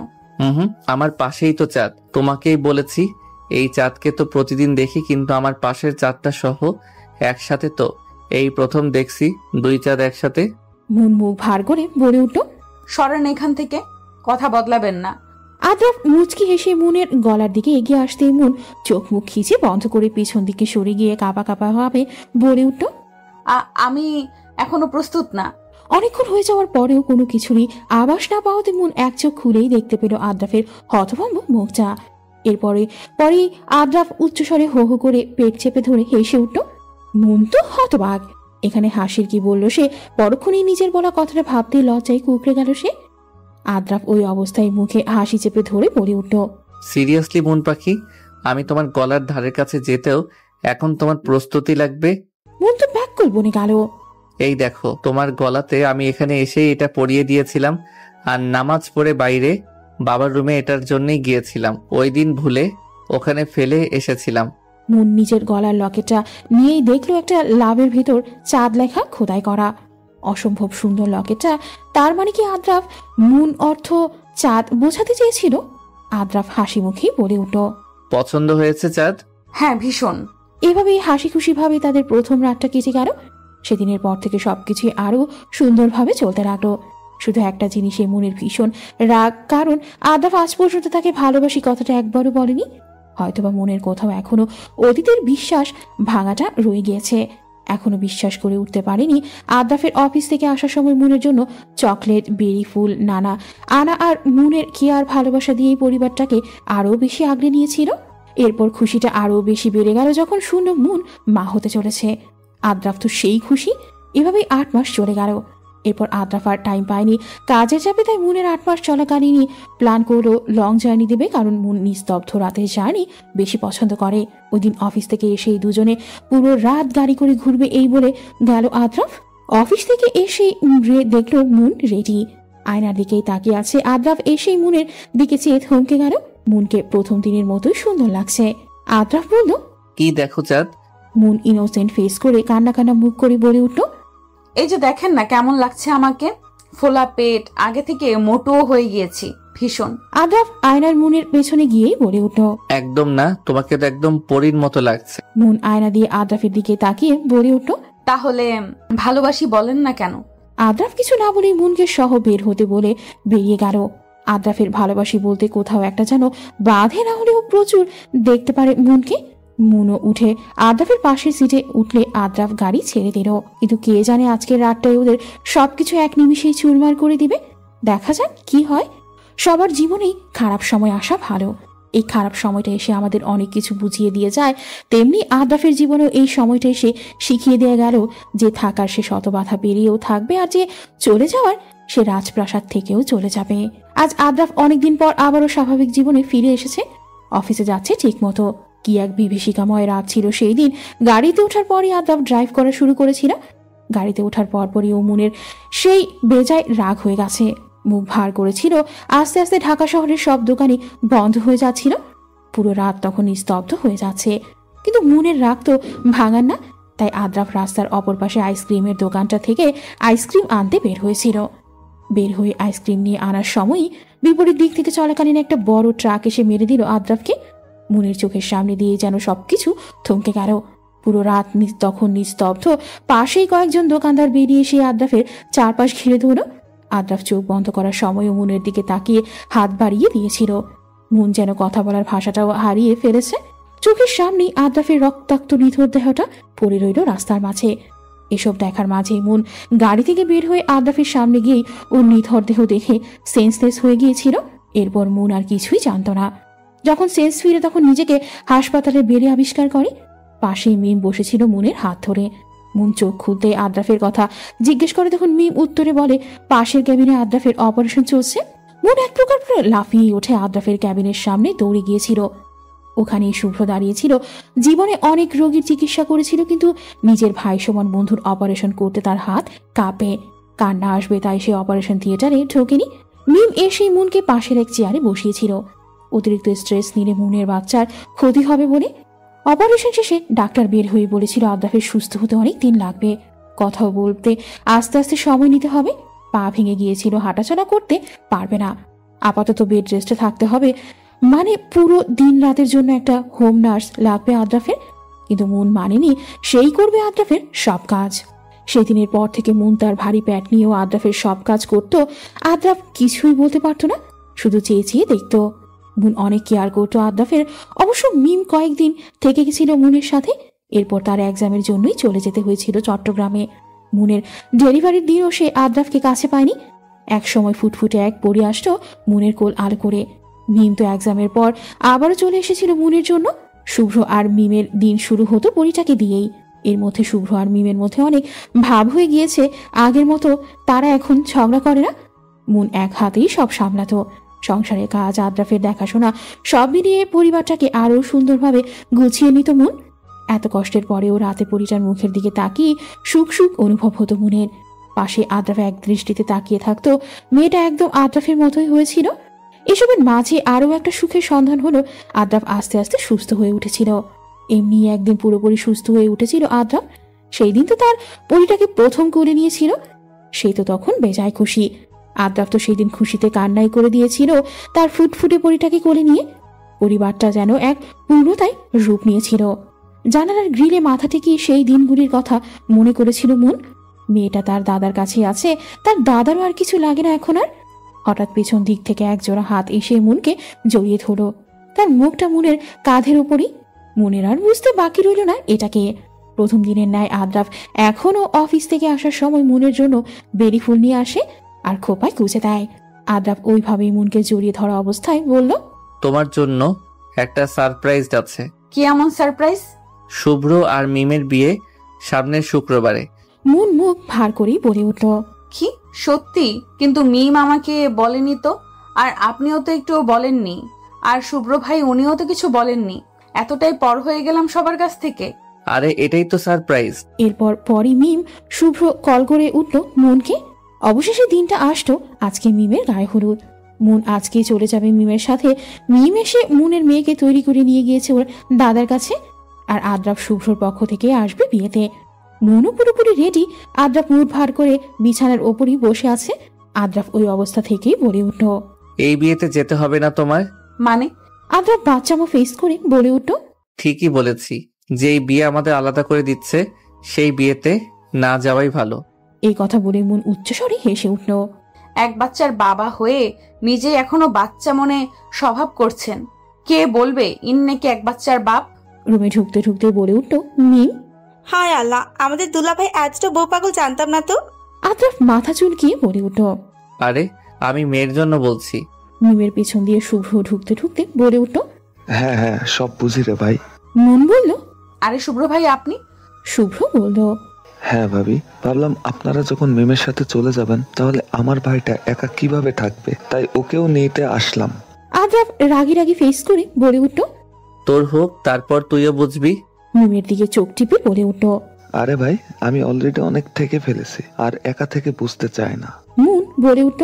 আমার পাশেই তো চাঁদ। তোমাকেই বলেছি এই চাঁদকে তো প্রতিদিন দেখি, কিন্তু আমার পাশের চাঁদটা সহ একসাথে তো এই প্রথম দেখছি 2 চাঁদ একসাথে। মুন মুখ ভার করে বলে উঠল, সরেন এখান থেকে, কথা বদলাবেন না। আদ্রাফ মুচকি হেসে মুনের গলার দিকে এগিয়ে আসতে মুন চোখ মুখ খিচে বন্ধ করে পিছন দিকে সরে গিয়ে কাঁপা কাঁপা ভাবে বলে উঠল, আমি এখনো প্রস্তুত না। অনেকক্ষণ হয়ে যাওয়ার পরেও কোনো কিছুরই আভাস না পাওয়াতে মুন এক চোখ খুলেই দেখতে পেল আদ্রাফের হতভম্ব মুখটা। পরেই আদ্রাফ উচ্চস্বরে হো হো করে পেট চেপে ধরে হেসে উঠল। মুন তো হতবাক। এখানে হাসির কি বলল সে? পরক্ষণেই নিজের বলা কথাটা ভাবতে লজ্জায় কুঁকড়ে গেল সে। আদ্রাফ ওই অবস্থায় মুখে হাসি চেপে ধরে বলে উঠল, সিরিয়াসলি মন পাখি, আমি তোমার গলার ধারের কাছে যেতেও এখন তোমার প্রস্তুতি লাগবে? মন তো ব্যাকুল বনে গেল। এই দেখো, তোমার গলাতে আমি এখানে এসেই এটা পরিয়ে দিয়েছিলাম, আর নামাজ পড়ে বাইরে বাবার রুমে এটার জন্যই গিয়েছিলাম। ওই দিন ভুলে ওখানে ফেলে এসেছিলাম। মুন নিজের গলার লকেটটা নিয়েই দেখলো একটা লাভের ভেতর চাঁদ লেখা খোদাই করা। অসম্ভব সুন্দর লকেটটা। তার মানে কি আদ্রাফ মুন অর্থ চাঁদ বোঝাতে চেয়েছিল? আদ্রাফ হাসি মুখেই বলে উঠল, পছন্দ হয়েছে চাঁদ? হ্যাঁ, ভীষণ। এভাবেই হাসি খুশি ভাবে তাদের প্রথম রাতটা কেটে গেল। সেদিনের পর থেকে সবকিছু আরো সুন্দরভাবে চলতে লাগলো। শুধু একটা জিনিসে মুনের ভীষণ রাগ, কারণ আদ্রাফ আজ পর্যন্ত তাকে ভালোবাসি কথাটা একবারও বলেনি। হয়তোবা মনের কোথাও এখনো অতীতের বিশ্বাস ভাঙাটা রয়ে গিয়েছে। এখনো বিশ্বাস করে উঠতে পারেনি আদ্রাফের অফিস থেকে আসার সময় মুনের জন্য চকলেট, বেরি ফুল, নানা আনা আর মুনের কেয়ার ভালোবাসা দিয়েই পরিবারটাকে আরো বেশি আগলে নিয়েছিল। এরপর খুশিটা আরো বেশি বেড়ে গেল যখন শুনল মুন মা হতে চলেছে। আদ্রাফ তো সেই খুশি। এভাবেই 8 মাস চলে গেল। এরপর আদ্রাফ আর টাইম পায়নি কাজের চাপে, তাই মুনের 8 মাস চলাকালীনই প্ল্যান করলো লং জার্নি দেবে, কারণ মুন নিস্তব্ধ রাতের জার্নি বেশি পছন্দ করে। ওই দিন অফিস থেকে এসেই দুজনে পুরো রাত গাড়ি করে ঘুরবে এই বলে গেল আদ্রাফ। অফিস থেকে এসে দেখলো মুন রেডি। আয়নার দিকেই তাকিয়ে আছে আদ্রাফ। এসেই মুনের দিকে চেয়ে থমকে গেল। মুনকে প্রথম দিনের মতোই সুন্দর লাগছে। আদ্রাফ বলল, কি দেখো চাঁদ? মুন ইনোসেন্ট ফেস করে কান্না কান্না মুখ করে বলে উঠল, এই যে দেখেন না কেমন লাগছে আমাকে, ফোলা পেট, আগে থেকে মোটো হয়ে গিয়েছি ভীষণ। আদ্রাফ আয়নার মুনের পেছনে গিয়েই বলে উঠল, একদম না, তোমাকে তো একদম পরীর মতো লাগছে। মুন আয়না দিয়ে আদ্রাফের দিকে তাকিয়ে বলে উঠল, তাহলে ভালোবাসি বলেন না কেন? আদ্রাফ কিছু না বলে মুনকে সহ বের হতে বলে বেরিয়ে গেল। আদ্রাফের ভালোবাসি বলতে কোথাও একটা যেন বাঁধে, না হলেও প্রচুর দেখতে পারে মুনকে। মুনও উঠে আদ্রাফের পাশের সিটে উঠলে আদ্রাফ গাড়ি ছেড়ে দিল। কিন্তু কে জানে আজকের রাতটাই ওদের সবকিছু এক নিমিষেই চুরমার করে দিবে। দেখা যাক কি হয়। সবার জীবনেই খারাপ সময় আসা ভালো। এই খারাপ সময়টা এসে আমাদের অনেক কিছু বুঝিয়ে দিয়ে যায়, তেমনি আদ্রাফের জীবনেও এই সময়টা এসে শিখিয়ে দেয়া গেল যে থাকার সে শত বাধা পেরিয়েও থাকবে, আর যে চলে যাওয়ার সে রাজপ্রাসাদ থেকেও চলে যাবে। আজ আদ্রাফ অনেকদিন পর আবারও স্বাভাবিক জীবনে ফিরে এসেছে। অফিসে যাচ্ছে ঠিক মতো। কি এক বিভীষিকাময় রাত ছিল সেই দিন। গাড়িতে ওঠার পরই আদ্রাফ ড্রাইভ করা শুরু করেছিল। গাড়িতে ওঠার পরপরই ও মুনের সেই বেজায় রাগ হয়ে গেছে। মুখ ভার করেছিল। আস্তে আস্তে ঢাকা শহরের সব দোকানই বন্ধ হয়ে যাচ্ছিল। পুরো রাত তখন নিস্তব্ধ হয়ে যাচ্ছে, কিন্তু মুনের রাগ তো ভাঙার না। তাই আদ্রাফ রাস্তার অপর পাশে আইসক্রিমের দোকানটা থেকে আইসক্রিম আনতে বের হয়েছিল। বের হয়ে আইসক্রিম নিয়ে আনার সময়ই বিপরীত দিক থেকে চলাকালীন একটা বড় ট্রাক এসে মেরে দিল আদ্রাফকে। মুনের চোখের সামনে দিয়ে যেন সবকিছু থমকে গেল। পুরো রাত তখন নিস্তব্ধ। পাশেই কয়েকজন দোকানদার বেরিয়ে এসে আদ্রাফের চারপাশ ঘিরে ধরল। আদ্রাফ চোখ বন্ধ করার সময়ও মুনের দিকে তাকিয়ে হাত বাড়িয়ে দিয়েছিল। মুন যেন কথা বলার ভাষাটাও হারিয়ে ফেলেছে। চোখের সামনেই আদ্রাফের রক্তাক্ত নিথর দেহটা পড়ে রইল রাস্তার মাঝে। এসব দেখার মাঝে মুন গাড়ি থেকে বের হয়ে আদ্রাফের সামনে গিয়েই ওর নিথর দেহ দেখে সেন্সলেস হয়ে গিয়েছিল। এরপর মুন আর কিছুই জানত না। যখন সেন্স ফিরে তখন নিজেকে হাসপাতালে বেডে আবিষ্কার করে। পাশেই মিম বসেছিল মুনের হাত ধরে। মুন চোখ খুলতে আদ্রাফের কথা জিজ্ঞেস করে, তখন মিম উত্তরে বলে পাশের ক্যাবিনে আদ্রাফের অপারেশন চলছে। মুন এক প্রকার লাফিয়ে ওঠে আদ্রাফের ক্যাবিনের সামনে দৌড়ে গিয়েছিল। ওখানেই শুভ্র দাঁড়িয়েছিল। জীবনে অনেক রোগীর চিকিৎসা করেছিল, কিন্তু নিজের ভাই সমান বন্ধুর অপারেশন করতে তার হাত কাঁপে। কান্না আসবে তাই সে অপারেশন থিয়েটারে ঢোকেনি। মিম এসেই মুনকে পাশের এক চেয়ারে বসিয়েছিল। অতিরিক্ত স্ট্রেস নিলে মুনের বাচ্চার ক্ষতি হবে বলে। অপারেশন শেষে ডাক্তার বের হয়ে বলেছিল আদ্রাফের সুস্থ হতে অনেক দিন লাগবে। কথাও বলতে আস্তে আস্তে সময় নিতে হবে। পা ভেঙে গিয়েছিল, হাঁটাচলা করতে পারবে না। আপাতত বেড রেস্টে থাকতে হবে, মানে পুরো দিন রাতের জন্য একটা হোম নার্স লাগবে আদ্রাফের। কিন্তু মুন মানেনি, সেই করবে আদ্রাফের সব কাজ। সেই দিনের পর থেকে মুন তার ভারী প্যাট নিয়েও আদ্রাফের সব কাজ করত। আদ্রাফ কিছুই বলতে পারত না, শুধু চেয়ে চেয়ে দেখত। মুন অনেক কেয়ার করতো আদ্রাফের। অবশ্য মিম কয়েকদিন থেকে গেছিল মুনের সাথে। এরপর তার এক্সামের জন্যই চলে যেতে হয়েছিল চট্টগ্রামে। মুনের ডেলিভারির দিনও সে আদ্রাফকে কাছে পায়নি। এক সময় ফুটফুটে এক পরি আসতো মুনের কোল আলো করে। মিম তো এক্সামের পর আবারও চলে এসেছিল মুনের জন্য। শুভ্র আর মিমের দিন শুরু হতো পরিটাকে দিয়েই। এর মধ্যে শুভ্র আর মিমের মধ্যে অনেক ভাব হয়ে গিয়েছে। আগের মতো তারা এখন ঝগড়া করে না। মুন এক হাতেই সব সামলাতো। সংসারের কাজ, আদ্রাফের দেখাশোনা, সব মিলিয়ে পরিবারটাকে আরো সুন্দরভাবে গুছিয়ে নিত মুন। এত কষ্টের পরেও রাতে পরিটার মুখের দিকে তাকিয়ে সুখ সুখ অনুভব হতো মুনের। পাশে আদ্রাফ এক দৃষ্টিতে তাকিয়ে থাকতো। মেয়েটা একদম আদ্রাফের মতোই হয়েছিল। এসবের মাঝে আরো একটা সুখের সন্ধান হলো, আদ্রাফ আস্তে আস্তে সুস্থ হয়ে উঠেছিল। এমনি একদিন পুরোপুরি সুস্থ হয়ে উঠেছিল আদ্রাফ। সেই দিন তো তার পরিটাকে প্রথম কোলে নিয়েছিল, সে তো তখন বেজায় খুশি। আদ্রাফ তো সেই দিন খুশিতে কান্নাই করে দিয়েছিল তার ফুটফুটে পরিটাকে কোলে নিয়ে। পরিবারটা যেন এক পূর্ণতায় রূপ নিয়েছিল। জানালার গ্রিলে মাথা ঠেকিয়ে সেই দিনগুলির কথা মনে করেছিল মন। মেয়েটা তার দাদার কাছে আছে, তার দাদারও আর কিছু লাগে না এখন আর। হঠাৎ পেছন দিক থেকে একজোড়া হাত এসে মনকে জড়িয়ে ধরল, তার মুখটা মনের কাঁধের ওপরই। মনের আর বুঝতে বাকি রইল না এটাকে। প্রথম দিনের ন্যায় আদ্রাফ এখনও অফিস থেকে আসার সময় মনের জন্য বেরি ফুল নিয়ে আসে আর খোপায় গুজে দেয়। আদ্রাফ ওইভাবেই মনকে জড়িয়ে ধরা অবস্থায় বলল, তোমার জন্য একটা সারপ্রাইজ আছে। কি এমন সারপ্রাইজ? শুভ্র আর মিমের বিয়ে সামনের শুক্রবারে। মন মুখ ভার করেই বলে উঠল, কি সত্যি? কিন্তু মিম আমাকে বলেনি তো, আর আপনিও তো একটু বলেননি, আর শুভ্র ভাই উনিও তো কিছু বলেননি। এতটাই পর হয়ে গেলাম সবার কাছ থেকে। আরে এটাই তো সারপ্রাইজ। এরপর পরই মিম শুভ্র কল করে উঠল মনকে। অবশেষে দিনটা আসতো, আজকে মিমের গায়ে হলুদ। মন আজকে চলে যাবে মিমের সাথে। মিম এসে মনের মেয়েকে তৈরি করে নিয়ে গিয়েছে ওর দাদার কাছে, আর আদ্রাফ শুভ্রর পক্ষ থেকে আসবে বিয়েতে। মনও পুরোপুরি রেডি। আদ্রাফ মুখ ভার করে বিছানার ওপরই বসে আছে। আদ্রাফ ওই অবস্থা থেকেই বলে উঠল, এই বিয়েতে যেতে হবে না তোমার। মানে? আদ্রাফ বাচ্চামো ফেস করে বলে উঠল, ঠিকই বলেছি, যেই বিয়ে আমাদের আলাদা করে দিচ্ছে সেই বিয়েতে না যাওয়াই ভালো। এই কথা বলে মন উচ্চস্বরে হেসে উঠল। এক বাচ্চার বাবা হয়ে নিজে এখনো বাচ্চা মনে স্বভাব করছেন। কে বলবে ইন নাকি এক বাচ্চার বাপ? রুমে ঢুকতে ঢুকতে বলে উঠল মিম, হায় আল্লাহ, আমাদের দুলাভাই এতটা বউ পাগল জানতাম না তো। আদ্রাফ মাথা চুলকিয়ে বলে উঠল, আরে আমি মেয়ের জন্য বলছি। মিমের পেছন দিয়ে শুভ্র ঢুকতে ঢুকতে বলে উঠল, হ্যাঁ হ্যাঁ সব বুঝি রে ভাই। মন বলল, আরে শুভ্র ভাই আপনি? শুভ্র বলল, হ্যাঁ ভাবি, ভাবলাম আপনারা যখন মিমের সাথে চলে যাবেন তাহলে আমার ভাইটা একা কিভাবে থাকবে, তাই ওকেও নিতে আসলাম। আদ্রাফ রাগি রাগি ফেস করে বলে উঠল, তোর হোক, তারপর তুইও বুঝবি। মিমের দিকে চোখ টিপে বলে উঠল, আরে ভাই আমি অলরেডি অনেক থেকে ফেলেছি, আর একা থেকে বুঝতে চাই না। মন বলে উঠল,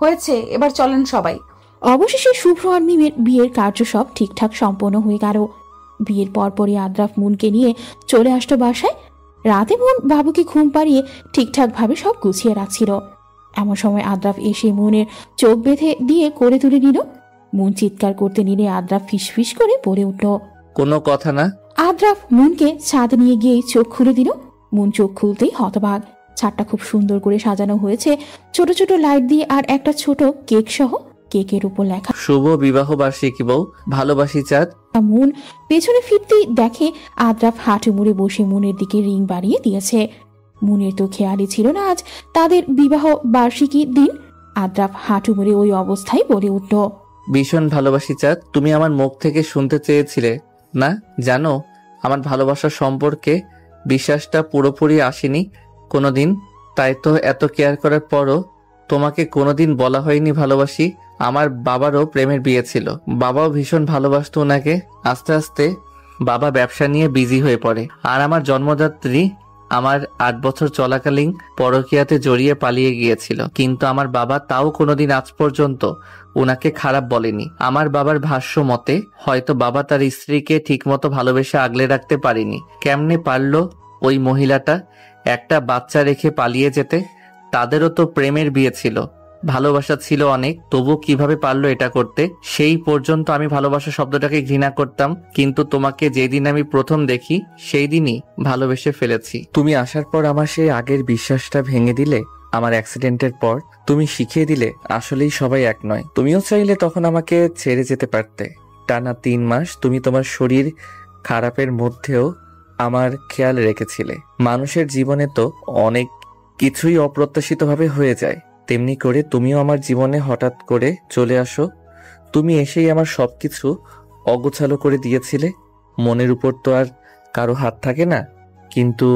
হয়েছে, এবার চলেন সবাই। অবশেষে শুভ্র আর মিমের বিয়ের কার্য সব ঠিকঠাক সম্পন্ন হয়ে গেল। বিয়ের পরপরই আদ্রাফ মুনকে নিয়ে চলে আসতো বাসায়। রাতে মন বাবুকে ঘুম পাড়িয়ে ঠিকঠাক ভাবে সব গুছিয়ে রাখছিল। এমন সময় আদ্রাফ এসে মনের চোখ বেঁধে দিয়ে করে তুলে নিল। মন চিৎকার করতে নিলে আদ্রাফ ফিসফিস করে বলে উঠল, কোনো কথা না। আদ্রাফ মনকে ছাদ নিয়ে গিয়ে চোখ খুলে দিল। মন চোখ খুলতেই হতবাক। ছাদটা খুব সুন্দর করে সাজানো হয়েছে, ছোট ছোট লাইট দিয়ে, আর একটা ছোট কেক সহ। কেকের উপর লেখা শুভ বিবাহ বার্ষিকী বউ, ভালোবাসি চাঁদ। মন পেছনে ফিরতেই দেখে আদ্রাফ হাঁটু মুড়ে বসে মনের দিকে রিং বাড়িয়ে দিয়েছে। মনের তো খেয়ালই ছিল না আজ তাদের বিবাহ বার্ষিকীর দিন। আদ্রাফ হাঁটু মুড়ে ওই অবস্থায় বলে উঠল, ভীষণ ভালোবাসি চাঁদ। তুমি আমার মুখ থেকে শুনতে চেয়েছিলে না? জানো আমার ভালোবাসার সম্পর্কে বিশ্বাসটা পুরোপুরি আসেনি কোনোদিন, তাই তো এত কেয়ার করার পরও তোমাকে কোনোদিন বলা হয়নি ভালোবাসি। আমার বাবারও প্রেমের বিয়ে ছিল, বাবাও ভীষণ ভালোবাসতো ওনাকে। আস্তে আস্তে বাবা ব্যবসা নিয়ে বিজি হয়ে পড়ে, আর আমার জন্মদাত্রী আমার 8 বছর চলাকালীন পরকীয়াতে জড়িয়ে পালিয়ে গিয়েছিল। কিন্তু আমার বাবা তাও কোনোদিন আজ পর্যন্ত ওনাকে খারাপ বলেনি। আমার বাবার ভাষ্য মতে হয়তো বাবা তার স্ত্রীকে ঠিকমতো ভালোবেসে আগলে রাখতে পারেনি। কেমনে পারলো ওই মহিলাটা একটা বাচ্চা রেখে পালিয়ে যেতে? তাদেরও তো প্রেমের বিয়ে ছিল, ভালোবাসা ছিল অনেক, তবু কিভাবে পারলো এটা করতে? সেই পর্যন্ত আমি ভালোবাসা শব্দটাকে ঘৃণা করতাম, কিন্তু তোমাকে যেদিন আমি প্রথম দেখি সেই দিনই ভালোবেসে ফেলেছি। তুমি আসার পর আমার সেই আগের বিশ্বাসটা ভেঙে দিলে। আমার অ্যাক্সিডেন্টের পর তুমি শিখিয়ে দিলে আসলেই সবাই এক নয়। তুমিও চাইলে তখন আমাকে ছেড়ে যেতে পারতে। টানা 3 মাস তুমি তোমার শরীর খারাপের মধ্যেও আমার খেয়াল রেখেছিলে। মানুষের জীবনে তো অনেক কিছুই অপ্রত্যাশিতভাবে হয়ে যায়, তেমনি করে তুমিও আমার জীবনে হঠাৎ করে চলে আসো। তুমি এসেই আমার সবকিছু অগোছালো করে দিয়েছিলে। মনের উপর তো আর কারো হাত থাকে না, কিন্তু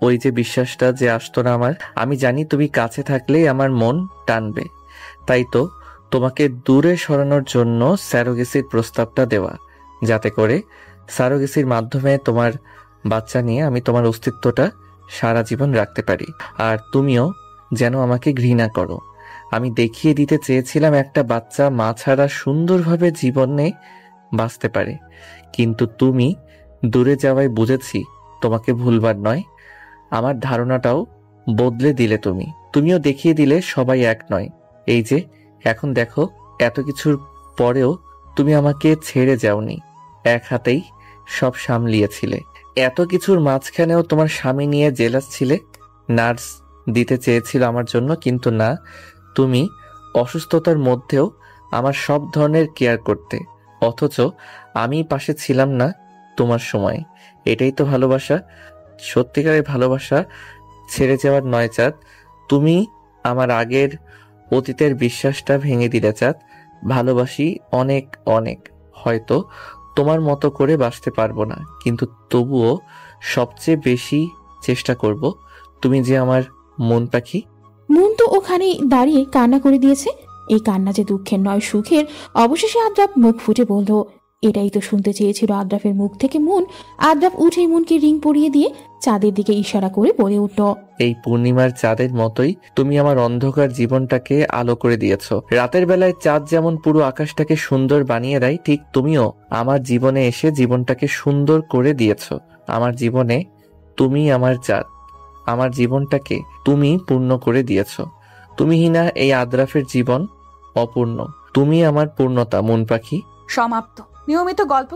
ওই যে বিশ্বাসটা যে আসতো না আমার। আমি জানি তুমি কাছে থাকলেই আমার মন টানবে, তাই তো তোমাকে দূরে সরানোর জন্য স্যারোগেসির প্রস্তাবটা দেওয়া, যাতে করে স্যারোগেসির মাধ্যমে তোমার বাচ্চা নিয়ে আমি তোমার অস্তিত্বটা সারা জীবন রাখতে পারি, আর তুমিও যেন আমাকে ঘৃণা করো। আমি দেখিয়ে দিতে চেয়েছিলাম একটা বাচ্চা মা ছাড়া সুন্দরভাবে জীবনে বাঁচতে পারে, কিন্তু তুমি দূরে যাওয়ায় বুঝেছি তোমাকে ভুলবার নয়। আমার ধারণাটাও বদলে দিলে তুমিও দেখিয়ে দিলে সবাই এক নয়। এই যে এখন দেখো, এত কিছুর পরেও তুমি আমাকে ছেড়ে যাওনি, এক হাতেই সব সামলিয়েছিলে। এত কিছুর মাঝখানেও তোমার স্বামী নিয়ে জেলাস ছিলে, নার্স দিতে চেয়েছিল আমার জন্য, কিন্তু না, তুমি অসুস্থতার মধ্যেও আমার সব ধরনের কেয়ার করতে, অথচ আমি পাশে ছিলাম না তোমার সময়। এটাই তো ভালোবাসা, সত্যিকারের ভালোবাসা, ছেড়ে যাওয়ার নয় চাঁদ। তুমি আমার আগের অতীতের বিশ্বাসটা ভেঙে দিলে চাঁদ। ভালোবাসি অনেক অনেক, হয়তো তোমার মতো করে বাঁচতে পারবো না, কিন্তু তবুও সবচেয়ে বেশি চেষ্টা করব। তুমি যে আমার মন পাখি। মুন তো ওখানেই দাঁড়িয়ে কান্না করে দিয়েছে। এই কান্না যে দুঃখের নয় সুখের। অবশেষে আদ্রাফ মুখ ফুটে বলল, এটাই তো শুনতে চেয়েছিল আদ্রাফের মুখ থেকে মুন। আদ্রাফ উঠেই মুনকে রিং পরিয়ে দিয়ে চাঁদের দিকে ইশারা করে বলে উঠল, এই পূর্ণিমার চাঁদের মতোই তুমি আমার অন্ধকার জীবনটাকে আলো করে দিয়েছ। রাতের বেলায় চাঁদ যেমন পুরো আকাশটাকে সুন্দর বানিয়ে দেয়, ঠিক তুমিও আমার জীবনে এসে জীবনটাকে সুন্দর করে দিয়েছ। আমার জীবনে তুমি আমার চাঁদ, আমার জীবনটাকে তুমি পূর্ণ করে দিয়েছ। তুমিহীনা এই আদ্রাফের জীবন অপূর্ণ, তুমি আমার পূর্ণতা মন পাখি। সমাপ্ত। নিয়মিত গল্প